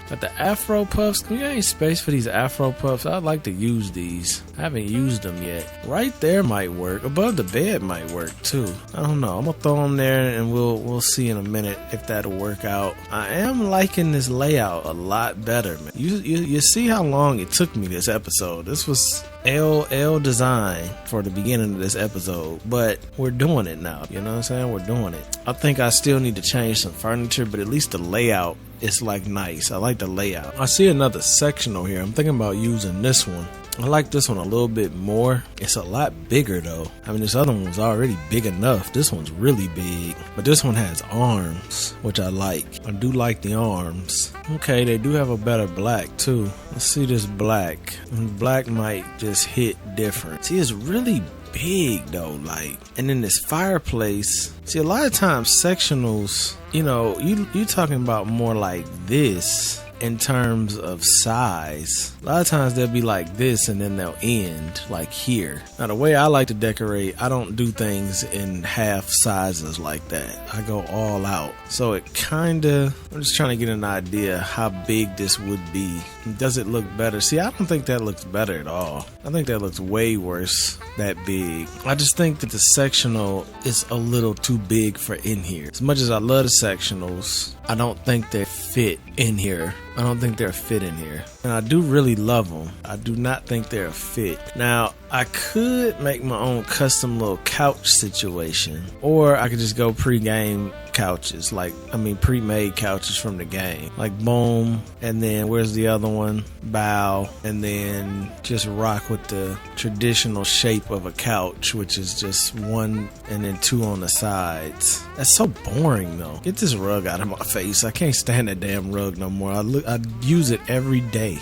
But the Afro puffs, can you ain't space for these Afro puffs? I'd like to use these. I haven't used them yet. Right there might work. Above the bed might work too. I don't know. I'm gonna throw them there and we'll see in a minute if that'll work out. I am liking this layout a lot better, man. You see how long it took me this episode. This was LL design for the beginning of this episode, but we're doing it now. You know what I'm saying? We're doing it. I think I still need to change some furniture, but at least the layout is like nice. I like the layout. I see another sectional here. I'm thinking about using this one. I like this one a little bit more. It's a lot bigger though. I mean, this other one was already big enough. This one's really big, but this one has arms, which I like. I do like the arms. Okay, they do have a better black too. Let's see this black. Black might just hit different. See, it's really big though, like, and then this fireplace. See, a lot of times sectionals, you know, you talking about more like this in terms of size. A lot of times they'll be like this and then they'll end like here. Now the way I like to decorate, I don't do things in half sizes like that. I go all out. So it kinda, I'm just trying to get an idea how big this would be. Does it look better? See, I don't think that looks better at all. I think that looks way worse that big. I just think that the sectional is a little too big for in here. As much as I love the sectionals, I don't think they fit in here. I don't think they're a fit in here. And I do really love them. I do not think they're a fit. Now, I could make my own custom little couch situation, or I could just go pre-game couches, pre-made couches from the game. Like boom, and then where's the other one? Bow, and then just rock with the traditional shape of a couch, which is just one and then two on the sides. That's so boring though. Get this rug out of my face. I can't stand that damn rug no more. I use it every day.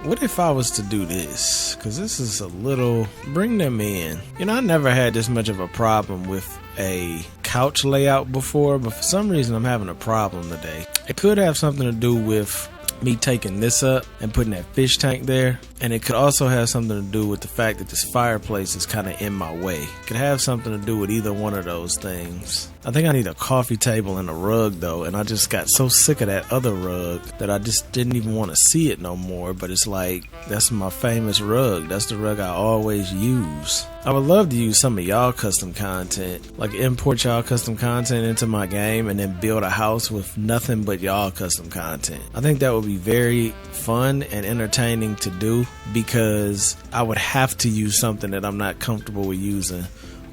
What if I was to do this? Cause this is a little, bring them in. I never had this much of a problem with a couch layout before, but for some reason I'm having a problem today. It could have something to do with me taking this up and putting that fish tank there, and it could also have something to do with the fact that this fireplace is kind of in my way. It could have something to do with either one of those things. I think I need a coffee table and a rug though, and I just got so sick of that other rug that I just didn't even want to see it no more. But it's like, that's my famous rug. That's the rug I always use. I would love to use some of y'all custom content, like import y'all custom content into my game and then build a house with nothing but y'all custom content. I think that would be very fun and entertaining to do, because I would have to use something that I'm not comfortable with using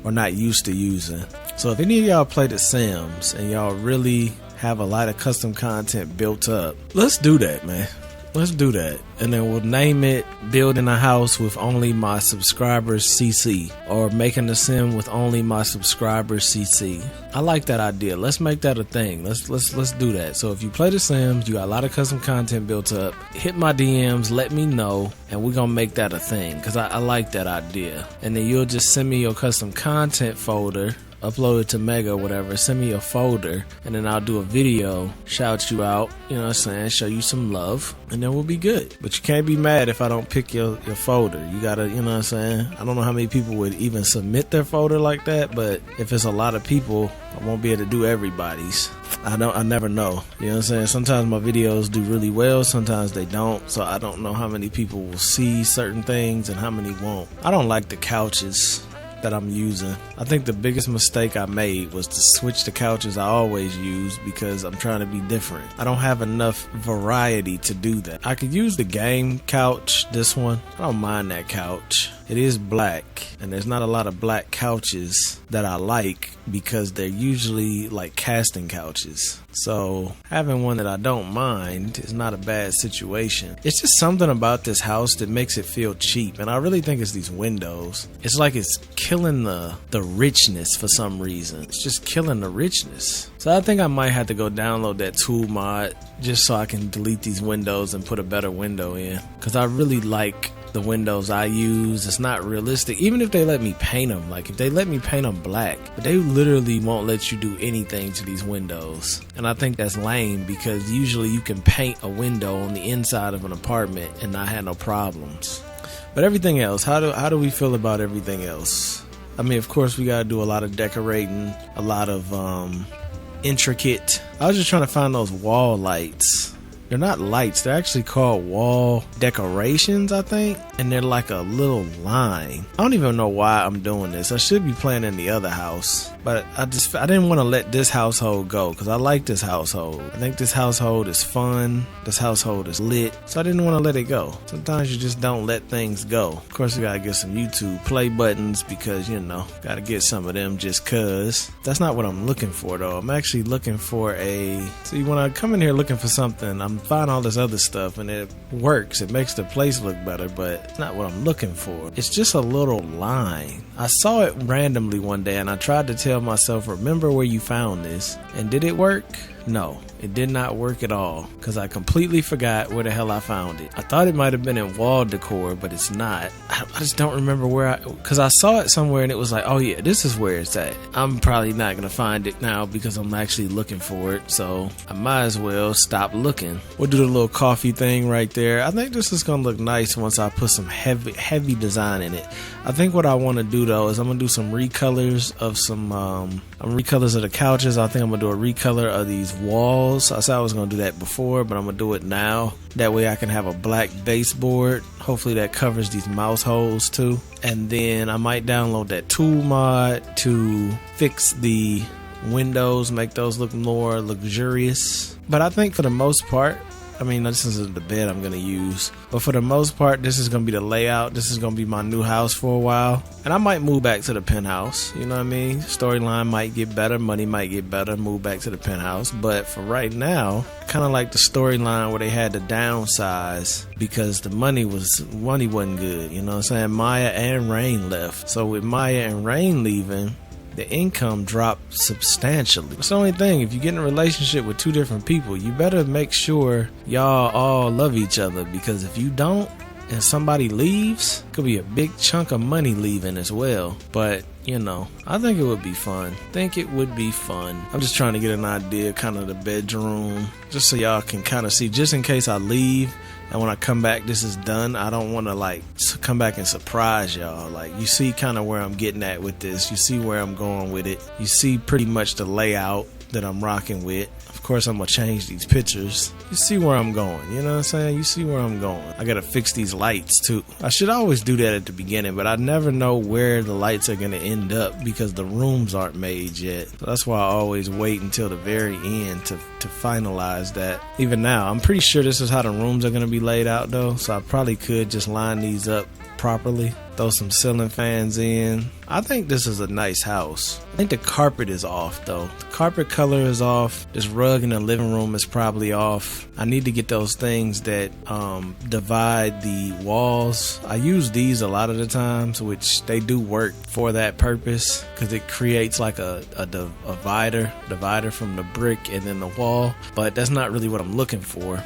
or not used to using. So if any of y'all play The Sims and y'all really have a lot of custom content built up, let's do that, man. Let's do that. And then we'll name it Building a House with Only My Subscribers CC, or Making a Sim with Only My Subscribers CC. I like that idea. Let's make that a thing. Let's do that. So if you play The Sims, you got a lot of custom content built up, hit my DMs, let me know, and we're gonna make that a thing, because I like that idea. And then you'll just send me your custom content folder, upload it to Mega or whatever, send me a folder, and then I'll do a video, shout you out, show you some love, and then we'll be good. But you can't be mad if I don't pick your folder. You gotta, I don't know how many people would even submit their folder like that, but if it's a lot of people, I won't be able to do everybody's. I never know. Sometimes my videos do really well, sometimes they don't, so I don't know how many people will see certain things and how many won't. I don't like the couches that I'm using. I think the biggest mistake I made was to switch the couches I always use, because I'm trying to be different. I don't have enough variety to do that. I could use the game couch, this one. I don't mind that couch. It is black, and there's not a lot of black couches that I like, because they're usually like casting couches. So having one that I don't mind is not a bad situation. It's just something about this house that makes it feel cheap, and I really think it's these windows. It's like it's killing the richness for some reason. It's just killing the richness. So I think I might have to go download that tool mod just so I can delete these windows and put a better window in, because I really like the windows I use. It's not realistic, even if they let me paint them. Like if they let me paint them black, but they literally won't let you do anything to these windows, and I think that's lame, because usually you can paint a window on the inside of an apartment and not have no problems. But everything else, how do we feel about everything else? I mean, of course we gotta do a lot of decorating, a lot of intricate. I was just trying to find those wall lights. They're not lights, they're actually called wall decorations, I think. And they're like a little line. I don't even know why I'm doing this. I should be playing in the other house, but I didn't want to let this household go, because I like this household. I think this household is fun. This household is lit. So I didn't want to let it go. Sometimes you just don't let things go. Of course, we gotta get some YouTube play buttons, because, gotta get some of them just cause. That's not what I'm looking for though. I'm actually looking for see, when I come in here looking for something, I'm find all this other stuff and it works. It makes the place look better, but it's not what I'm looking for. It's just a little line. I saw it randomly one day and I tried to tell myself, remember where you found this. And did it work? No, it did not work at all, because I completely forgot where the hell I found it. I thought it might have been in wall decor, but it's not. I just don't remember where because I saw it somewhere and it was like, oh yeah, this is where it's at. I'm probably not going to find it now because I'm actually looking for it, so I might as well stop looking. We'll do the little coffee thing right there. I think this is going to look nice once I put some heavy design in it. I think what I want to do though is I'm going to do some recolors of recolors of the couches. I think I'm going to do a recolor of these walls. I said I was going to do that before, but I'm going to do it now. That way I can have a black baseboard. Hopefully that covers these mouse holes too. And then I might download that tool mod to fix the windows, make those look more luxurious. But I think for the most part, I mean, this isn't the bed I'm going to use, but for the most part, this is going to be the layout. This is going to be my new house for a while. And I might move back to the penthouse. You know what I mean? Storyline might get better. Money might get better. Move back to the penthouse. But for right now, kind of like the storyline where they had to downsize because the money wasn't good. You know what I'm saying? Maya and Rain left. So with Maya and Rain leaving, the income dropped substantially. It's the only thing. If you get in a relationship with two different people, you better make sure y'all all love each other, because if you don't and somebody leaves, it could be a big chunk of money leaving as well. But you know, I think it would be fun. I'm just trying to get an idea, kind of the bedroom, just so y'all can kind of see, just in case I leave and when I come back this is done. I don't want to like come back and surprise y'all. Like, you see kind of where I'm getting at with this. You see where I'm going with it. You see pretty much the layout that I'm rocking with. Of course, I'm gonna change these pictures. You see where I'm going, you know what I'm saying? You see where I'm going. I gotta fix these lights too. I should always do that at the beginning, but I never know where the lights are gonna end up because the rooms aren't made yet. So that's why I always wait until the very end to finalize that. Even now, I'm pretty sure this is how the rooms are gonna be laid out though, so I probably could just line these up properly, throw some ceiling fans in. I think this is a nice house. I think the carpet is off though. The carpet color is off. This rug in the living room is probably off. I need to get those things that divide the walls. I use these a lot of the times, which they do work for that purpose, because it creates like a divider from the brick and then the wall. But that's not really what I'm looking for.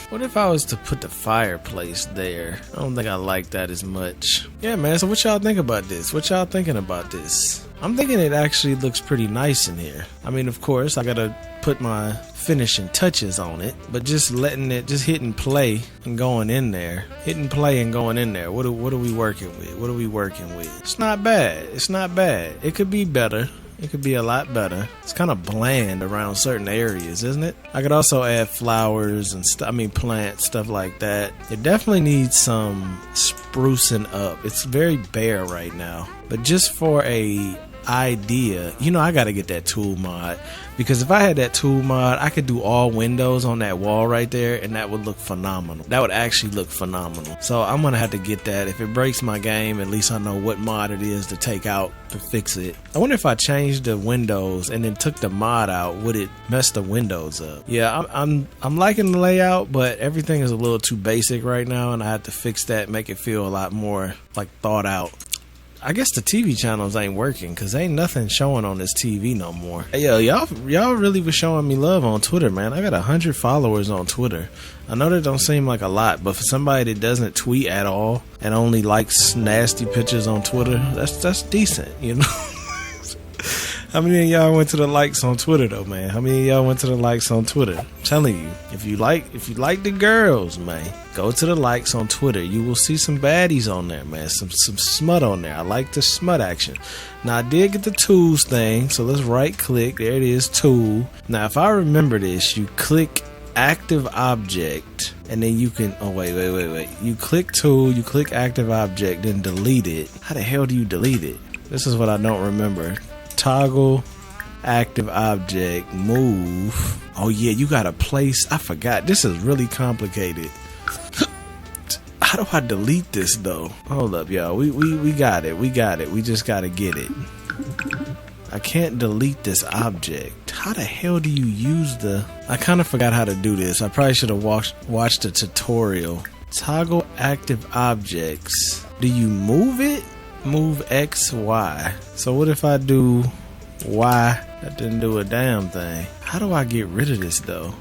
What if I was to put the fireplace there? I don't think I like that as much. Yeah, man, so what y'all think about this? What y'all thinking about this? I'm thinking it actually looks pretty nice in here. I mean, of course, I gotta put my finishing touches on it, but just hitting play and going in there. Hitting play and going in there. What are we working with? It's not bad. It could be better. It could be a lot better. It's kind of bland around certain areas, isn't it? I could also add flowers and plants, stuff like that. It definitely needs some sprucing up. It's very bare right now. But just for a idea, you know, I gotta get that tool mod, because if I had that tool mod, I could do all windows on that wall right there, and that would look phenomenal. That would actually look phenomenal. So I'm gonna have to get that. If it breaks my game, at least I know what mod it is to take out to fix it. I wonder if I changed the windows and then took the mod out, would it mess the windows up? Yeah, I'm liking the layout, but everything is a little too basic right now, and I have to fix that, make it feel a lot more like thought out. I guess the TV channels ain't working, because ain't nothing showing on this TV no more. Hey, yo, y'all really was showing me love on Twitter, man. I got 100 followers on Twitter. I know that don't seem like a lot, but for somebody that doesn't tweet at all and only likes nasty pictures on Twitter, that's decent, you know? How many of y'all went to the likes on Twitter though, man? How many of y'all went to the likes on Twitter? I'm telling you, if you like the girls, man, go to the likes on Twitter. You will see some baddies on there, man. Some smut on there. I like the smut action. Now I did get the tools thing, so let's right click. There it is, tool. Now if I remember this, you click active object, and then you can wait. You click tool, you click active object, then delete it. How the hell do you delete it? This is what I don't remember. Toggle active object, move. Oh yeah, you gotta place. I forgot. This is really complicated. How do I delete this though? Hold up, y'all. We got it. We just gotta get it. I can't delete this object. How the hell do you use the... I kind of forgot how to do this. I probably should have watched the tutorial. Toggle active objects. Do you move it? Move X, Y. So what if I do Y? That didn't do a damn thing. How do I get rid of this though?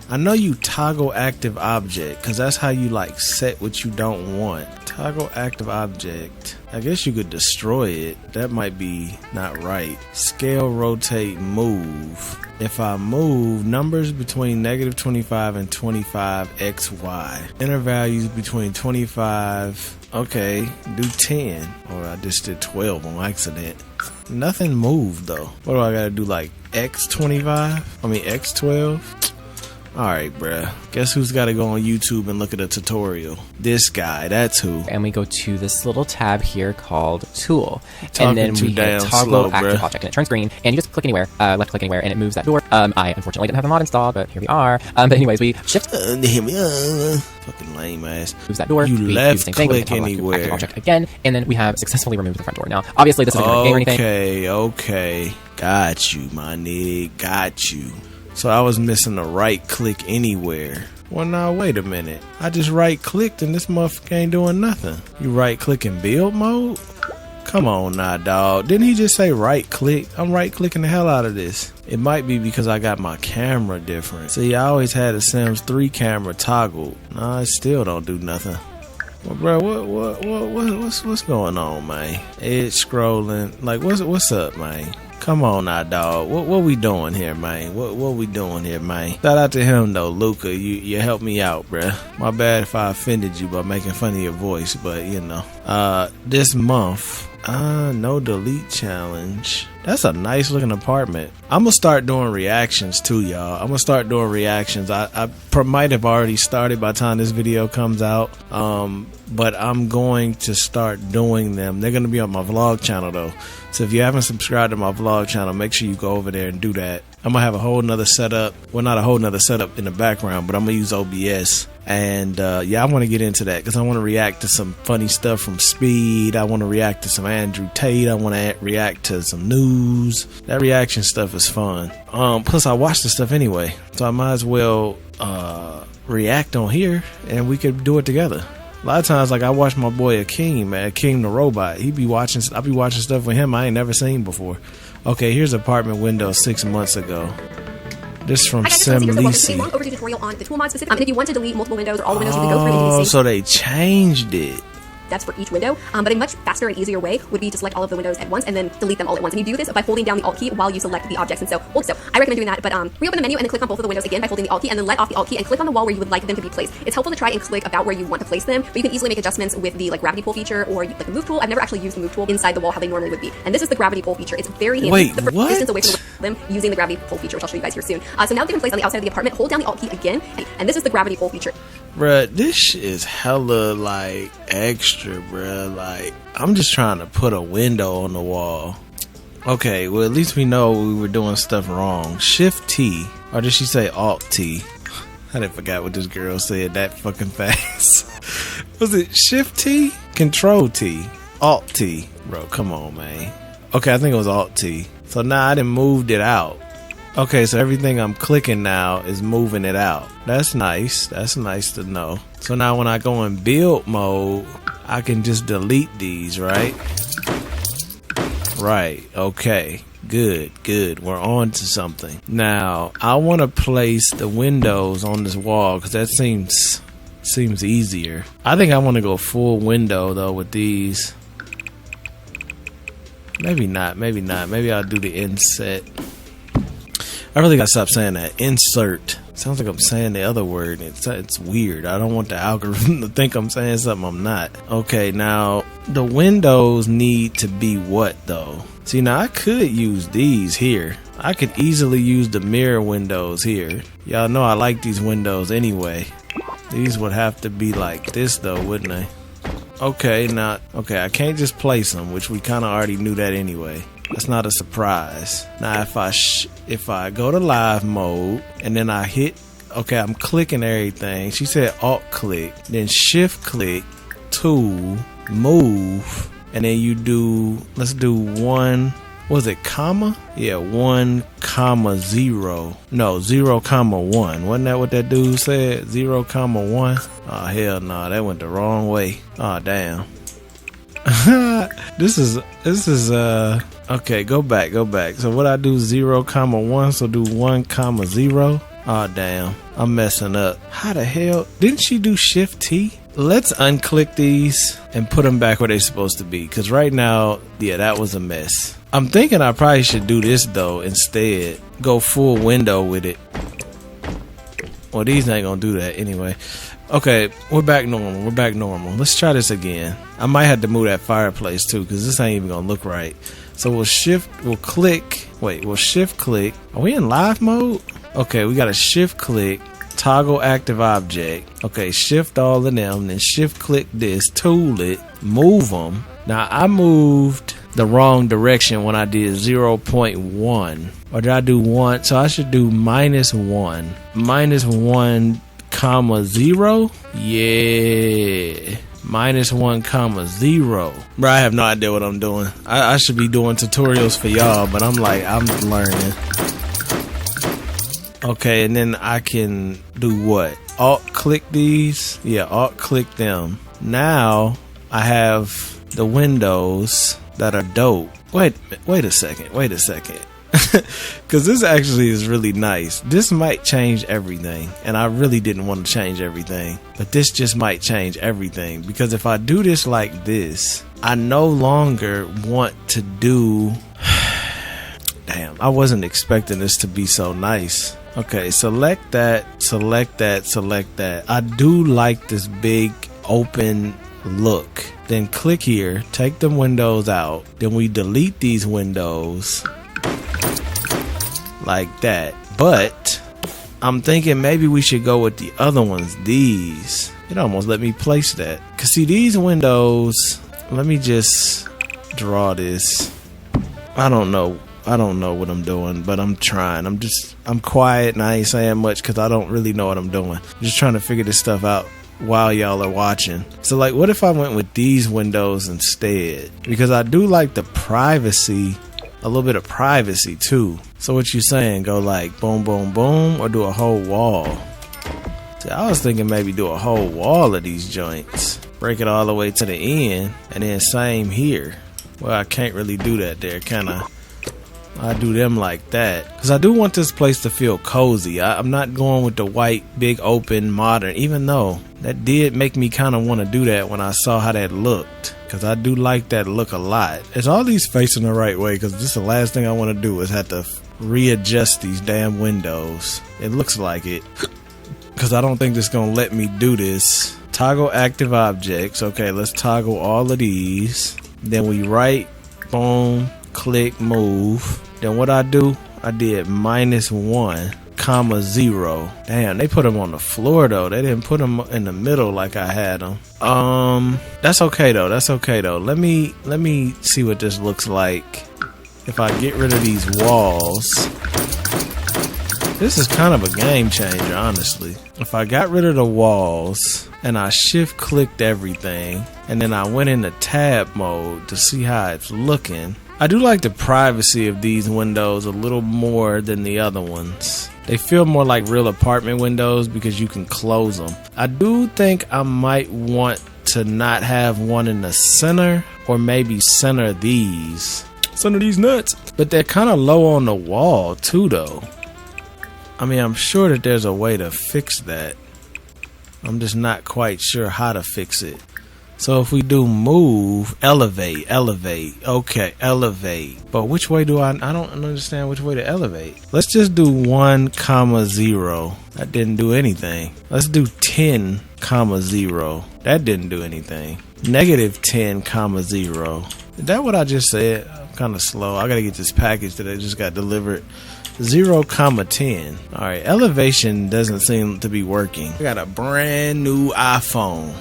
I know you toggle active object, because that's how you like set what you don't want. Toggle active object. I guess you could destroy it. That might be not right. Scale, rotate, move. If I move numbers between -25 and 25 XY. Inner values between 25. Okay, do 10. Or I just did 12 on accident. Nothing moved though. What do I gotta do, like X25? I mean X12? Alright, bruh. Guess who's gotta go on YouTube and look at a tutorial? This guy, that's who. And we go to this little tab here called Tool. Talking and then too we hit damn Toggle slow, Active bruh. Object, and it turns green. And you just click anywhere, left click anywhere, and it moves that door. I unfortunately didn't have the mod installed, but here we are. But anyways, we shift. Fucking lame ass. Moves that door. You we left do the same thing. We hit click Toggle Active anywhere. Object again, and then we have successfully removed the front door. Now, obviously, this isn't going to game or anything. Okay. Got you, my nigga. Got you. So I was missing the right click anywhere. Well, now, wait a minute. I just right clicked and this motherfucker ain't doing nothing. You right click in build mode? Come on now, dog. Didn't he just say right click? I'm right clicking the hell out of this. It might be because I got my camera different. See, I always had a Sims 3 camera toggled. Nah, it still don't do nothing. Well, bro, what's going on, man? It's scrolling. Like, what's up, man? Come on now, dog. What we doing here, man? What we doing here, man? Shout out to him though, Luca. You helped me out, bruh. My bad if I offended you by making fun of your voice, but you know. This month, no delete challenge. That's a nice looking apartment. I'm gonna start doing reactions too, y'all. I'm gonna start doing reactions. I might have already started by the time this video comes out. But I'm going to start doing them. They're gonna be on my vlog channel though. So if you haven't subscribed to my vlog channel, make sure you go over there and do that. I'm gonna have a whole nother setup. Well, not a whole nother setup in the background, but I'm gonna use OBS. And yeah, I want to get into that because I want to react to some funny stuff from Speed. I want to react to some Andrew Tate. I want to react to some news. That reaction stuff is fun. Plus I watch the stuff anyway, so I might as well react on here and we could do it together. A lot of times, like I watch my boy Akeem, man, Akeem the robot. I be watching stuff with him I ain't never seen before. Okay, here's apartment window 6 months ago. This from Sim Lisi. Long overdue tutorial on the tool mod specific. And if you want to delete multiple windows or all the windows, you can go through and do the same. So they changed it. That's for each window, but a much faster and easier way would be to select all of the windows at once and then delete them all at once. And you do this by holding down the Alt key while you select the objects. And so I recommend doing that. But reopen the menu and then click on both of the windows again by holding the Alt key, and then let off the Alt key and click on the wall where you would like them to be placed. It's helpful to try and click about where you want to place them, but you can easily make adjustments with the gravity pull feature or like the move tool. I've never actually used the move tool inside the wall how they normally would be. And this is the gravity pull feature. It's very handy. Wait, the what? distance away from them using the gravity pull feature, which I'll show you guys here soon. So now that they've been placed on the outside of the apartment, hold down the Alt key again, and this is the gravity pull feature. Bruh, this shit is hella like extra, bruh. Like, I'm just trying to put a window on the wall. Okay, well at least we know we were doing stuff wrong. Shift T, or did she say Alt T? I didn't forget what this girl said that fucking fast. Was it Shift T? Control T? Alt T? Bro, come on, man. Okay, I think it was Alt T. So now I done moved it out. Okay, so everything I'm clicking now is moving it out. That's nice. That's nice to know. So now when I go in build mode, I can just delete these, right? Right. Okay. Good. We're on to something. Now, I want to place the windows on this wall because that seems easier. I think I want to go full window though with these. Maybe not. Maybe I'll do the inset. I really gotta stop saying that. Insert. Sounds like I'm saying the other word. It's weird. I don't want the algorithm to think I'm saying something I'm not. Okay, now the windows need to be what though? See, now I could use these here. I could easily use the mirror windows here. Y'all know I like these windows anyway. These would have to be like this though, wouldn't they? Okay, I can't just place them, which we kind of already knew that anyway. That's not a surprise. Now, if I go to live mode and then I hit, okay, I'm clicking everything. She said Alt click, then Shift click, tool, move, and then you do. Let's do one. Was it comma? Yeah, 1, 0. No, 0, 1. Wasn't that what that dude said? 0, 1. Oh hell no, that went the wrong way. Oh damn. This is okay, go back. So what I do 0, 1, so do 1, 0. Oh damn, I'm messing up. How the hell didn't she do Shift T? Let's unclick these and put them back where they're supposed to be, because right now, yeah, that was a mess. I'm thinking I probably should do this though instead. Go full window with it. Well, these ain't gonna do that anyway. Okay, we're back normal. Let's try this again. I might have to move that fireplace too, because this ain't even gonna look right. So we'll shift click. Are we in live mode? Okay, we gotta shift click, toggle active object. Okay, shift all of them, then shift click this, tool it, move them. Now I moved the wrong direction when I did 0.1, or did I do 1? So I should do -1, -1 comma 0. Yeah, -1 comma 0. Bro, I have no idea what I'm doing. I should be doing tutorials for y'all, but I'm learning. Okay, and then I can do what? Alt click these. Yeah, alt click them. Now I have the windows that are dope. Wait a second. Because this actually is really nice. This might change everything, and I really didn't want to change everything, but this just might change everything. Because if I do this like this, I no longer want to do damn, I wasn't expecting this to be so nice. Okay, select that, select that, select that. I do like this big open look. Then click here, take the windows out, then we delete these windows like that. But I'm thinking maybe we should go with the other ones, these. It almost let me place that. Cause see, these windows, let me just draw this. I don't know what I'm doing, but I'm trying. I'm quiet and I ain't saying much because I don't really know what I'm doing. I'm just trying to figure this stuff out while y'all are watching. So like, what if I went with these windows instead? Because I do like the privacy, a little bit of privacy too. So what you saying, go like boom, boom, boom, or do a whole wall? See, I was thinking maybe do a whole wall of these joints. Break it all the way to the end, and then same here. Well, I can't really do that there, can I? I do them like that because I do want this place to feel cozy. I'm not going with the white, big, open, modern, even though that did make me kind of want to do that when I saw how that looked, because I do like that look a lot. Is all these facing the right way? Because this is the last thing I want to do is have to readjust these damn windows. It looks like it, because I don't think this is going to let me do this. Toggle active objects. Okay, let's toggle all of these. Then we right, boom, click, move. Then what I do, I did -1 comma 0. Damn, they put them on the floor though. They didn't put them in the middle like I had them. That's okay though. Let me see what this looks like if I get rid of these walls. This is kind of a game changer, honestly. If I got rid of the walls and I shift clicked everything and then I went into tab mode to see how it's looking, I do like the privacy of these windows a little more than the other ones. They feel more like real apartment windows because you can close them. I do think I might want to not have one in the center, or maybe center these nuts. But they're kind of low on the wall too though. I mean, I'm sure that there's a way to fix that. I'm just not quite sure how to fix it. So if we do move, elevate, okay, elevate. But which way do I don't understand which way to elevate. Let's just do 1 comma 0. That didn't do anything. Let's do 10 comma 0. That didn't do anything. -10 comma 0. Is that what I just said? I'm kind of slow. I gotta get this package that I just got delivered. 0 comma 10. Alright, elevation doesn't seem to be working. I got a brand new iPhone.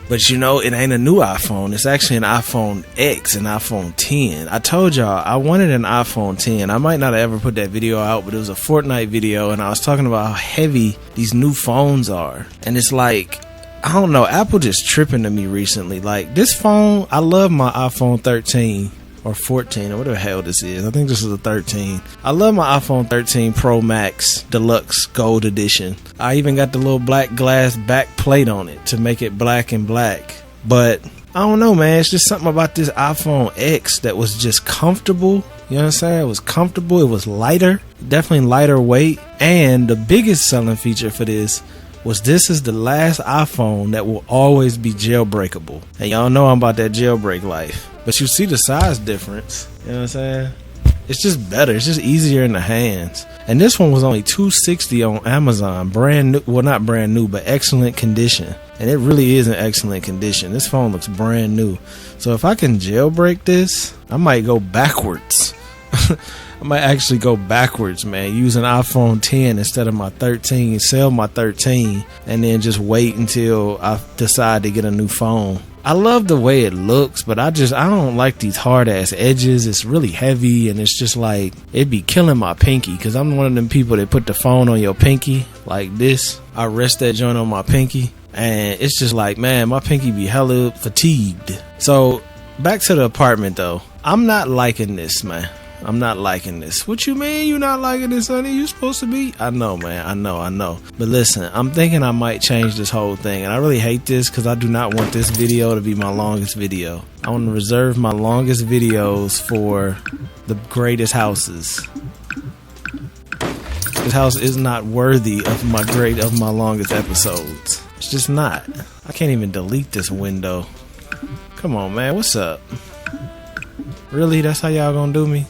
But you know, it ain't a new iPhone. It's actually an iPhone X, an iPhone 10. I told y'all I wanted an iPhone 10. I might not have ever put that video out, but it was a Fortnite video, and I was talking about how heavy these new phones are. And it's like, I don't know, Apple just tripping to me recently. Like, this phone, I love my iPhone 13 or 14 or whatever the hell this is. I think this is a 13. I love my iPhone 13 Pro Max Deluxe Gold Edition. I even got the little black glass back plate on it to make it black and black. But I don't know, man. It's just something about this iPhone X that was just comfortable. You know what I'm saying? It was comfortable. It was lighter. Definitely lighter weight. And the biggest selling feature for this was this is the last iPhone that will always be jailbreakable. And y'all know I'm about that jailbreak life. But you see the size difference. You know what I'm saying? It's just better. It's just easier in the hands. And this one was only $260 on Amazon. Brand new. Well, not brand new, but excellent condition. And it really is in excellent condition. This phone looks brand new. So if I can jailbreak this, I might go backwards I might actually go backwards, man. Use an iPhone 10 instead of my 13. Sell my 13 and then just wait until I decide to get a new phone. I love the way it looks, but I don't like these hard ass edges. It's really heavy and it's just like, it'd be killing my pinky, because I'm one of them people that put the phone on your pinky like this. I rest that joint on my pinky and it's just like, man, my pinky be hella fatigued. So back to the apartment though. I'm not liking this, man. I'm not liking this. What you mean you not liking this, Sonny? You supposed to be? I know, man. I know. But listen, I'm thinking I might change this whole thing. And I really hate this because I do not want this video to be my longest video. I want to reserve my longest videos for the greatest houses. This house is not worthy of my longest episodes. It's just not. I can't even delete this window. Come on, man. What's up? Really? That's how y'all gonna do me?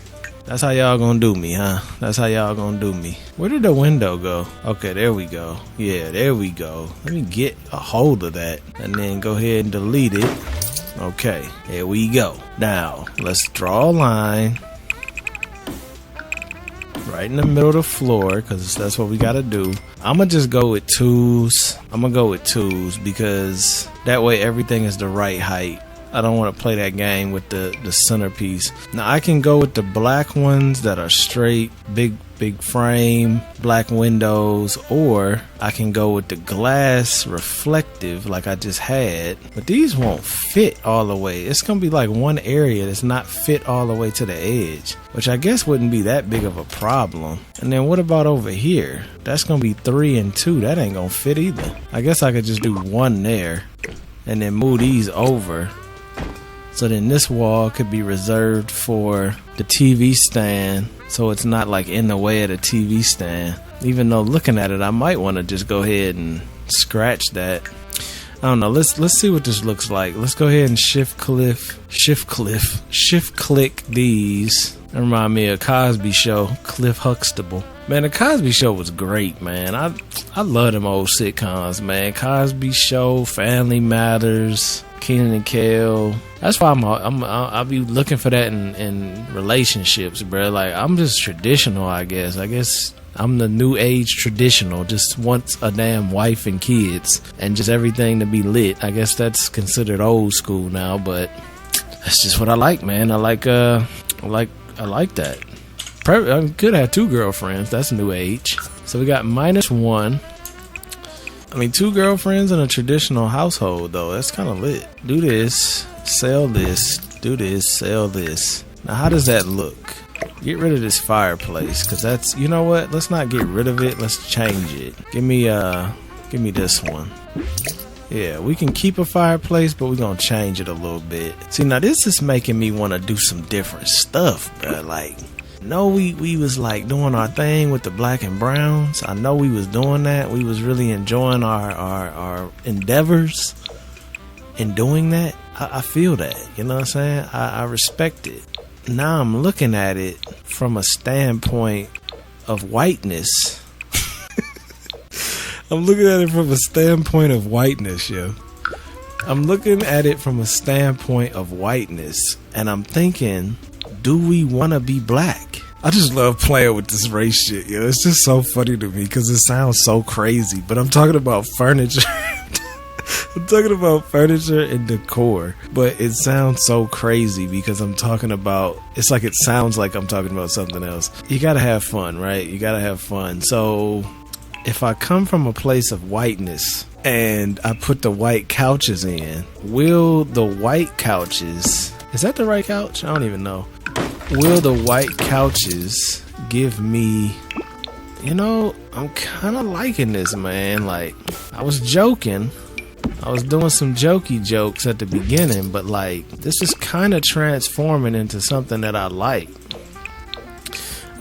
That's how y'all gonna do me, huh? That's how y'all gonna do me. Where did the window go? Okay, there we go. Yeah, there we go. Let me get a hold of that and then go ahead and delete it. Okay, here we go. Now, let's draw a line right in the middle of the floor, because that's what we gotta do. I'm gonna just go with twos. Because that way everything is the right height. I don't want to play that game with the centerpiece. Now I can go with the black ones that are straight, big frame, black windows, or I can go with the glass reflective like I just had. But these won't fit all the way. It's going to be like one area that's not fit all the way to the edge, which I guess wouldn't be that big of a problem. And then what about over here? That's going to be 3 and 2. That ain't going to fit either. I guess I could just do one there and then move these over. So then this wall could be reserved for the TV stand, so it's not like in the way of the TV stand. Even though looking at it, I might want to just go ahead and scratch that. I don't know. Let's see what this looks like. Let's go ahead and shift click these. That remind me of Cosby Show, Cliff Huxtable. Man, the Cosby Show was great, man. I love them old sitcoms, man. Cosby Show, Family Matters, Kenan and Kel. That's why I'll be looking for that in relationships, bro. Like, I'm just traditional, I guess. I guess I'm the new age traditional. Just wants a damn wife and kids and just everything to be lit. I guess that's considered old school now, but that's just what I like, man. I like that. I could have 2 girlfriends. That's new age. So we got -1. I mean, 2 girlfriends in a traditional household, though. That's kind of lit. Do this, sell this, do this, sell this. Now, how does that look? Get rid of this fireplace, because that's, you know what? Let's not get rid of it. Let's change it. Give me this one. Yeah, we can keep a fireplace, but we're going to change it a little bit. See, now this is making me want to do some different stuff, bro. Like, no, we was like doing our thing with the black and browns. I know we was doing that. We was really enjoying our endeavors in doing that. I feel that, you know what I'm saying? I respect it. Now I'm looking at it from a standpoint of whiteness. I'm looking at it from a standpoint of whiteness, yo. I'm looking at it from a standpoint of whiteness, and I'm thinking, do we want to be black? I just love playing with this race shit, yo. It's just so funny to me because it sounds so crazy, but I'm talking about furniture. I'm talking about furniture and decor, but it sounds so crazy because I'm talking about, it's like it sounds like I'm talking about something else. You gotta have fun, right? You gotta have fun. So if I come from a place of whiteness and I put the white couches in, will the white couches, is that the right couch? I don't even know. Will the white couches give me, you know, I'm kind of liking this, man. Like, I was joking. I was doing some jokey jokes at the beginning, but like, this is kind of transforming into something that I like.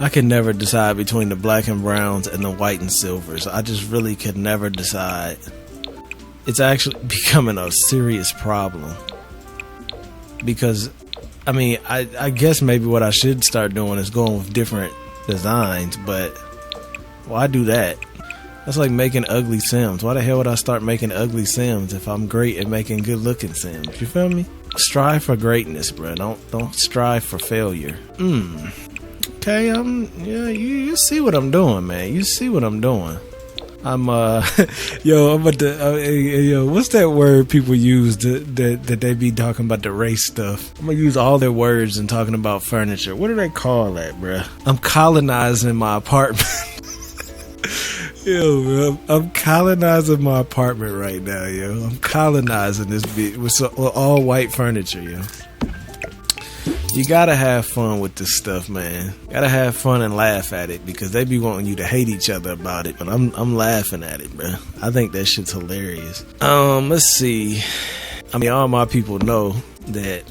I could never decide between the black and browns and the white and silvers. I just really could never decide. It's actually becoming a serious problem. Because, I mean, I guess maybe what I should start doing is going with different designs, but why do that? That's like making ugly Sims. Why the hell would I start making ugly Sims if I'm great at making good looking Sims? You feel me? Strive for greatness, bro. Don't strive for failure. Okay, yeah, you see what I'm doing, man. You see what I'm doing. I'm yo, I'm about to yo, what's that word people use that they be talking about the race stuff? I'm gonna use all their words and talking about furniture. What do they call that, bruh? I'm colonizing my apartment. Yo, bro, I'm colonizing my apartment right now, yo. I'm colonizing this bit with all white furniture, yo. You gotta have fun with this stuff, man. Gotta have fun and laugh at it because they be wanting you to hate each other about it, but I'm laughing at it, bro. I think that shit's hilarious. Let's see. I mean, all my people know that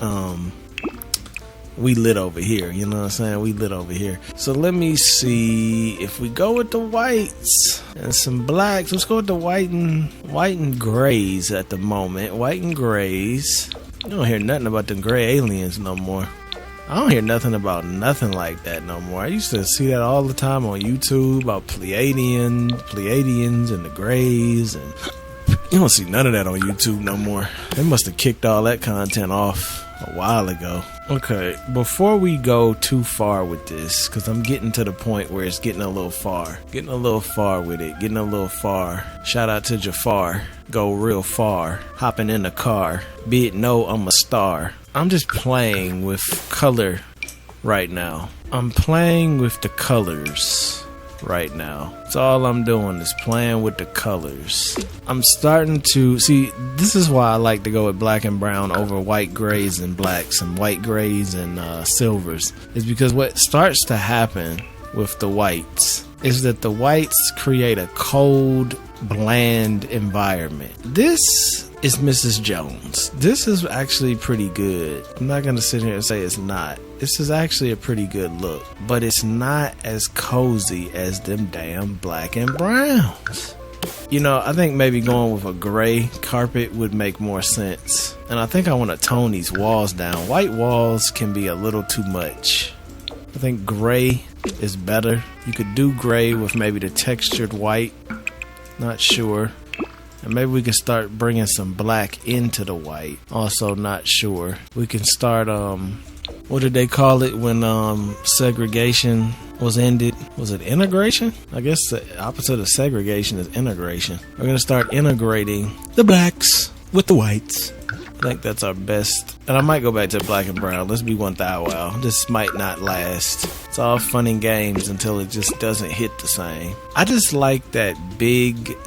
we lit over here. You know what I'm saying? We lit over here. So let me see if we go with the whites and some blacks. Let's go with the white and grays at the moment. White and grays. You don't hear nothing about the gray aliens no more. I don't hear nothing about nothing like that no more. I used to see that all the time on YouTube about Pleiadians and the Greys, and you don't see none of that on YouTube no more. They must have kicked all that content off a while ago. Okay, before we go too far with this, because I'm getting to the point where it's getting a little far. Getting a little far with it. Getting a little far. Shout out to Jafar. Go real far. Hopping in the car. Be it know I'm a star. I'm just playing with color right now. I'm playing with the colors right now. That's all I'm doing is playing with the colors. I'm starting to see, this is why I like to go with black and brown over white grays and blacks and white grays and silvers, is because what starts to happen with the whites is that the whites create a cold, bland environment. This is Mrs. Jones. This is actually pretty good. I'm not gonna sit here and say it's not. This is actually a pretty good look, but it's not as cozy as them damn black and browns. You know, I think maybe going with a gray carpet would make more sense. And I think I want to tone these walls down. White walls can be a little too much. I think gray is better. You could do gray with maybe the textured white. Not sure. And maybe we can start bringing some black into the white. Also not sure. We can start, what did they call it when segregation was ended? Was it integration? I guess the opposite of segregation is integration. We're going to start integrating the blacks with the whites. I think that's our best. And I might go back to black and brown. Let's be one thou wow. This might not last. It's all fun and games until it just doesn't hit the same. I just like that big,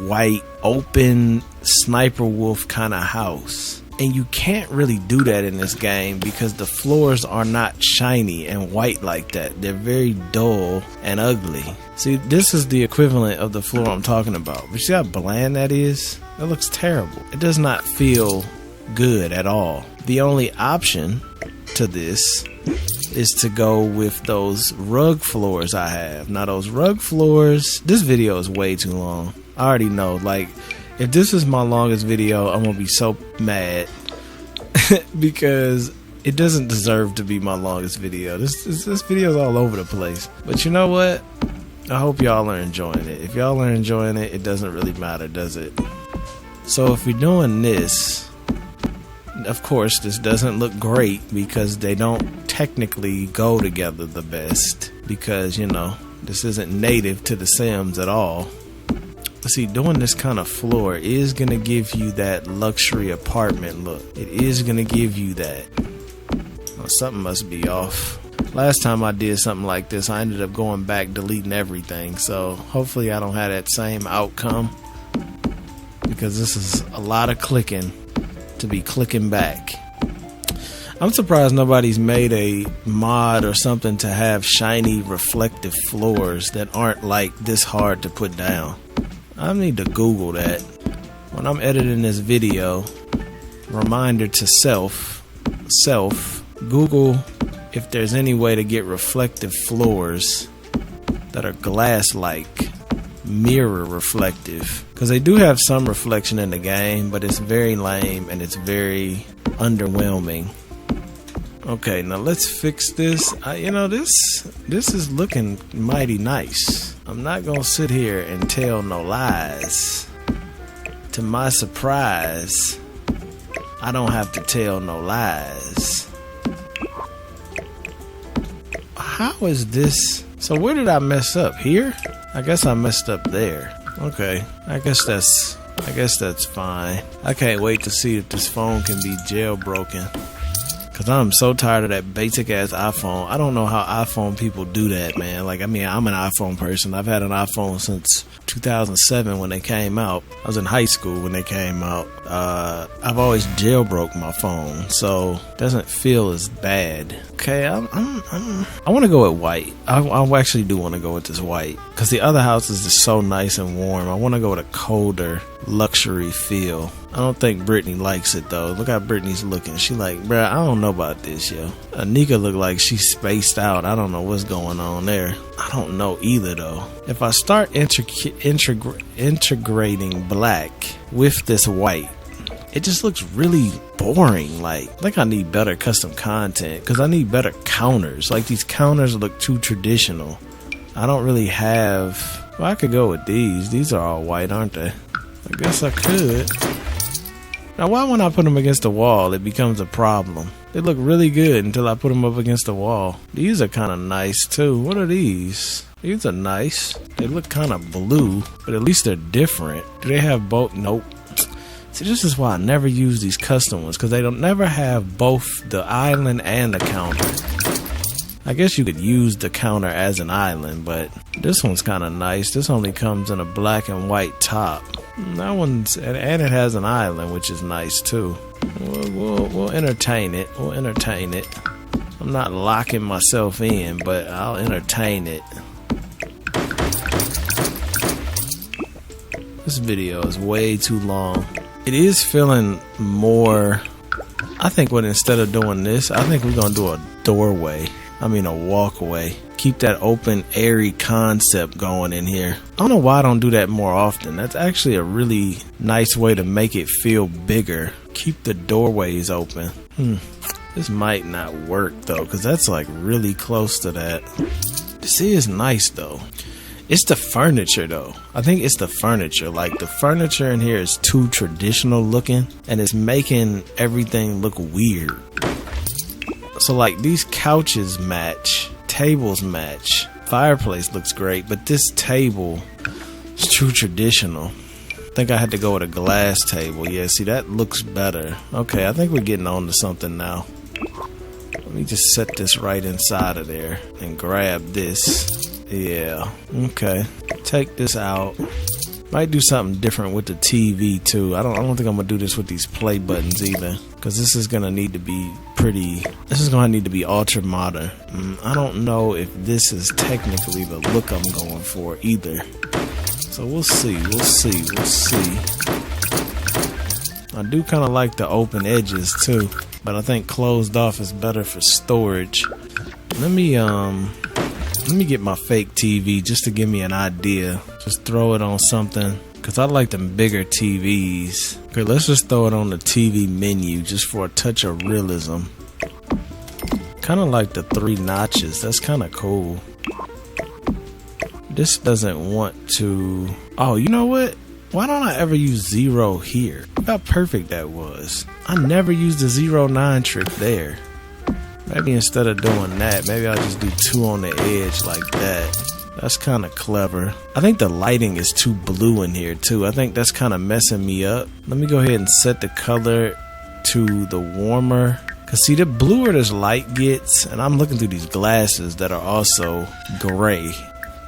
white, open, sniper wolf kind of house. And you can't really do that in this game because the floors are not shiny and white like that. They're very dull and ugly. See, this is the equivalent of the floor I'm talking about. But see how bland that is? That looks terrible. It does not feel good at all. The only option to this is to go with those rug floors I have. Now those rug floors, this video is way too long. I already know, like, if this is my longest video, I'm gonna be so mad because it doesn't deserve to be my longest video. This video is all over the place. But you know what? I hope y'all are enjoying it. If y'all are enjoying it, it doesn't really matter, does it? So if we're doing this, of course, this doesn't look great because they don't technically go together the best because, you know, this isn't native to The Sims at all. See, doing this kind of floor is going to give you that luxury apartment look. It is going to give you that. Well, something must be off. Last time I did something like this, I ended up going back, deleting everything. So hopefully I don't have that same outcome because this is a lot of clicking to be clicking back. I'm surprised nobody's made a mod or something to have shiny reflective floors that aren't like this hard to put down. I need to Google that. When I'm editing this video, reminder to self, Google if there's any way to get reflective floors that are glass-like, mirror reflective. Because they do have some reflection in the game, but it's very lame and it's very underwhelming. Okay, now let's fix this. You know, this is looking mighty nice. I'm not gonna sit here and tell no lies. To my surprise, I don't have to tell no lies. how is this? So where did I mess up? Here? I guess I messed up there. Okay, I guess that's fine. I can't wait to see if this phone can be jailbroken. Cause I'm so tired of that basic ass iPhone. I don't know how iPhone people do that, man. Like, I mean, I'm an iPhone person. I've had an iPhone since 2007 when they came out. I was in high school when they came out. I've always jailbroke my phone, so it doesn't feel as bad. Okay, I want to go with white. I actually do want to go with this white because the other house is just so nice and warm. I want to go with a colder luxury feel. I don't think Brittany likes it though. Look how Brittany's looking. She like, bruh, I don't know about this, yo. Anika look like she's spaced out. I don't know what's going on there. I don't know either though. If I start integrating black with this white, it just looks really boring. Like, I think I need better custom content because I need better counters. Like, these counters look too traditional. I don't really have. Well, I could go with these. These are all white, aren't they? I guess I could. Now, why when I put them against the wall, it becomes a problem? They look really good until I put them up against the wall. These are kind of nice, too. What are these? These are nice. They look kind of blue, but at least they're different. Do they have both? Nope. See, this is why I never use these custom ones, because they don't never have both the island and the counter. I guess you could use the counter as an island, but this one's kind of nice. This only comes in a black and white top. That one's, and it has an island, which is nice too. We'll entertain it. We'll entertain it. I'm not locking myself in, but I'll entertain it. This video is way too long. It is feeling more. I think instead of doing this, I think we're gonna do a doorway. I mean a walkway. Keep that open, airy concept going in here. I don't know why I don't do that more often. That's actually a really nice way to make it feel bigger. Keep the doorways open. This might not work though, because that's like really close to that. See, it's nice though. It's the furniture though. I think it's the furniture. Like, the furniture in here is too traditional looking, and it's making everything look weird. So like, these couches match, tables match, fireplace looks great, but this table is too traditional. I think I had to go with a glass table. Yeah, see, that looks better. Okay, I think we're getting on to something now. Let me just set this right inside of there and grab this. Yeah, okay. Take this out. Might do something different with the TV too. I don't think I'm gonna do this with these play buttons either, because this is gonna need to be pretty. This is gonna need to be ultra modern. I don't know if this is technically the look I'm going for either. So we'll see. We'll see. We'll see. I do kind of like the open edges too, but I think closed off is better for storage. Let me get my fake TV just to give me an idea. Just throw it on something, because I like them bigger TVs. Okay, let's just throw it on the TV menu just for a touch of realism. Kind of like the 3 notches. That's kind of cool. This doesn't want to. Oh, you know what? Why don't I ever use 0 here? Look how perfect that was. I never used the 0-9 trick there. Maybe instead of doing that, maybe I'll just do 2 on the edge like that. That's kind of clever. I think the lighting is too blue in here too. I think that's kind of messing me up. Let me go ahead and set the color to the warmer. Cause see, the bluer this light gets, and I'm looking through these glasses that are also gray.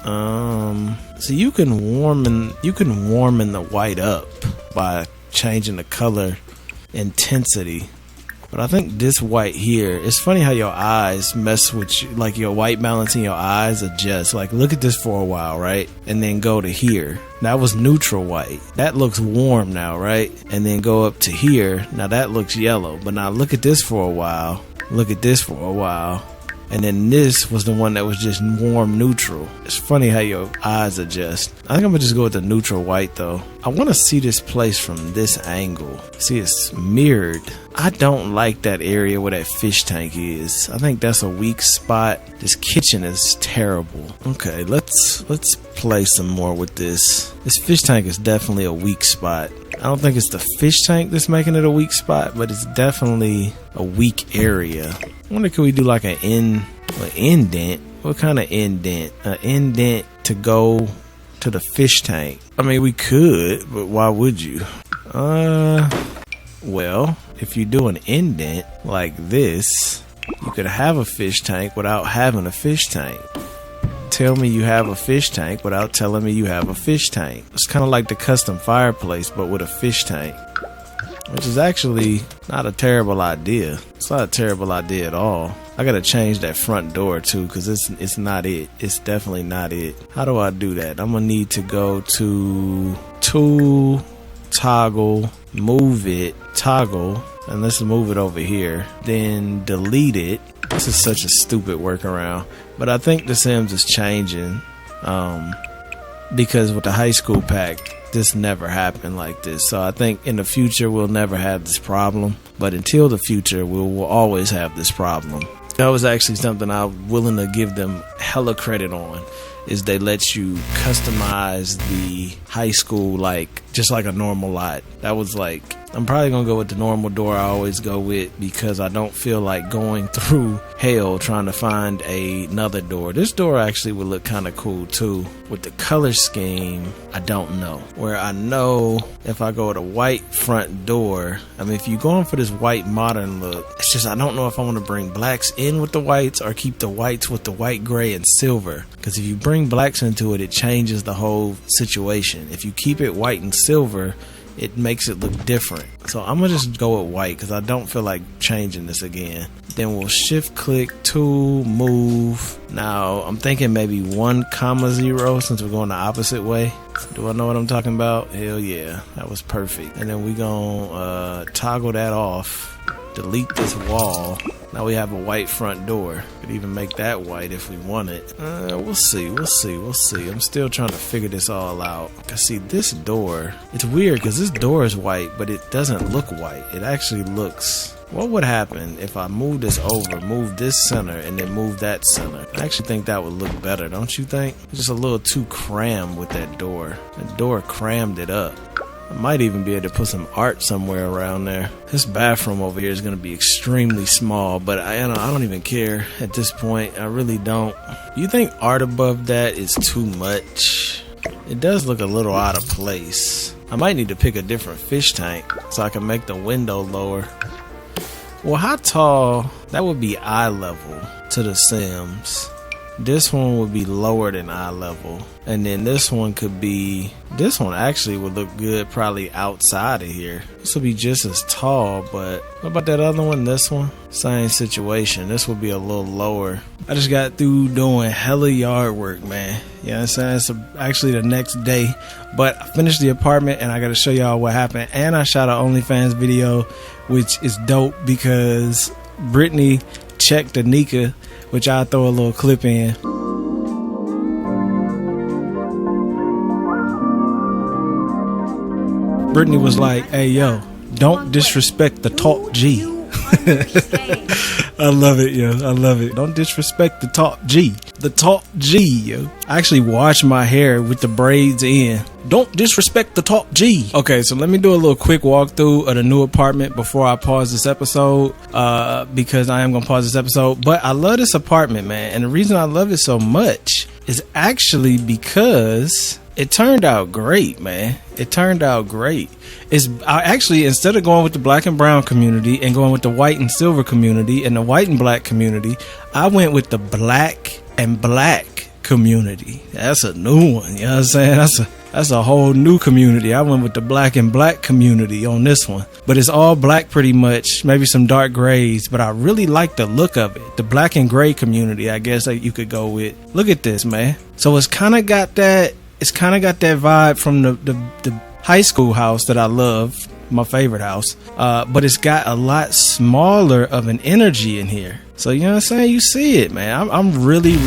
So you can warm the white up by changing the color intensity. But I think this white here, it's funny how your eyes mess with you, like your white balance in your eyes adjust. Like, look at this for a while, right? And then go to here. That was neutral white. That looks warm now, right? And then go up to here. Now that looks yellow. But now look at this for a while. Look at this for a while. And then this was the one that was just warm neutral. It's funny how your eyes adjust. I think I'm gonna just go with the neutral white though. I want to see this place from this angle. See, it's mirrored. I don't like that area where that fish tank is. I think that's a weak spot. This kitchen is terrible. Okay, let's play some more with this. This fish tank is definitely a weak spot. I don't think it's the fish tank that's making it a weak spot, but it's definitely a weak area. I wonder, could we do like an indent? What kind of indent? An indent to go to the fish tank. I mean, we could, but why would you? Well, if you do an indent like this, you could have a fish tank without having a fish tank. Tell me you have a fish tank without telling me you have a fish tank. It's kind of like the custom fireplace, but with a fish tank, which is actually not a terrible idea. It's not a terrible idea at all. I gotta change that front door too, because it's not it. It's definitely not it. How do I do that? I'm gonna need to go to tool, toggle, move it, toggle, and let's move it over here. Then delete it. This is such a stupid workaround, but I think The Sims is changing, because with the high school pack, this never happened like this. So I think in the future we'll never have this problem, but until the future we'll always have this problem. That was actually something I'm willing to give them hella credit on, is they let you customize the high school like just like a normal lot. That was like, I'm probably gonna go with the normal door I always go with, because I don't feel like going through hell trying to find another door. This door actually would look kind of cool too. With the color scheme, I don't know. Where I know if I go with a white front door, I mean, if you're going for this white modern look, it's just I don't know if I want to bring blacks in with the whites or keep the whites with the white, gray, and silver. Because if you bring blacks into it, it changes the whole situation. If you keep it white and silver, it makes it look different. So I'm gonna just go with white because I don't feel like changing this again. Then we'll shift click, tool, move. Now I'm thinking maybe 1,0 since we're going the opposite way. Do I know what I'm talking about? Hell yeah, that was perfect. And then we gonna toggle that off, delete this wall. Now we have a white front door. Could even make that white if we want it. We'll see. I'm still trying to figure this all out. Cause see, this door, it's weird because this door is white, but it doesn't look white. It actually looks... What would happen if I move this over, move this center, and then move that center? I actually think that would look better, don't you think? It's just a little too crammed with that door. The door crammed it up. I might even be able to put some art somewhere around there. This bathroom over here is going to be extremely small, but I don't even care at this point. I really don't. You think art above that is too much? It does look a little out of place. I might need to pick a different fish tank so I can make the window lower. Well, how tall? That would be eye level to the Sims. This one would be lower than eye level. And then this one could be... This one actually would look good probably outside of here. This would be just as tall, but... What about that other one? This one? Same situation. This would be a little lower. I just got through doing hella yard work, man. You know what I'm saying? It's actually the next day. But I finished the apartment and I gotta show y'all what happened. And I shot an OnlyFans video, which is dope because Brittany checked Anika, which I'll throw a little clip in. Brittany was like, hey, yo, don't disrespect the top G. I love it, yo. I love it. Don't disrespect the top G. The top G, yo. I actually washed my hair with the braids in. Don't disrespect the top G. Okay, so let me do a little quick walkthrough of the new apartment before I pause this episode, because I am going to pause this episode. But I love this apartment, man. And the reason I love it so much is actually because it turned out great, man. It turned out great. I actually, instead of going with the black and brown community and going with the white and silver community and the white and black community, I went with the black and black community. That's a new one. You know what I'm saying? That's a whole new community. I went with the black and black community on this one. But it's all black pretty much, maybe some dark grays, but I really like the look of it. The black and gray community, I guess that you could go with. Look at this, man. So it's kind of got that vibe from the high school house that I love, my favorite house. But it's got a lot smaller of an energy in here. So you know what I'm saying? You see it, man. I'm really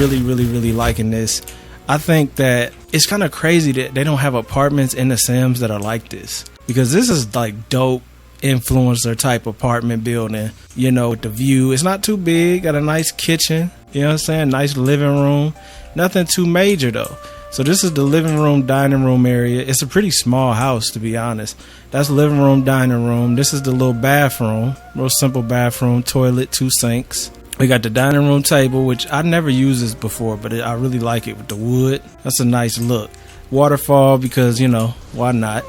liking this. I think that it's kind of crazy that they don't have apartments in the Sims that are like this, because this is like dope influencer type apartment building, you know, with the view. It's not too big, got a nice kitchen, you know what I'm saying? Nice living room, nothing too major though. So this is the living room, dining room area. It's a pretty small house, to be honest. That's living room, dining room. This is the little bathroom, real simple bathroom, toilet, 2 sinks. We got the dining room table, which I never used this before, but I really like it with the wood. That's a nice look. Waterfall, because, you know, why not?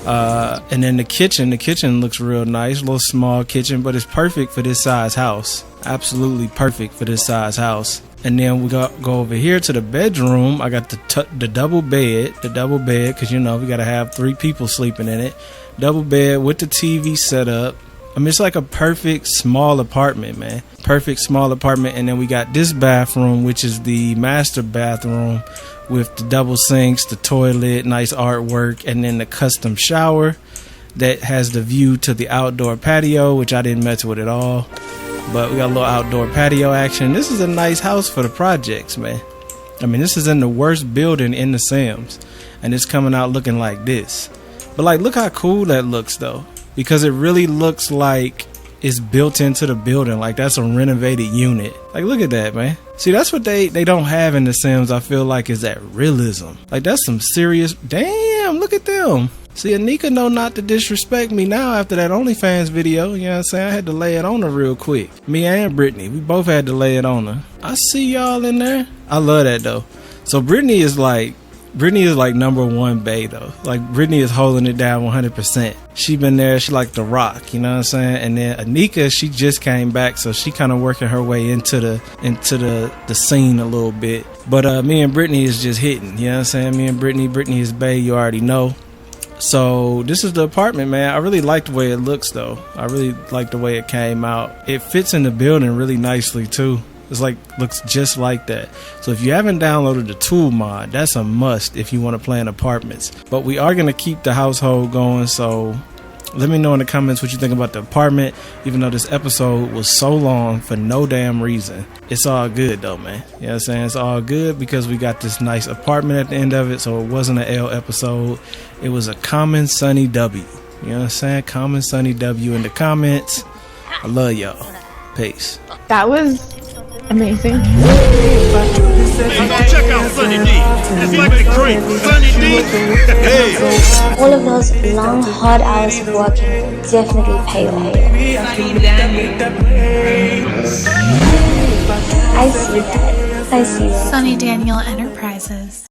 And then the kitchen looks real nice. A little small kitchen, but it's perfect for this size house. Absolutely perfect for this size house. And then we go over here to the bedroom. I got the double bed, because, you know, we got to have 3 people sleeping in it. Double bed with the TV set up. I mean, it's like a perfect small apartment, man. Perfect small apartment. And then we got this bathroom, which is the master bathroom with the double sinks, the toilet, nice artwork, and then the custom shower that has the view to the outdoor patio, which I didn't mess with at all. But we got a little outdoor patio action. This is a nice house for the projects, man. I mean, this is in the worst building in the Sims, and it's coming out looking like this. But like, look how cool that looks though, because it really looks like it's built into the building. Like, that's a renovated unit. Like, look at that, man. See, that's what they don't have in the Sims, I feel like, is that realism. Like, that's some serious, damn, look at them. See, Anika know not to disrespect me now after that OnlyFans video. You know what I'm saying? I had to lay it on her real quick. Me and Brittany, we both had to lay it on her. I see y'all in there. I love that though. So Brittany is like number 1 bae though. Like, Brittany is holding it down 100%. She been there. She like the rock, you know what I'm saying? And then Anika, she just came back, so she kind of working her way into the scene a little bit. But me and Brittany is just hitting, you know what I'm saying? Me and Brittany is bae, you already know. So this is the apartment, man. I really like the way it looks though. I really like the way it came out. It fits in the building really nicely too. It's like, looks just like that. So if you haven't downloaded the tool mod, that's a must if you want to play in apartments. But we are going to keep the household going, so let me know in the comments what you think about the apartment. Even though this episode was so long for no damn reason, it's all good though, man. You know what I'm saying? It's all good because we got this nice apartment at the end of it. So it wasn't an L episode. It was a common Sonny W. You know what I'm saying? Common Sonny W in the comments. I love y'all. Peace. That was amazing. Hey, go check out Sonny D. It's like the great Sonny D. Hey. All of those long, hard hours of working definitely pay off. I see that. Sonny Daniel Enterprises.